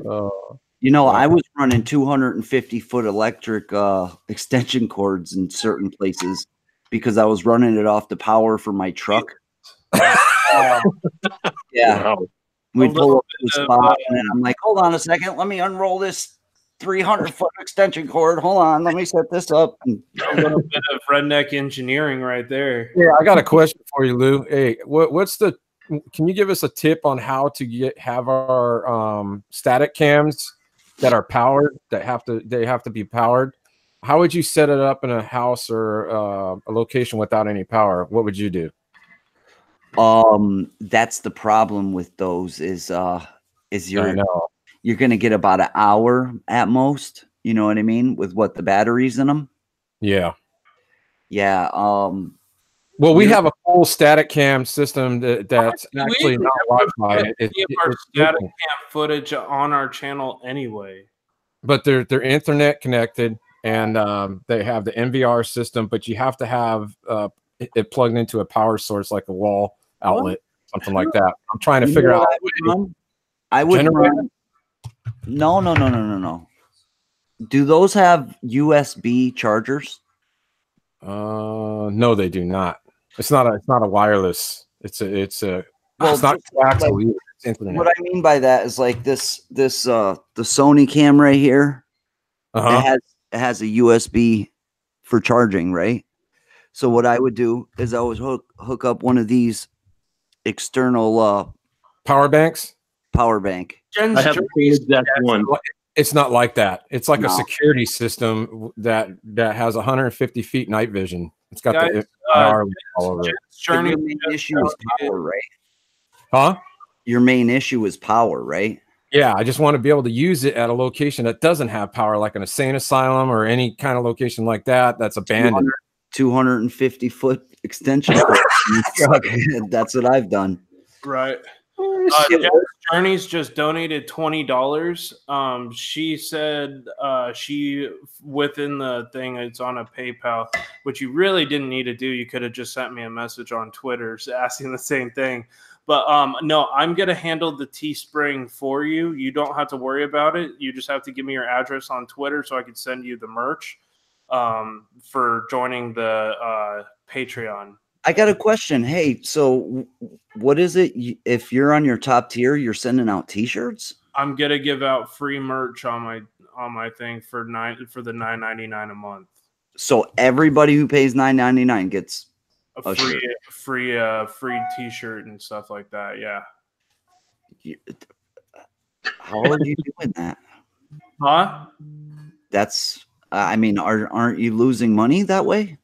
Oh. I was running 250-foot electric extension cords in certain places because I was running it off the power for my truck. Yeah. Wow. We'd pull up to the spot, and I'm like, hold on a second. Let me unroll this 300-foot extension cord. Hold on. Let me set this up. A little bit of redneck engineering right there. Yeah, I got a question for you, Lou. Hey, what's the can you give us a tip on how to have our static cams that are powered, they have to be powered? How would you set it up in a house or a location without any power? What would you do? That's the problem with those is I know. you're gonna get about an hour at most. You know what I mean? With what the batteries in them. Yeah. Yeah. Well, we have a full static cam system that's actually not Wi-Fi. Our static cam footage on our channel anyway. But they're internet connected, and they have the NVR system. But you have to have it plugged into a power source, like a wall outlet, something like that. I'm trying to figure out. I would run. No. Do those have USB chargers? No, they do not. It's not a wireless. It's not coaxial either. It's internet. What I mean by that is like this the Sony cam right here. It has a USB for charging, right? So what I would do is I would hook up one of these external power banks. Power bank. I have the exact one. It's not like that. It's like a security system that has 150 feet night vision. It's got the IR all over it. Your main issue is power, right? Huh? Your main issue is power, right? Yeah, I just want to be able to use it at a location that doesn't have power, like an insane asylum or any kind of location like that that's abandoned. 250-foot extension. That's what I've done. Right. Journey's just donated $20. She said she within the thing, it's on a PayPal, which you really didn't need to do. You could have just sent me a message on Twitter asking the same thing. But no, I'm gonna handle the Teespring for you. You don't have to worry about it. You just have to give me your address on Twitter so I can send you the merch for joining the Patreon. I got a question. Hey, so what is it? If you're on your top tier, you're sending out T-shirts? I'm gonna give out free merch on my thing for the $9.99 a month. So everybody who pays $9.99 gets a free T-shirt and stuff like that. Yeah. How are you doing that? Huh? That's. I mean, aren't you losing money that way?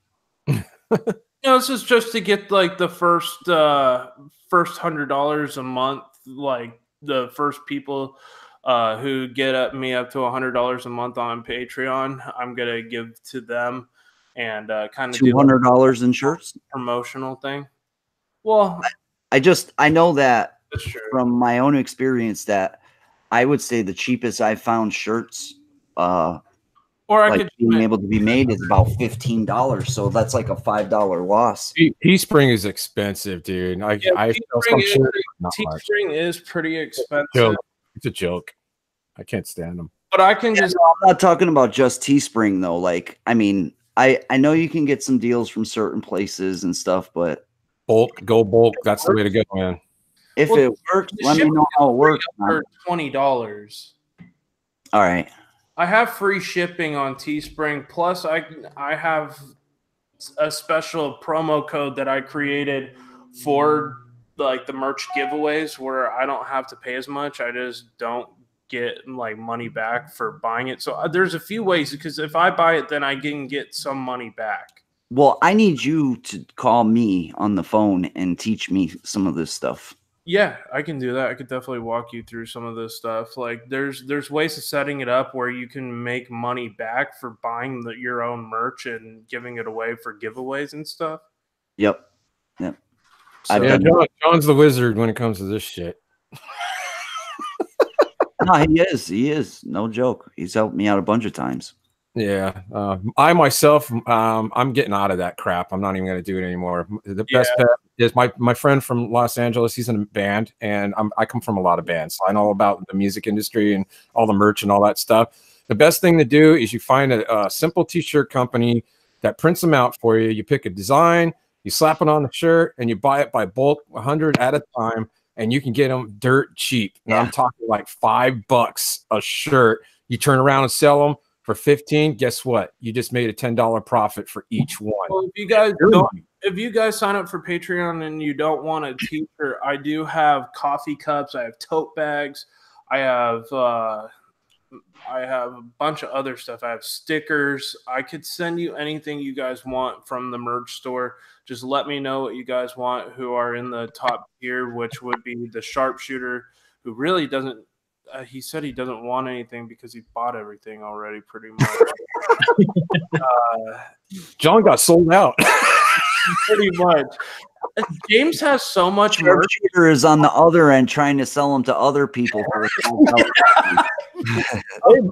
This is just to get like the first $100 a month, like the first people who get me up to $100 a month on Patreon. I'm gonna give to them and kind of $200 in shirts promotional thing. Well, I know that that's true. From my own experience that I would say the cheapest I found shirts. Or I like could being able to be made is about $15, so that's like a $5 loss. Teespring is expensive, dude. Teespring is pretty expensive. It's a joke. I can't stand them. But I can just. I'm not talking about just Teespring though. Like, I mean, I know you can get some deals from certain places and stuff, but go bulk. That's the way to go, man. If it works, let me know how it works. For $20. All right. I have free shipping on Teespring. Plus, I have a special promo code that I created for like the merch giveaways where I don't have to pay as much. I just don't get like money back for buying it. So there's a few ways, because if I buy it, then I can get some money back. Well, I need you to call me on the phone and teach me some of this stuff. Yeah, I can do that. I could definitely walk you through some of this stuff. Like there's ways of setting it up where you can make money back for buying your own merch and giving it away for giveaways and stuff. Yep. So, John's the wizard when it comes to this shit. No, he is. No joke. He's helped me out a bunch of times. Yeah. I myself, I'm getting out of that crap. I'm not even going to do it anymore. The best bet is my friend from Los Angeles. He's in a band, and I come from a lot of bands. So I know about the music industry and all the merch and all that stuff. The best thing to do is you find a simple T-shirt company that prints them out for you. You pick a design, you slap it on the shirt, and you buy it by bulk, 100 at a time, and you can get them dirt cheap. And I'm talking like $5 a shirt. You turn around and sell them for $15. Guess what? You just made a $10 profit for each one. Well, if you guys don't, if you guys sign up for Patreon and you don't want a t-shirt, I do have coffee cups. I have tote bags. I have a bunch of other stuff. I have stickers. I could send you anything you guys want from the merch store. Just let me know what you guys want who are in the top tier, which would be the sharpshooter, who really doesn't. He said he doesn't want anything because he bought everything already, pretty much. John got sold out. Pretty much. James has so much merch. Sharpshooter is on the other end trying to sell them to other people.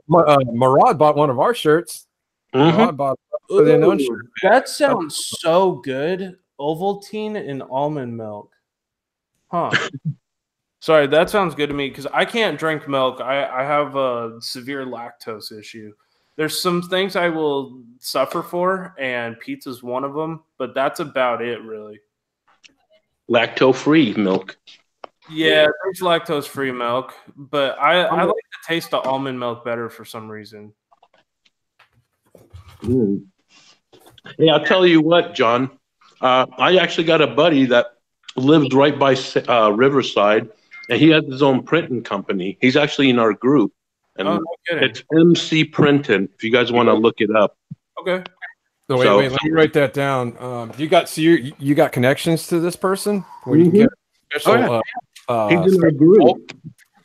Murad bought one of our shirts. Murad bought the unknown shirt. That sounds so good. Ovaltine and almond milk. Huh. Sorry, that sounds good to me because I can't drink milk. I have a severe lactose issue. There's some things I will suffer for, and pizza's one of them, but that's about it, really. Lacto-free milk. Yeah, there's lactose-free milk, but I like the taste of almond milk better for some reason. Hey, I'll tell you what, John. I actually got a buddy that lives right by Riverside, and he has his own printing company. He's actually in our group. And it's MC Printing, if you guys want to look it up. Okay. So wait, let me write that down. You got connections to this person? Where you can get special, he's in our group.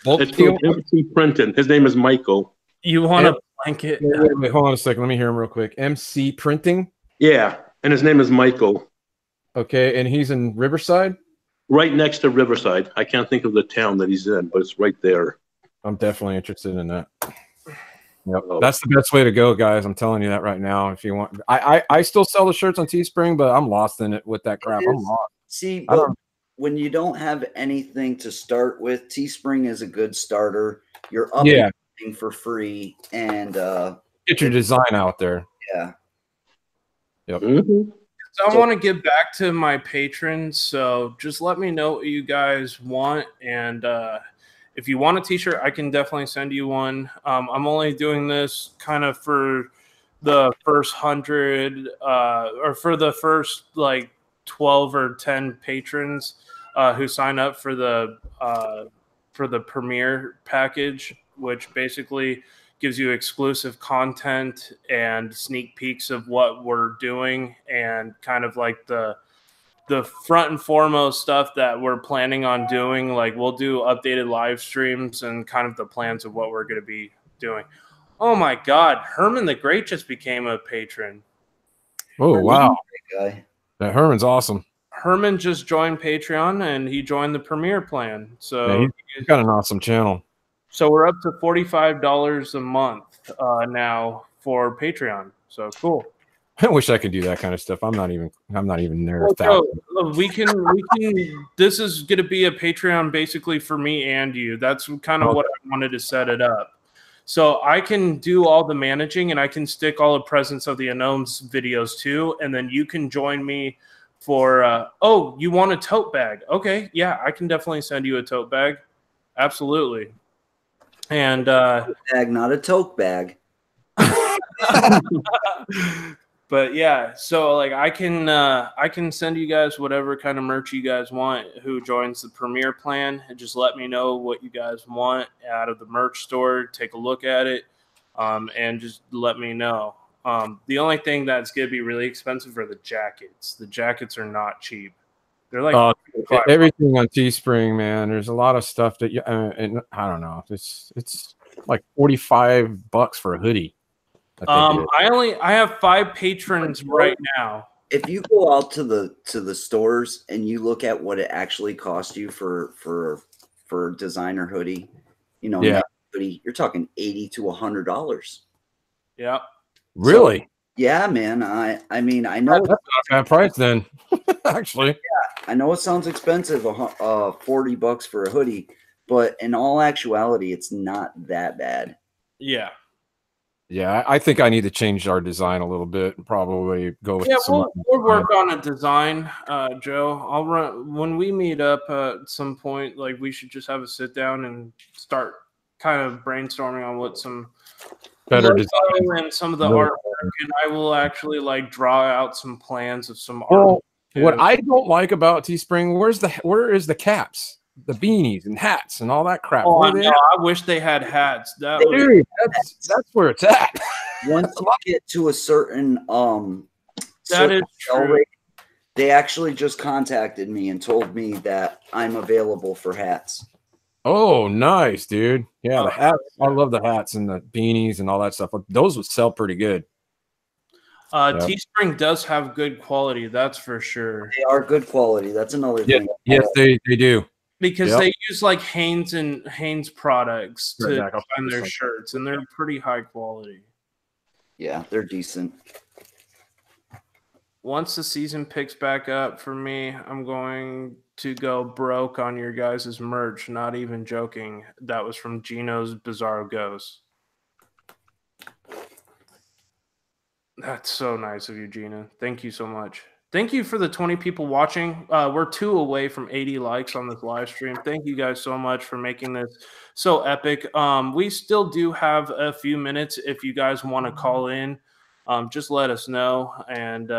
It's called MC Printing. His name is Michael. You want a blanket? Wait, hold on a second. Let me hear him real quick. MC Printing? Yeah, and his name is Michael. Okay, and he's in Riverside? Right next to Riverside. I can't think of the town that he's in, but it's right there. I'm definitely interested in that. Yep. That's the best way to go, guys. I'm telling you that right now. If you want, I still sell the shirts on Teespring, but I'm lost in it with that crap. I'm lost. See, but when you don't have anything to start with, Teespring is a good starter. You're uploading for free and get your design out there. Yeah. Yep. So I want to get back to my patrons, so just let me know what you guys want, and if you want a t-shirt, I can definitely send you one. I'm only doing this kind of for the first 100 or for the first like 12 or 10 patrons who sign up for the premiere package, which basically gives you exclusive content and sneak peeks of what we're doing and kind of like the front and foremost stuff that we're planning on doing. Like we'll do updated live streams and kind of the plans of what we're going to be doing. Oh my God. Herman the Great just became a patron. Oh, wow. Guy. That Herman's awesome. Herman just joined Patreon and he joined the Premier plan. So yeah, he's got an awesome channel. So we're up to $45 a month now for Patreon. So cool. I wish I could do that kind of stuff. I'm not even there. We can. This is going to be a Patreon basically for me and you. That's kind of what I wanted to set it up. So I can do all the managing and I can stick all the Presence of the Unknowns videos too. And then you can join me for, oh, you want a tote bag? Okay. Yeah, I can definitely send you a tote bag. Absolutely. And bag, not a tote bag. But yeah, so like I can send you guys whatever kind of merch you guys want who joins the Premier plan, and just let me know what you guys want out of the merch store. Take a look at it, and just let me know. The only thing that's going to be really expensive are the jackets. The jackets are not cheap. They're like everything on Teespring, man. There's a lot of stuff that and I don't know. It's like $45 for a hoodie. I have 5 patrons right now. If you go out to the stores and you look at what it actually costs you for designer hoodie, hoodie, you're talking $80 to $100. Yeah. Really? So, yeah, man. I mean, I know that's not a bad price then. Actually. Yeah, I know it sounds expensive, $40 for a hoodie, but in all actuality, it's not that bad. Yeah. Yeah, I think I need to change our design a little bit and probably go with we'll work on a design, Joe. I'll run when we meet up at some point. Like we should just have a sit down and start kind of brainstorming on what some better design and some of the artwork. And I will actually like draw out some plans of some art What I don't like about Teespring, where is the caps, the beanies and hats and all that crap? Oh, I wish they had hats. Dude, that's where it's at. Once you get to a certain that is true. rate, they actually just contacted me and told me that I'm available for hats. Oh, nice, dude. Yeah, the hats. I love the hats and the beanies and all that stuff. Those would sell pretty good. Teespring does have good quality, that's for sure. They are good quality. That's another thing. Yes, they do. Because they use like Hanes products to design their like shirts, and they're pretty high quality. Yeah, they're decent. Once the season picks back up for me, I'm going to go broke on your guys' merch. Not even joking. That was from Gino's Bizarro Ghost. That's so nice of you, Gina. Thank you so much. Thank you for the 20 people watching. We're 2 away from 80 likes on this live stream. Thank you guys so much for making this so epic. We still do have a few minutes if you guys want to call in. Just let us know. And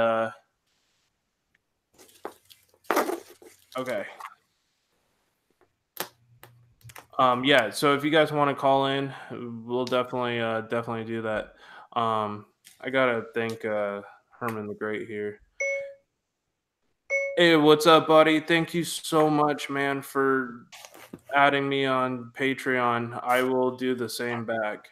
okay. Yeah, so if you guys want to call in, we'll definitely do that. I gotta thank Herman the Great here. Hey, what's up, buddy? Thank you so much, man, for adding me on Patreon. I will do the same back.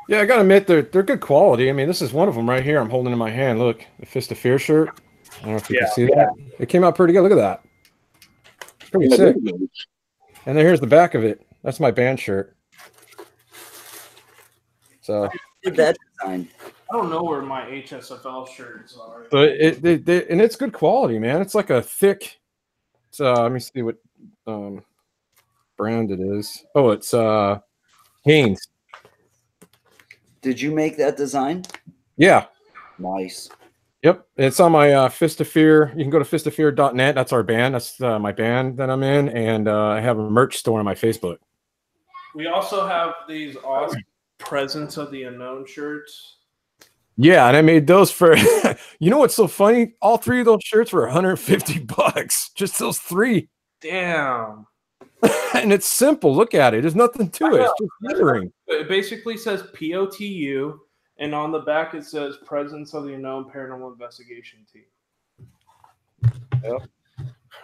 Yeah, I gotta admit they're good quality. I mean, this is one of them right here. I'm holding in my hand. Look, the Fist of Fear shirt. I don't know if you can see that. It came out pretty good. Look at that. It's pretty sick. And then here's the back of it. That's my band shirt. So that design. I don't know where my HSFL shirts are. But and it's good quality, man. It's like a thick. Let me see what brand it is. Oh, it's Hanes. Did you make that design? Yeah. Nice. Yep. It's on my Fist of Fear. You can go to fistoffear.net. That's our band. That's my band that I'm in. And I have a merch store on my Facebook. We also have these awesome Presence of the Unknown shirts. Yeah, and I made those for you know what's so funny? All 3 of those shirts were $150. Just those 3. Damn. And it's simple. Look at it. There's nothing to it. It's just lettering. It basically says POTU, and on the back it says Presence of the Unknown Paranormal Investigation Team. Yep.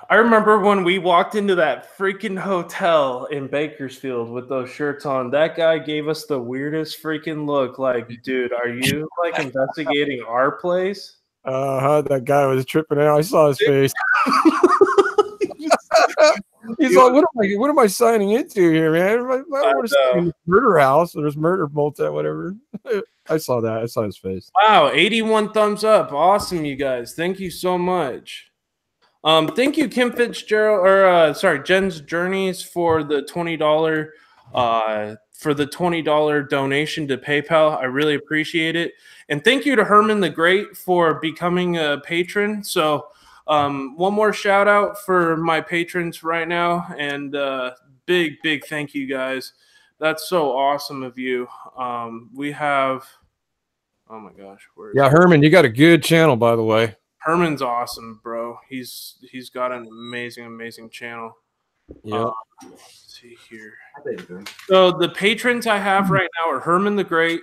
I remember when we walked into that freaking hotel in Bakersfield with those shirts on, that guy gave us the weirdest freaking look. Like, dude, are you like investigating our place? That guy was tripping out. I saw his face. He's like, what am I signing into here, man? I want to stay in the murder house or this murder multi, whatever. I saw that. I saw his face. Wow, 81 thumbs up. Awesome, you guys. Thank you so much. Thank you, Kim Fitzgerald, or Jen's Journeys for the $20 donation to PayPal. I really appreciate it. And thank you to Herman the Great for becoming a patron. So one more shout out for my patrons right now, and big thank you guys. That's so awesome of you. We have, oh my gosh, Herman, you got a good channel, by the way. Herman's awesome, bro. He's got an amazing channel. Yeah. Let's see here. So the patrons I have right now are Herman the Great,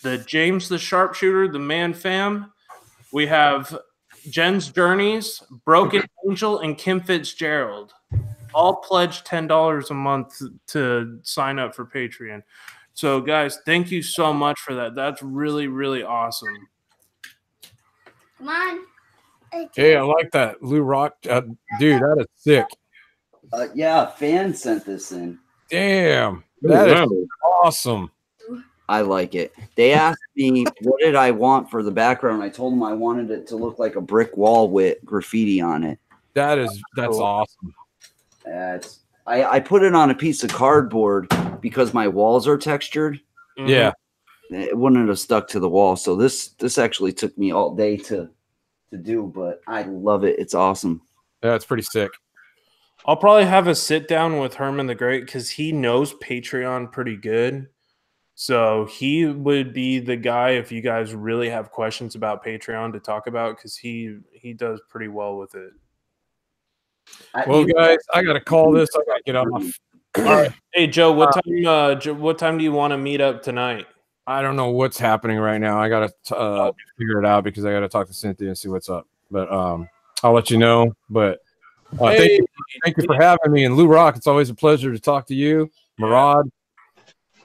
the James the Sharpshooter, the Man Fam. We have Jen's Journeys, Broken Angel, and Kim Fitzgerald. All pledge $10 a month to sign up for Patreon. So guys, thank you so much for that. That's really awesome. Come on. Hey, I like that. Lou Rock. Dude, that is sick. Yeah, a fan sent this in. Damn. That is awesome. I like it. They asked me what did I want for the background. I told them I wanted it to look like a brick wall with graffiti on it. That's awesome. I put it on a piece of cardboard because my walls are textured. Yeah. It wouldn't have stuck to the wall. So this actually took me all day to do, but I love it. It's awesome. Yeah, it's pretty sick. I'll probably have a sit down with Herman the Great because he knows Patreon pretty good. So he would be the guy if you guys really have questions about Patreon to talk about, because he does pretty well with it. Well, guys, I gotta call this. I gotta get off. All right. Hey, Joe, what time do you want to meet up tonight? I don't know what's happening right now. I gotta figure it out because I gotta talk to Cynthia and see what's up. But I'll let you know. But Hey. thank you for having me. And Lou Rock, it's always a pleasure to talk to you. Murad,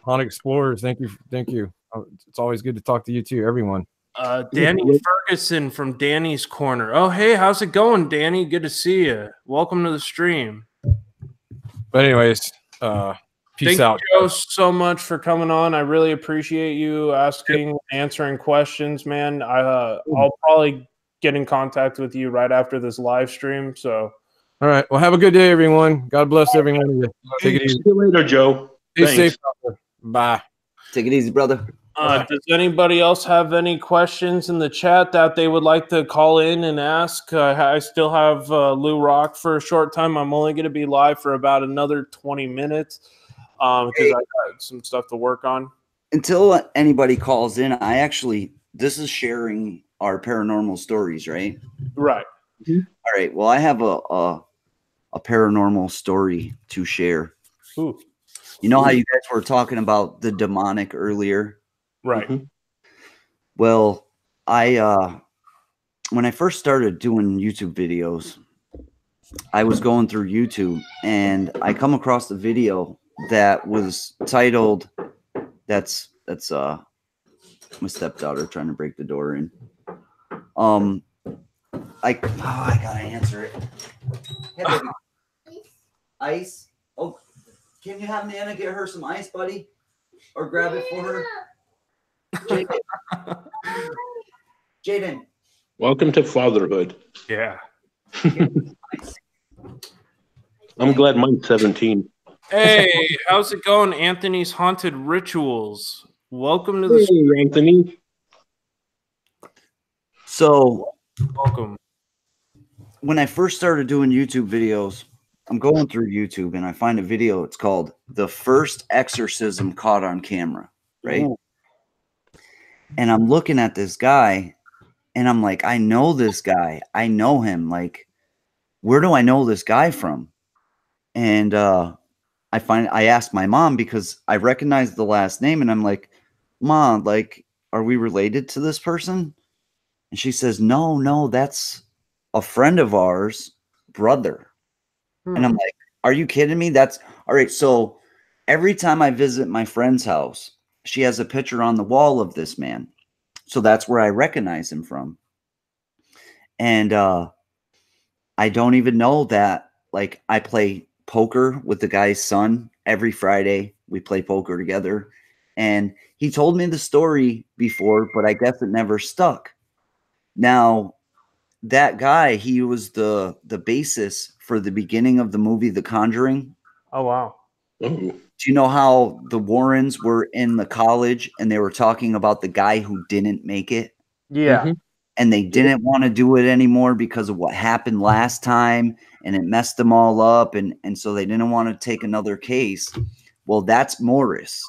Haunted Explorers, thank you. It's always good to talk to you too, everyone. Danny Ferguson from Danny's Corner. Oh, hey, how's it going, Danny? Good to see you. Welcome to the stream. But anyways, peace out. Thank you, Joe, so much for coming on. I really appreciate you answering questions, man. I'll probably get in contact with you right after this live stream. So, all right. Well, have a good day, everyone. God bless every one of you. Take it easy. See you later, Joe. Be safe. Bye. Take it easy, brother. Does anybody else have any questions in the chat that they would like to call in and ask? I still have Lou Rock for a short time. I'm only going to be live for about another 20 minutes because I got some stuff to work on. Until anybody calls in, this is sharing our paranormal stories, right? Right. Mm-hmm. All right. Well, I have a paranormal story to share. Ooh. You know how you guys were talking about the demonic earlier? Right. Mm-hmm. Well, when I first started doing YouTube videos, I was going through YouTube and I come across a video that was titled, that's my stepdaughter trying to break the door in. I gotta answer it. Hey, baby. Ice. Oh, can you have Nana get her some ice, buddy? Or grab it for her? Jaden. Welcome to fatherhood. Yeah. I'm glad mine's 17. Hey, how's it going, Anthony's Haunted Rituals? Welcome to the stream, Anthony. So, welcome. When I first started doing YouTube videos, I'm going through YouTube and I find a video. It's called "The First Exorcism Caught on Camera," right? Ooh. And I'm looking at this guy and I'm like, I know this guy. I know him. Like, where do I know this guy from? And I asked my mom because I recognized the last name and I'm like, Mom, like, are we related to this person? And she says, no, that's a friend of ours, brother. And I'm like, are you kidding me? That's all right. So every time I visit my friend's house, she has a picture on the wall of this man. So that's where I recognize him from. And I don't even know that, like, I play poker with the guy's son every Friday. We play poker together. And he told me the story before, but I guess it never stuck. Now, that guy, he was the basis for the beginning of the movie The Conjuring. Oh, wow. Ooh. Do you know how the Warrens were in the college and they were talking about the guy who didn't make it? Yeah. Mm-hmm. And they didn't want to do it anymore because of what happened last time and it messed them all up. And so they didn't want to take another case. Well, that's Morris.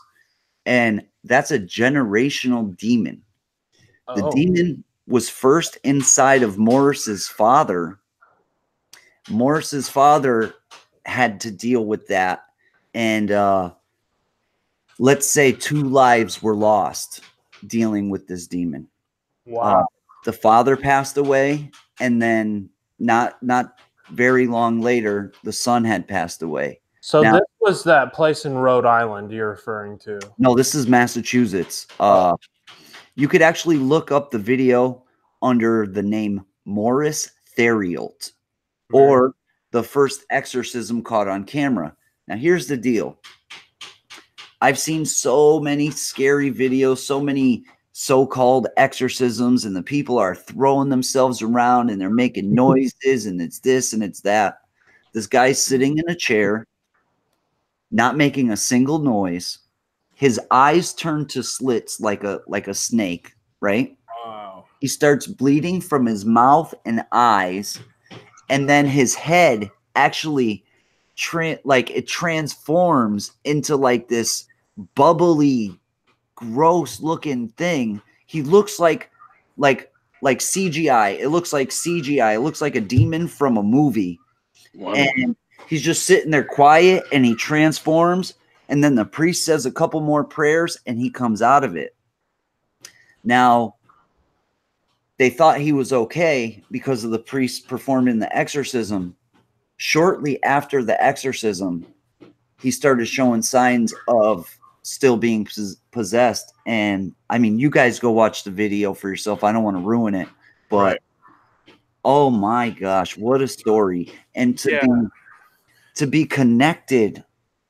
And that's a generational demon. The demon was first inside of Morris's father. Morris's father had to deal with that. And let's say 2 lives were lost dealing with this demon. Wow. The father passed away, and then not very long later, the son had passed away. So now, this was that place in Rhode Island you're referring to? No, this is Massachusetts. You could actually look up the video under the name Morris Theriault or The First Exorcism Caught on Camera. Now, here's the deal. I've seen so many scary videos, so many so-called exorcisms, and the people are throwing themselves around and they're making noises and it's this and it's that. This guy's sitting in a chair, not making a single noise. His eyes turn to slits like a snake, right? Wow. He starts bleeding from his mouth and eyes, and then his head actually it transforms into like this bubbly gross looking thing. He looks like CGI. It looks like CGI. It looks like a demon from a movie. Wow. And he's just sitting there quiet, and he transforms, and then the priest says a couple more prayers, and he comes out of it. Now, they thought he was okay because of the priest performing the exorcism. Shortly after the exorcism, he started showing signs of still being possessed. And I mean, you guys go watch the video for yourself. I don't want to ruin it, but oh my gosh, what a story. And to be connected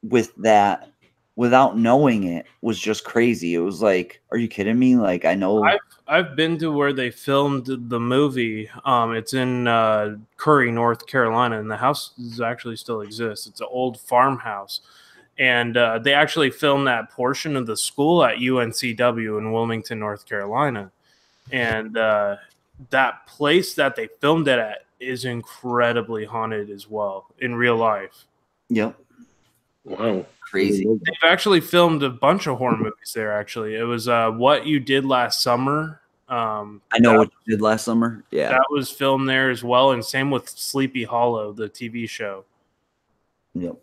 with that without knowing it was just crazy. It was like, are you kidding me? Like, I know I've been to where they filmed the movie. It's in Curry, North Carolina, and the house actually still exists. It's an old farmhouse. And they actually filmed that portion of the school at UNCW in Wilmington, North Carolina. And that place that they filmed it at is incredibly haunted as well in real life. Yep. Wow. Crazy. They've actually filmed a bunch of horror movies there, actually. It was What You Did Last Summer. I know what you did last summer. Yeah. That was filmed there as well. And same with Sleepy Hollow, the TV show. Yep.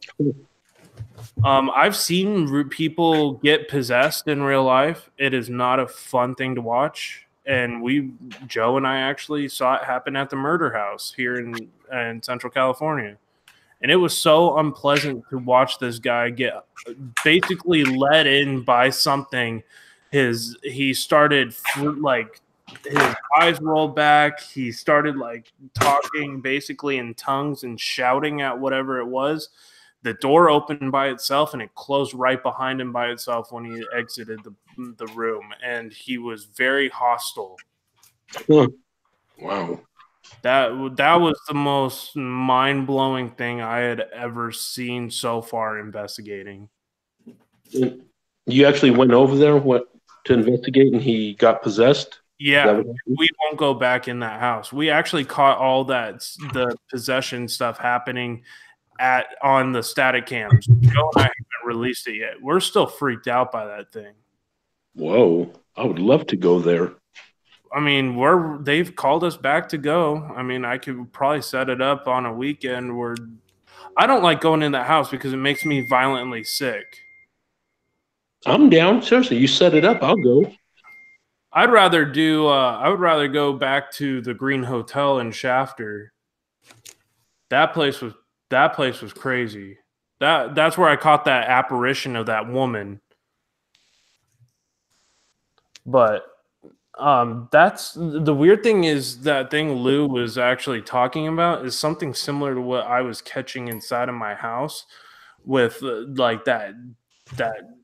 I've seen people get possessed in real life. It is not a fun thing to watch. And Joe and I actually saw it happen at the murder house here in Central California. And it was so unpleasant to watch this guy get basically led in by something. He started like his eyes rolled back. He started like talking basically in tongues and shouting at whatever it was. The door opened by itself and it closed right behind him by itself when he exited the room. And he was very hostile. Wow. That was the most mind-blowing thing I had ever seen so far investigating. You actually went over there to investigate, and he got possessed? Yeah, we won't go back in that house. We actually caught all the possession stuff happening on the static cams. Joe and I haven't released it yet. We're still freaked out by that thing. Whoa. I would love to go there. I mean, they've called us back to go. I mean, I could probably set it up on a weekend where I don't like going in that house because it makes me violently sick. I'm down. Seriously, you set it up, I'll go. I would rather go back to the Green Hotel in Shafter. That place was crazy. That's where I caught that apparition of that woman. But that's the weird thing is that thing Lou was actually talking about is something similar to what I was catching inside of my house with like that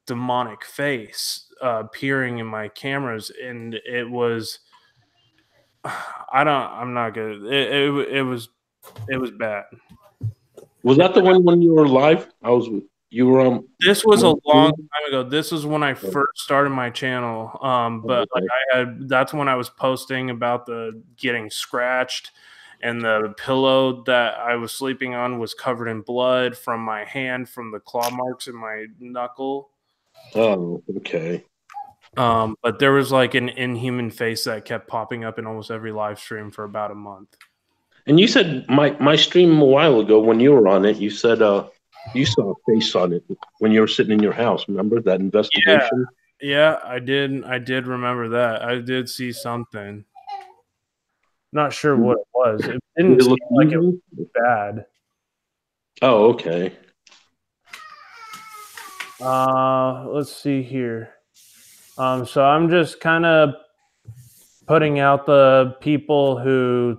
demonic face appearing in my cameras, and it was I'm not good. It was bad. Was that the one when you were live? You were on. This was a long time ago. This is when I first started my channel. But like that's when I was posting about the getting scratched, and the pillow that I was sleeping on was covered in blood from my hand, from the claw marks in my knuckle. Oh, okay. But there was like an inhuman face that kept popping up in almost every live stream for about a month. And you said my stream a while ago when you were on it, you said you saw a face on it when you were sitting in your house. Remember that investigation? Yeah, I did. I did remember that. I did see something. Not sure what it was. It didn't seem like it was bad. Oh, okay. Let's see here. So I'm just kind of putting out the people who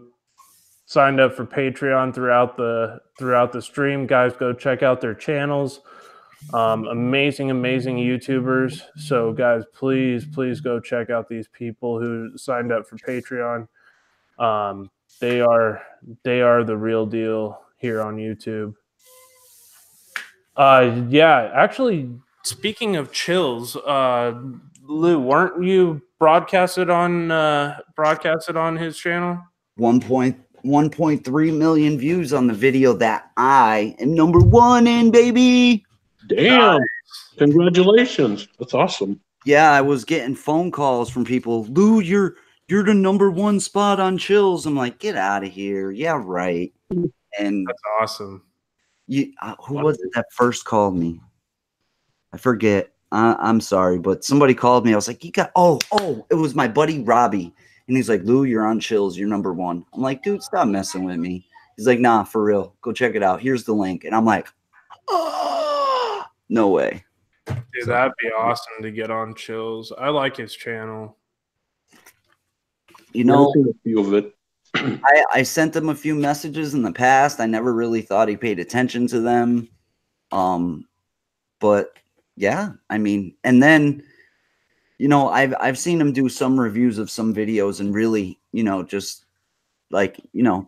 signed up for Patreon throughout the stream. Guys, go check out their channels. Amazing YouTubers. So guys, please go check out these people who signed up for Patreon. They are the real deal here on YouTube. Yeah, actually, speaking of chills, Lou, weren't you broadcasted on his channel? 1.3 million views on the video that I am #1 in, baby. Damn. Congratulations. That's awesome. Yeah, I was getting phone calls from people. Lou, you're the #1 spot on Chills. I'm like, get out of here. Yeah, right. And That's awesome. who was it that first called me? I forget. I'm sorry, but somebody called me. I was like, it was my buddy Robbie. And he's like, Lou, you're on Chills. You're #1. I'm like, dude, stop messing with me. He's like, nah, for real. Go check it out. Here's the link. And I'm like, oh, no way. Dude, that'd be awesome to get on Chills. I like his channel. You know, a few of it. I sent him a few messages in the past. I never really thought he paid attention to them. But yeah, I mean, and then, you know, I've seen him do some reviews of some videos and really, you know, just like, you know,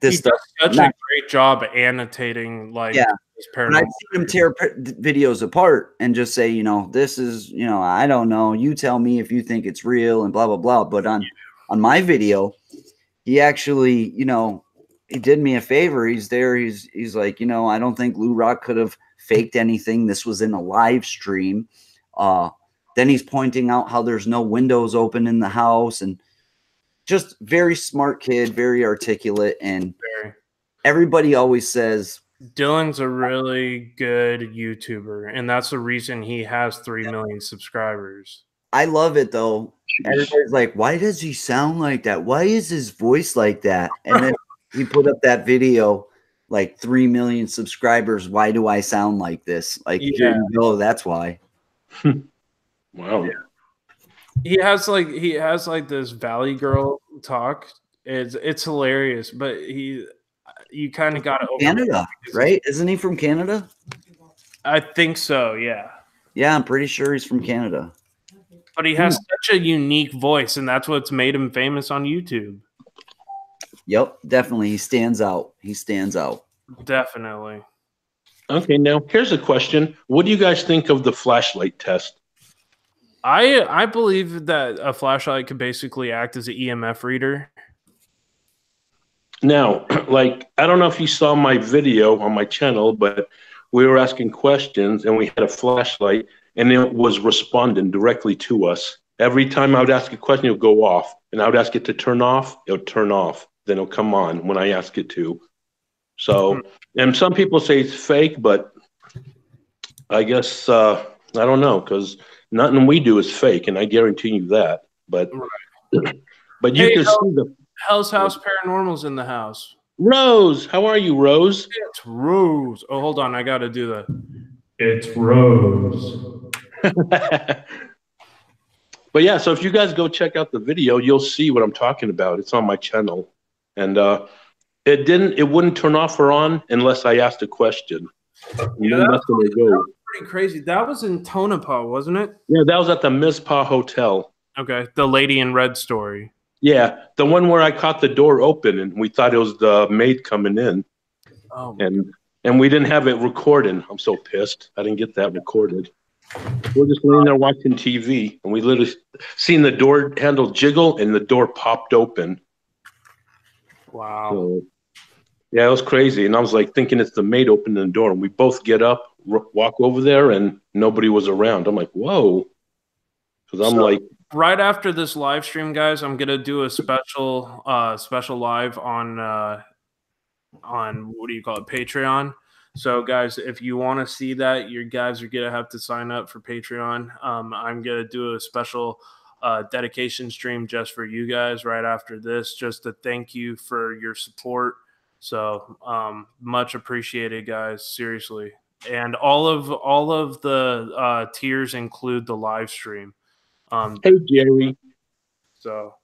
this stuff. Does such a great job annotating, like, his paranormal. I've seen him tear videos apart and just say, you know, this is, you know, I don't know. You tell me if you think it's real and blah, blah, blah. But on my video, he actually, you know, he did me a favor. He's there. He's like, you know, I don't think Lou Rock could have faked anything. This was in a live stream. Then he's pointing out how there's no windows open in the house, and just very smart kid, very articulate. And everybody always says Dylan's a really good YouTuber, and that's the reason he has 3 million subscribers. I love it though. Everybody's like, why does he sound like that? Why is his voice like that? And then he put up that video, like 3 million subscribers. Why do I sound like this? Like, here you go. That's why. Wow. He has like this Valley Girl talk. It's hilarious, but you kind of got to Canada, right? Isn't he from Canada? I think so. Yeah. Yeah, I'm pretty sure he's from Canada. But he has such a unique voice, and that's what's made him famous on YouTube. Yep, definitely. He stands out. He stands out. Definitely. Okay, now here's a question. What do you guys think of the flashlight test? I believe that a flashlight could basically act as an EMF reader. Now, like, I don't know if you saw my video on my channel, but we were asking questions and we had a flashlight and it was responding directly to us. Every time I would ask a question, it would go off, and I would ask it to turn off, it would turn off. Then it'll come on when I ask it to. So, and some people say it's fake, but I guess, I don't know, because nothing we do is fake, and I guarantee you that. But but you can see the Hell's House Paranormal's in the house. Rose, how are you, Rose? It's Rose. Oh, hold on, I got to do the. It's Rose. But yeah, so if you guys go check out the video, you'll see what I'm talking about. It's on my channel, and it wouldn't turn off or on unless I asked a question. Yeah, that's pretty crazy. That was in Tonopah, wasn't it? Yeah, that was at the Mizpah Hotel. Okay, the Lady in Red story. Yeah, the one where I caught the door open and we thought it was the maid coming in. Oh, and we didn't have it recording. I'm so pissed. I didn't get that recorded. We're just laying there watching TV, and we literally seen the door handle jiggle, and the door popped open. Wow. So, yeah, it was crazy. And I was like thinking it's the maid opening the door, and we both get up, walk over there, and nobody was around. I'm like, whoa. Because I'm like, right after this live stream, guys, I'm gonna do a special live on what do you call it, Patreon. So guys, if you want to see that, you guys are gonna have to sign up for Patreon. I'm gonna do a special dedication stream just for you guys right after this, just to thank you for your support. So much appreciated, guys, seriously. And all of the tiers include the live stream. Hey Jerry. So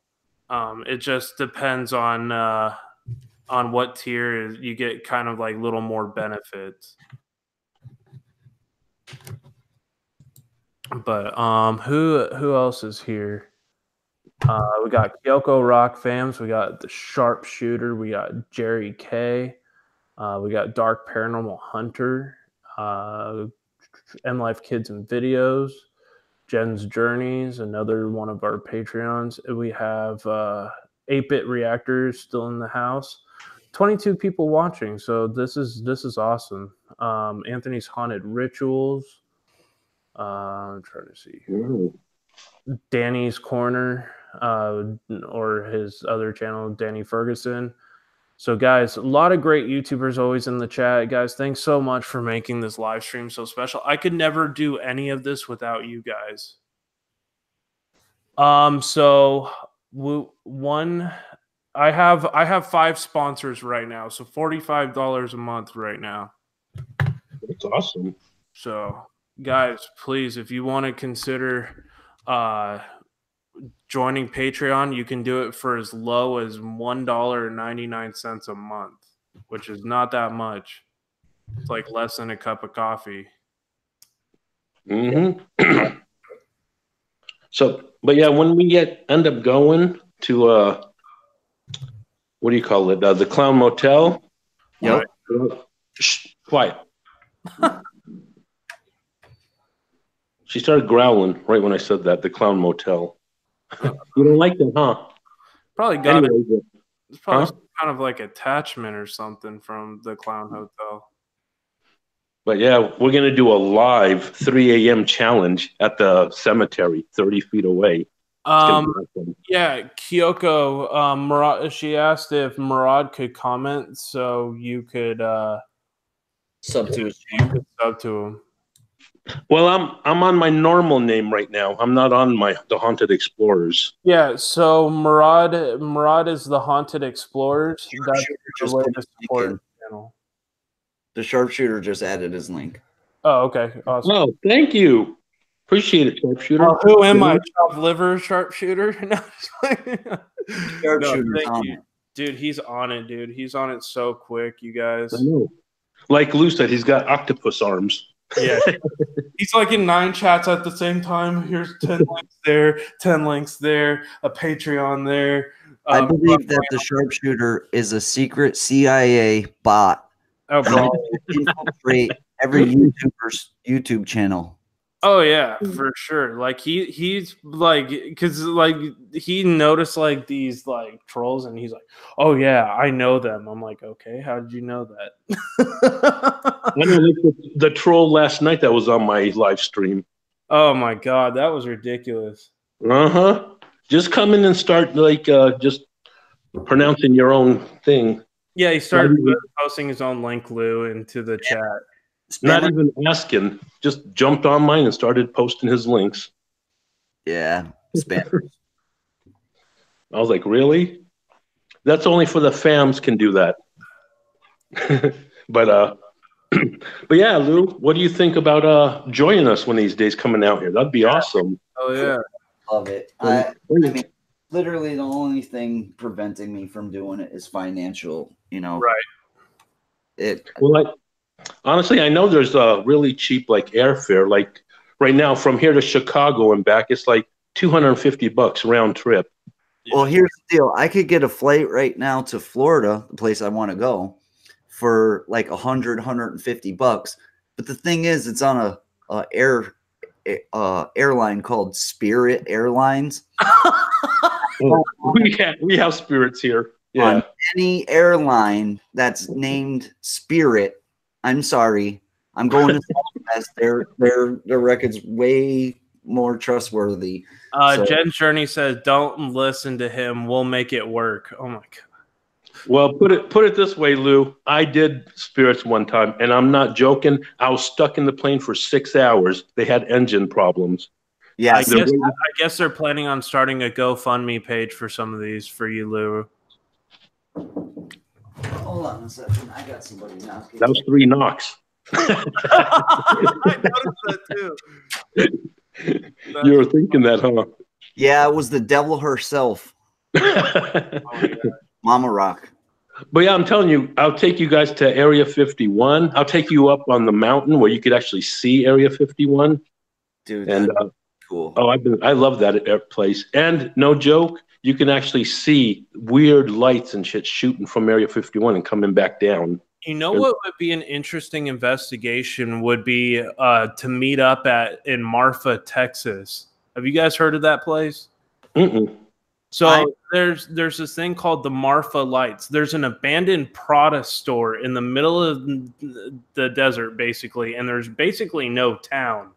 it just depends on what tier you get, kind of like little more benefits. But who else is here? We got Kyoko Rock Fams, we got the Sharpshooter, we got Jerry K, we got Dark Paranormal Hunter, M Life Kids and Videos, Jen's Journeys, another one of our Patreons. We have 8-Bit Reactors still in the house. 22 people watching, so this is awesome. Anthony's Haunted Rituals. I'm trying to see here. Danny's Corner, or his other channel, Danny Ferguson. So, guys, a lot of great YouTubers always in the chat. Guys, thanks so much for making this live stream so special. I could never do any of this without you guys. So I have 5 sponsors right now, so $45 a month right now. That's awesome. So, guys, please, if you want to consider joining Patreon, you can do it for as low as $1.99 a month, which is not that much. It's like less than a cup of coffee. Mm-hmm. So, but yeah, when we end up going to what do you call it? The Clown Motel. Yep. Shh, quiet. She started growling right when I said that. The Clown Motel. You don't like them, huh? Probably got Anyway, it. It's probably some kind of like attachment or something from the Clown Hotel. But yeah, we're gonna do a live 3 a.m. challenge at the cemetery, 30 feet away. Awesome. Yeah, Kyoko, Murad, she asked if Murad could comment, so you could Sub to him. Well, I'm on my normal name right now. I'm not on the Haunted Explorers. Yeah, so Murad is the Haunted Explorers. That's the way to support the channel. The sharpshooter just added his link. Oh, okay. Awesome. Oh, thank you. Appreciate it, sharpshooter. Oh, who am I? Chopped liver sharpshooter? Sharpshooter's on it. Dude, he's on it, dude. He's on it so quick, you guys. I know. Like Lou said, he's got octopus arms. Yeah. He's like in 9 chats at the same time. Here's 10 links there, 10 links there, a Patreon there. I believe that the sharpshooter is a secret CIA bot. Oh, bro. Infiltrate every YouTuber's YouTube channel. Oh yeah, for sure. Like he's like, because like he noticed like these like trolls, and he's like, "Oh yeah, I know them." I'm like, "Okay, how did you know that?" I know like the troll last night that was on my live stream. Oh my god, that was ridiculous. Just come in and start like just pronouncing your own thing. Yeah, he started posting his own link, Lou, into the chat. Not even asking, just jumped on mine and started posting his links. Yeah, spammers. I was like, really? That's only for the fams can do that. But yeah, Lou, what do you think about joining us one of these days coming out here? That'd be awesome. Oh yeah, love it. I mean, literally the only thing preventing me from doing it is financial. You know, right? Well, honestly, I know there's a really cheap like airfare. Like right now, from here to Chicago and back, it's like $250 round trip. Well, here's the deal: I could get a flight right now to Florida, the place I want to go, for like $150. But the thing is, it's on a airline called Spirit Airlines. We have spirits here. Yeah. On any airline that's named Spirit, I'm sorry, I'm going to Southwest. Their record's way more trustworthy. Jen's Journey says, "Don't listen to him. We'll make it work." Oh my god. Well, put it this way, Lou. I did spirits one time, and I'm not joking. I was stuck in the plane for 6 hours. They had engine problems. Yeah, I guess they're planning on starting a GoFundMe page for some of these for you, Lou. Hold on a second. I got somebody knocking. That was 3 knocks. I noticed that too. You were thinking that, huh? Yeah, it was the devil herself. Mama Rock. But yeah, I'm telling you, I'll take you guys to Area 51. I'll take you up on the mountain where you could actually see Area 51. Dude, and cool. Oh, I love that place. And no joke, you can actually see weird lights and shit shooting from Area 51 and coming back down. You know what would be an interesting investigation would be to meet up in Marfa, Texas. Have you guys heard of that place? Mm-mm. So there's this thing called the Marfa Lights. There's an abandoned Prada store in the middle of the desert, basically, and there's basically no town.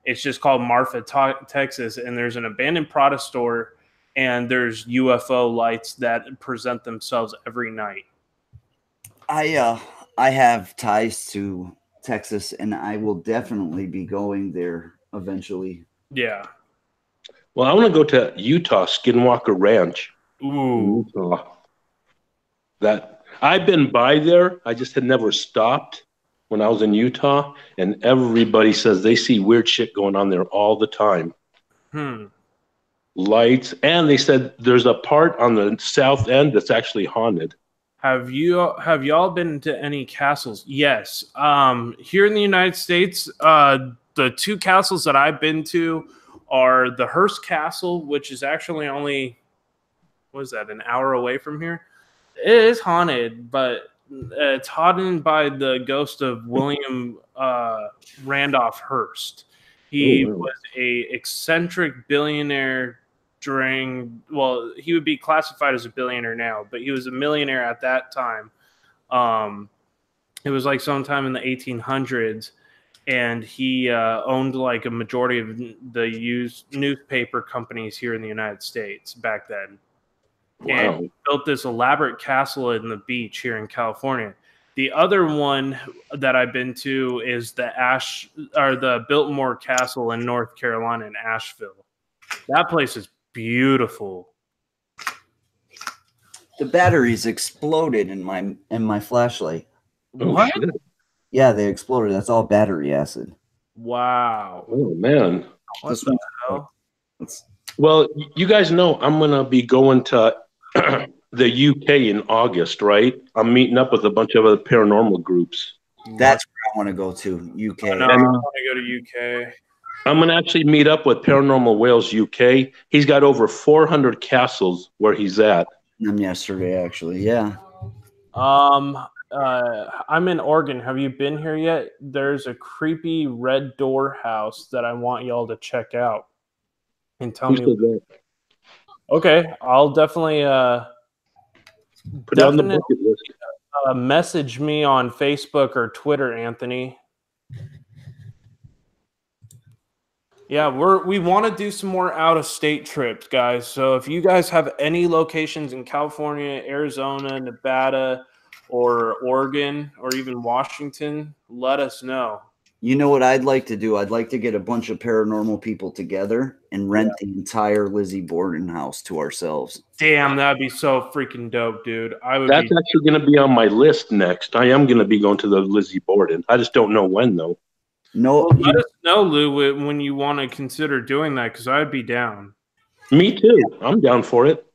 It's just called Marfa, Texas, and there's an abandoned Prada store, and there's UFO lights that present themselves every night. I have ties to Texas, and I will definitely be going there eventually. Yeah. Well, I want to go to Utah, Skinwalker Ranch. Ooh. Utah. That I've been by there. I just had never stopped when I was in Utah, and everybody says they see weird shit going on there all the time. Lights, and they said there's a part on the south end that's actually haunted. Have y'all been to any castles? Yes. Here in the United States, the two castles that I've been to are the Hearst Castle, which is actually only, what is that, an hour away from here? It is haunted, but it's haunted by the ghost of William Randolph Hearst. He was a eccentric billionaire during, well, he would be classified as a billionaire now, but he was a millionaire at that time. It was like sometime in the 1800s, and he owned like a majority of the used newspaper companies here in the United States back then. Wow. And he built this elaborate castle in the beach here in California. The other one that I've been to is the Biltmore Castle in North Carolina in Asheville. That place is beautiful. The batteries exploded in my flashlight. What? Shit. Yeah, they exploded. That's all battery acid. Wow. Oh man. What the hell? Well, you guys know I'm gonna be going to the UK in August, right? I'm meeting up with a bunch of other paranormal groups. That's where I want to go to, UK. No, I want to go to UK. I'm going to actually meet up with Paranormal Wales UK. He's got over 400 castles where he's at. Yesterday, actually, yeah. I'm in Oregon. Have you been here yet? There's a creepy red door house that I want y'all to check out. And tell me. Okay, I'll definitely put it on the bucket list. Message me on Facebook or Twitter, Anthony. Yeah, we want to do some more out-of-state trips, guys. So if you guys have any locations in California, Arizona, Nevada, or Oregon, or even Washington, let us know. You know what I'd like to do? I'd like to get a bunch of paranormal people together and rent the entire Lizzie Borden house to ourselves. Damn, that'd be so freaking dope, dude. That's actually going to be on my list next. I am going to be going to the Lizzie Borden. I just don't know when, though. No, well, let us know, Lou, when you want to consider doing that, because I'd be down. Me too. I'm down for it.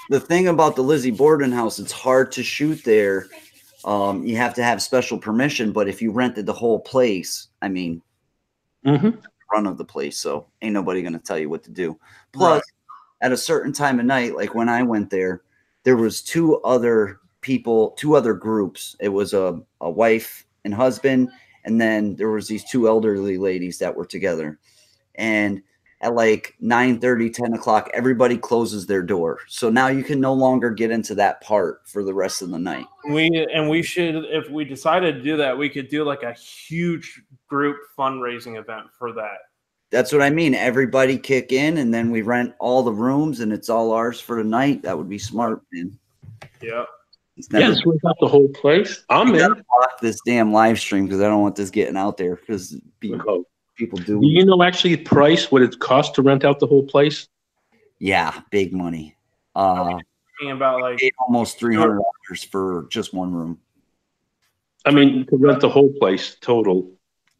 The thing about the Lizzie Borden house, it's hard to shoot there. You have to have special permission, but if you rented the whole place, I mean, run of the place, so ain't nobody going to tell you what to do. Plus, at a certain time of night, like when I went there, there was two other groups. It was a wife and husband, and then there was these two elderly ladies that were together. And at like 9:30, 10 o'clock, everybody closes their door. So now you can no longer get into that part for the rest of the night. We should, if we decided to do that, we could do like a huge group fundraising event for that. That's what I mean. Everybody kick in, and then we rent all the rooms, and it's all ours for the night. That would be smart, man. Yeah. Yes, we got the whole place. I'm in. Block this damn live stream because I don't want this getting out there because people do. Do you know actually price what it costs to rent out the whole place? Yeah, big money. About like almost $300 for just one room. I mean, to rent the whole place total.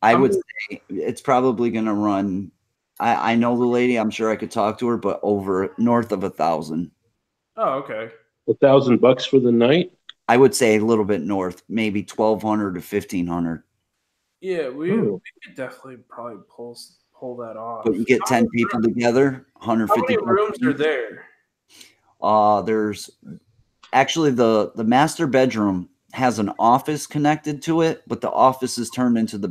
I would say it's probably going to run. I know the lady. I'm sure I could talk to her, but north of 1,000. Oh, okay. $1,000 for the night. I would say a little bit north, maybe 1,200 to 1,500. Yeah, we could definitely probably pull that off. But you get 10 people together, 150. How many rooms are there? There's actually the master bedroom has an office connected to it, but the office is turned into the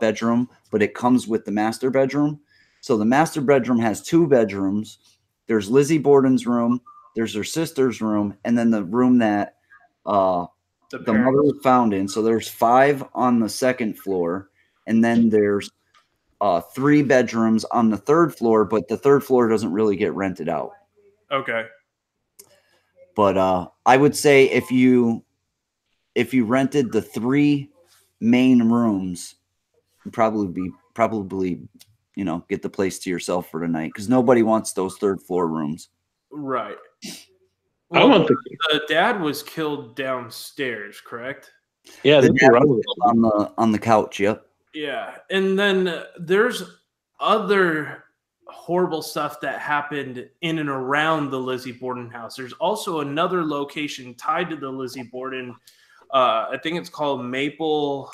bedroom, but it comes with the master bedroom. So the master bedroom has 2 bedrooms. There's Lizzie Borden's room, there's her sister's room, and then the room that the mother was found in. So there's 5 on the second floor, and then there's 3 bedrooms on the 3rd floor, but the 3rd floor doesn't really get rented out. Okay. But I would say if you rented the 3 main rooms, you'd probably get the place to yourself for the night, because nobody wants those 3rd floor rooms. Right. I Well, want to. the dad was killed downstairs, correct? Yeah, The that's dad what I was was. on the couch. Yep. Yeah, and then there's other horrible stuff that happened in and around the Lizzie Borden house. There's also another location tied to the Lizzie Borden. I think it's called Maplecroft.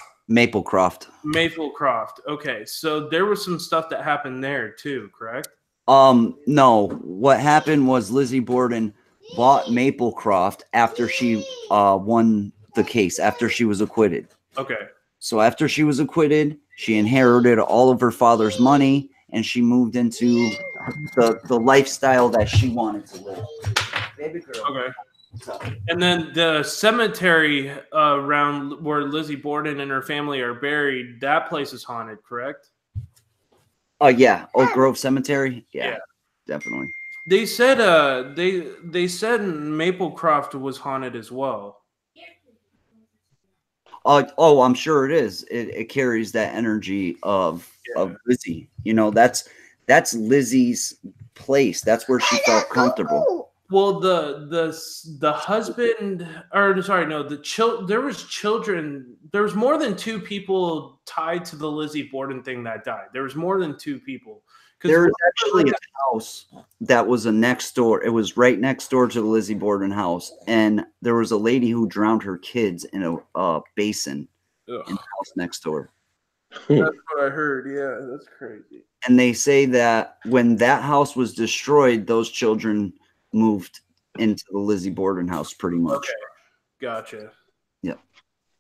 Maplecroft. Okay, so there was some stuff that happened there too, correct? No. What happened was Lizzie Borden bought Maplecroft after she won the case, after she was acquitted. Okay. So after she was acquitted, she inherited all of her father's money, and she moved into the lifestyle that she wanted to live. Baby girl. Okay. And then the cemetery around where Lizzie Borden and her family are buried, that place is haunted, correct? Yeah, Oak Grove Cemetery. Yeah. Definitely. They said they said Maplecroft was haunted as well. Oh, I'm sure it is. It carries that energy of Lizzie. That's Lizzie's place. That's where she felt comfortable. Well, the husband, or sorry, no, there was children. There was more than 2 people tied to the Lizzie Borden thing that died. There was more than 2 people. There was actually a house that was next door. It was right next door to the Lizzie Borden house, and there was a lady who drowned her kids in a basin in the house next door. That's what I heard. Yeah, that's crazy. And they say that when that house was destroyed, those children moved into the Lizzie Borden house, pretty much. Okay, gotcha. Yep.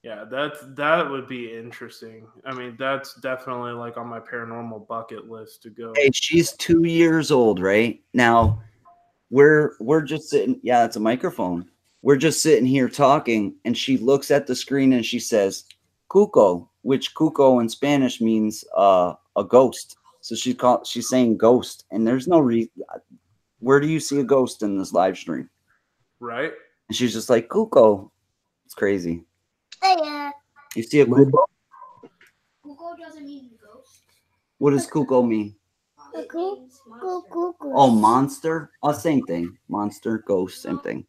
Yeah, that would be interesting. I mean, that's definitely like on my paranormal bucket list to go. Hey, she's 2 years old right now. We're just sitting. Yeah, it's a microphone. We're just sitting here talking, and she looks at the screen and she says, "Cuco," which "cuco" in Spanish means a ghost. So she's saying ghost, and there's no reason. Where do you see a ghost in this live stream? Right. And she's just like, "Cuco." It's crazy. Yeah. You see a cuco? Cuco doesn't mean ghost. What does cuco mean? Oh, monster? Oh, same thing. Monster, ghost, same thing.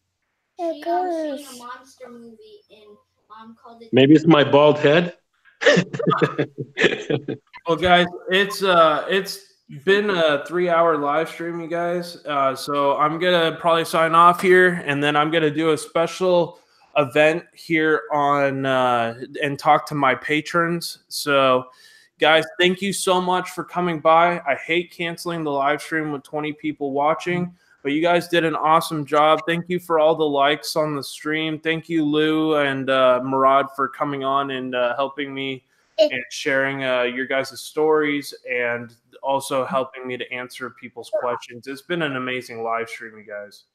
I've seen a monster movie and Mom called it. Maybe it's my bald head. Well, guys, it's been a 3-hour live stream, you guys. So I'm gonna probably sign off here, and then I'm gonna do a special event here on and talk to my patrons. So guys, thank you so much for coming by. I hate canceling the live stream with 20 people watching, but you guys did an awesome job. Thank you for all the likes on the stream. Thank you, Lou and Murad, for coming on and helping me and sharing your guys' stories, and also helping me to answer people's questions. It's been an amazing live stream, you guys.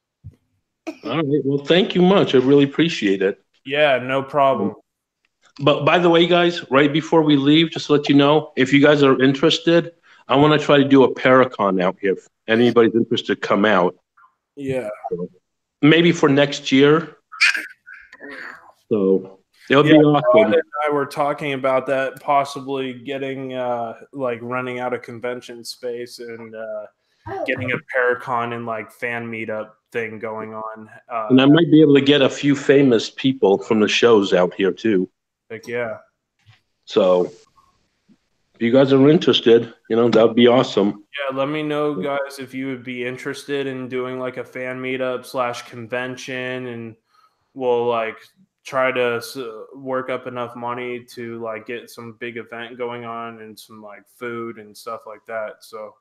All right. Well, thank you much. I really appreciate it. Yeah, no problem. But by the way, guys, right before we leave, just to let you know, if you guys are interested, I want to try to do a Paracon out here. If anybody's interested, come out. Yeah. So, maybe for next year. So it'll be awesome. Rod and I were talking about that, possibly getting like running out of convention space and getting a Paracon and like fan meetup thing going on. And I might be able to get a few famous people from the shows out here too. Like, yeah. So if you guys are interested, that would be awesome. Yeah, let me know, guys, if you would be interested in doing like a fan meetup / convention, and we'll like try to work up enough money to like get some big event going on and some like food and stuff like that. So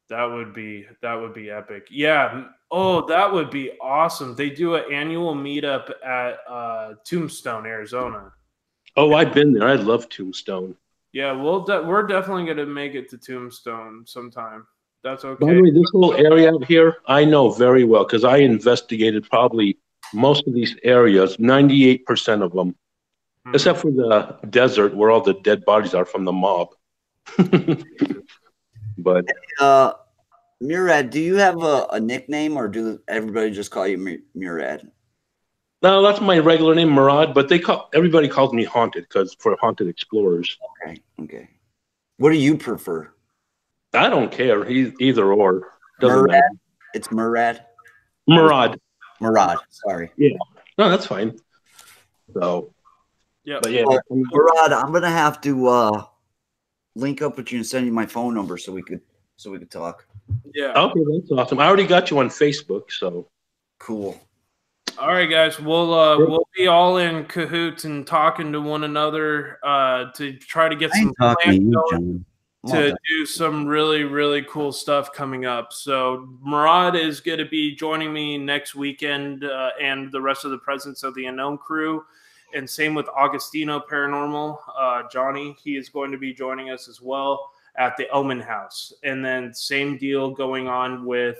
that would be epic. Yeah. Oh, that would be awesome. They do an annual meetup at Tombstone, Arizona. Oh, I've been there. I love Tombstone. Yeah, we're definitely gonna make it to Tombstone sometime. That's okay. By the way, this little area out here, I know very well because I investigated probably most of these areas, 98% of them, except for the desert where all the dead bodies are from the mob. But Murad, do you have a nickname, or do everybody just call you Murad? no, that's my regular name, Murad. But everybody calls me Haunted because for Haunted Explorers. Okay, okay. What do you prefer? I don't care. Either or. Doesn't Murad. matter. It's Murad. Murad. Murad. Sorry. Yeah. No, that's fine. So. Yeah. But yeah. Murad, I'm gonna have to link up with you and send you my phone number so we could talk. Yeah. Okay, that's awesome. I already got you on Facebook, so. Cool. All right, guys. We'll be all in cahoots and talking to one another to try to get some plans going to do some really, really cool stuff coming up. So Murad is going to be joining me next weekend and the rest of the Presence of the Unknown crew. And same with Augustino Paranormal. Johnny, he is going to be joining us as well at the Omen House. And then same deal going on with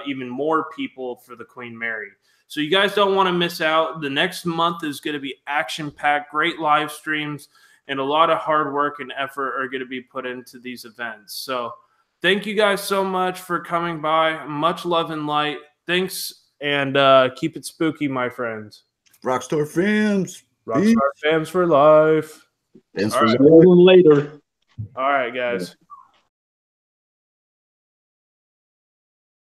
even more people for the Queen Mary. So you guys don't want to miss out. The next month is going to be action-packed, great live streams, and a lot of hard work and effort are going to be put into these events. So thank you guys so much for coming by. Much love and light. Thanks, and keep it spooky, my friends. Rockstar fans. Rockstar fans for life. Fans for later. All right, guys.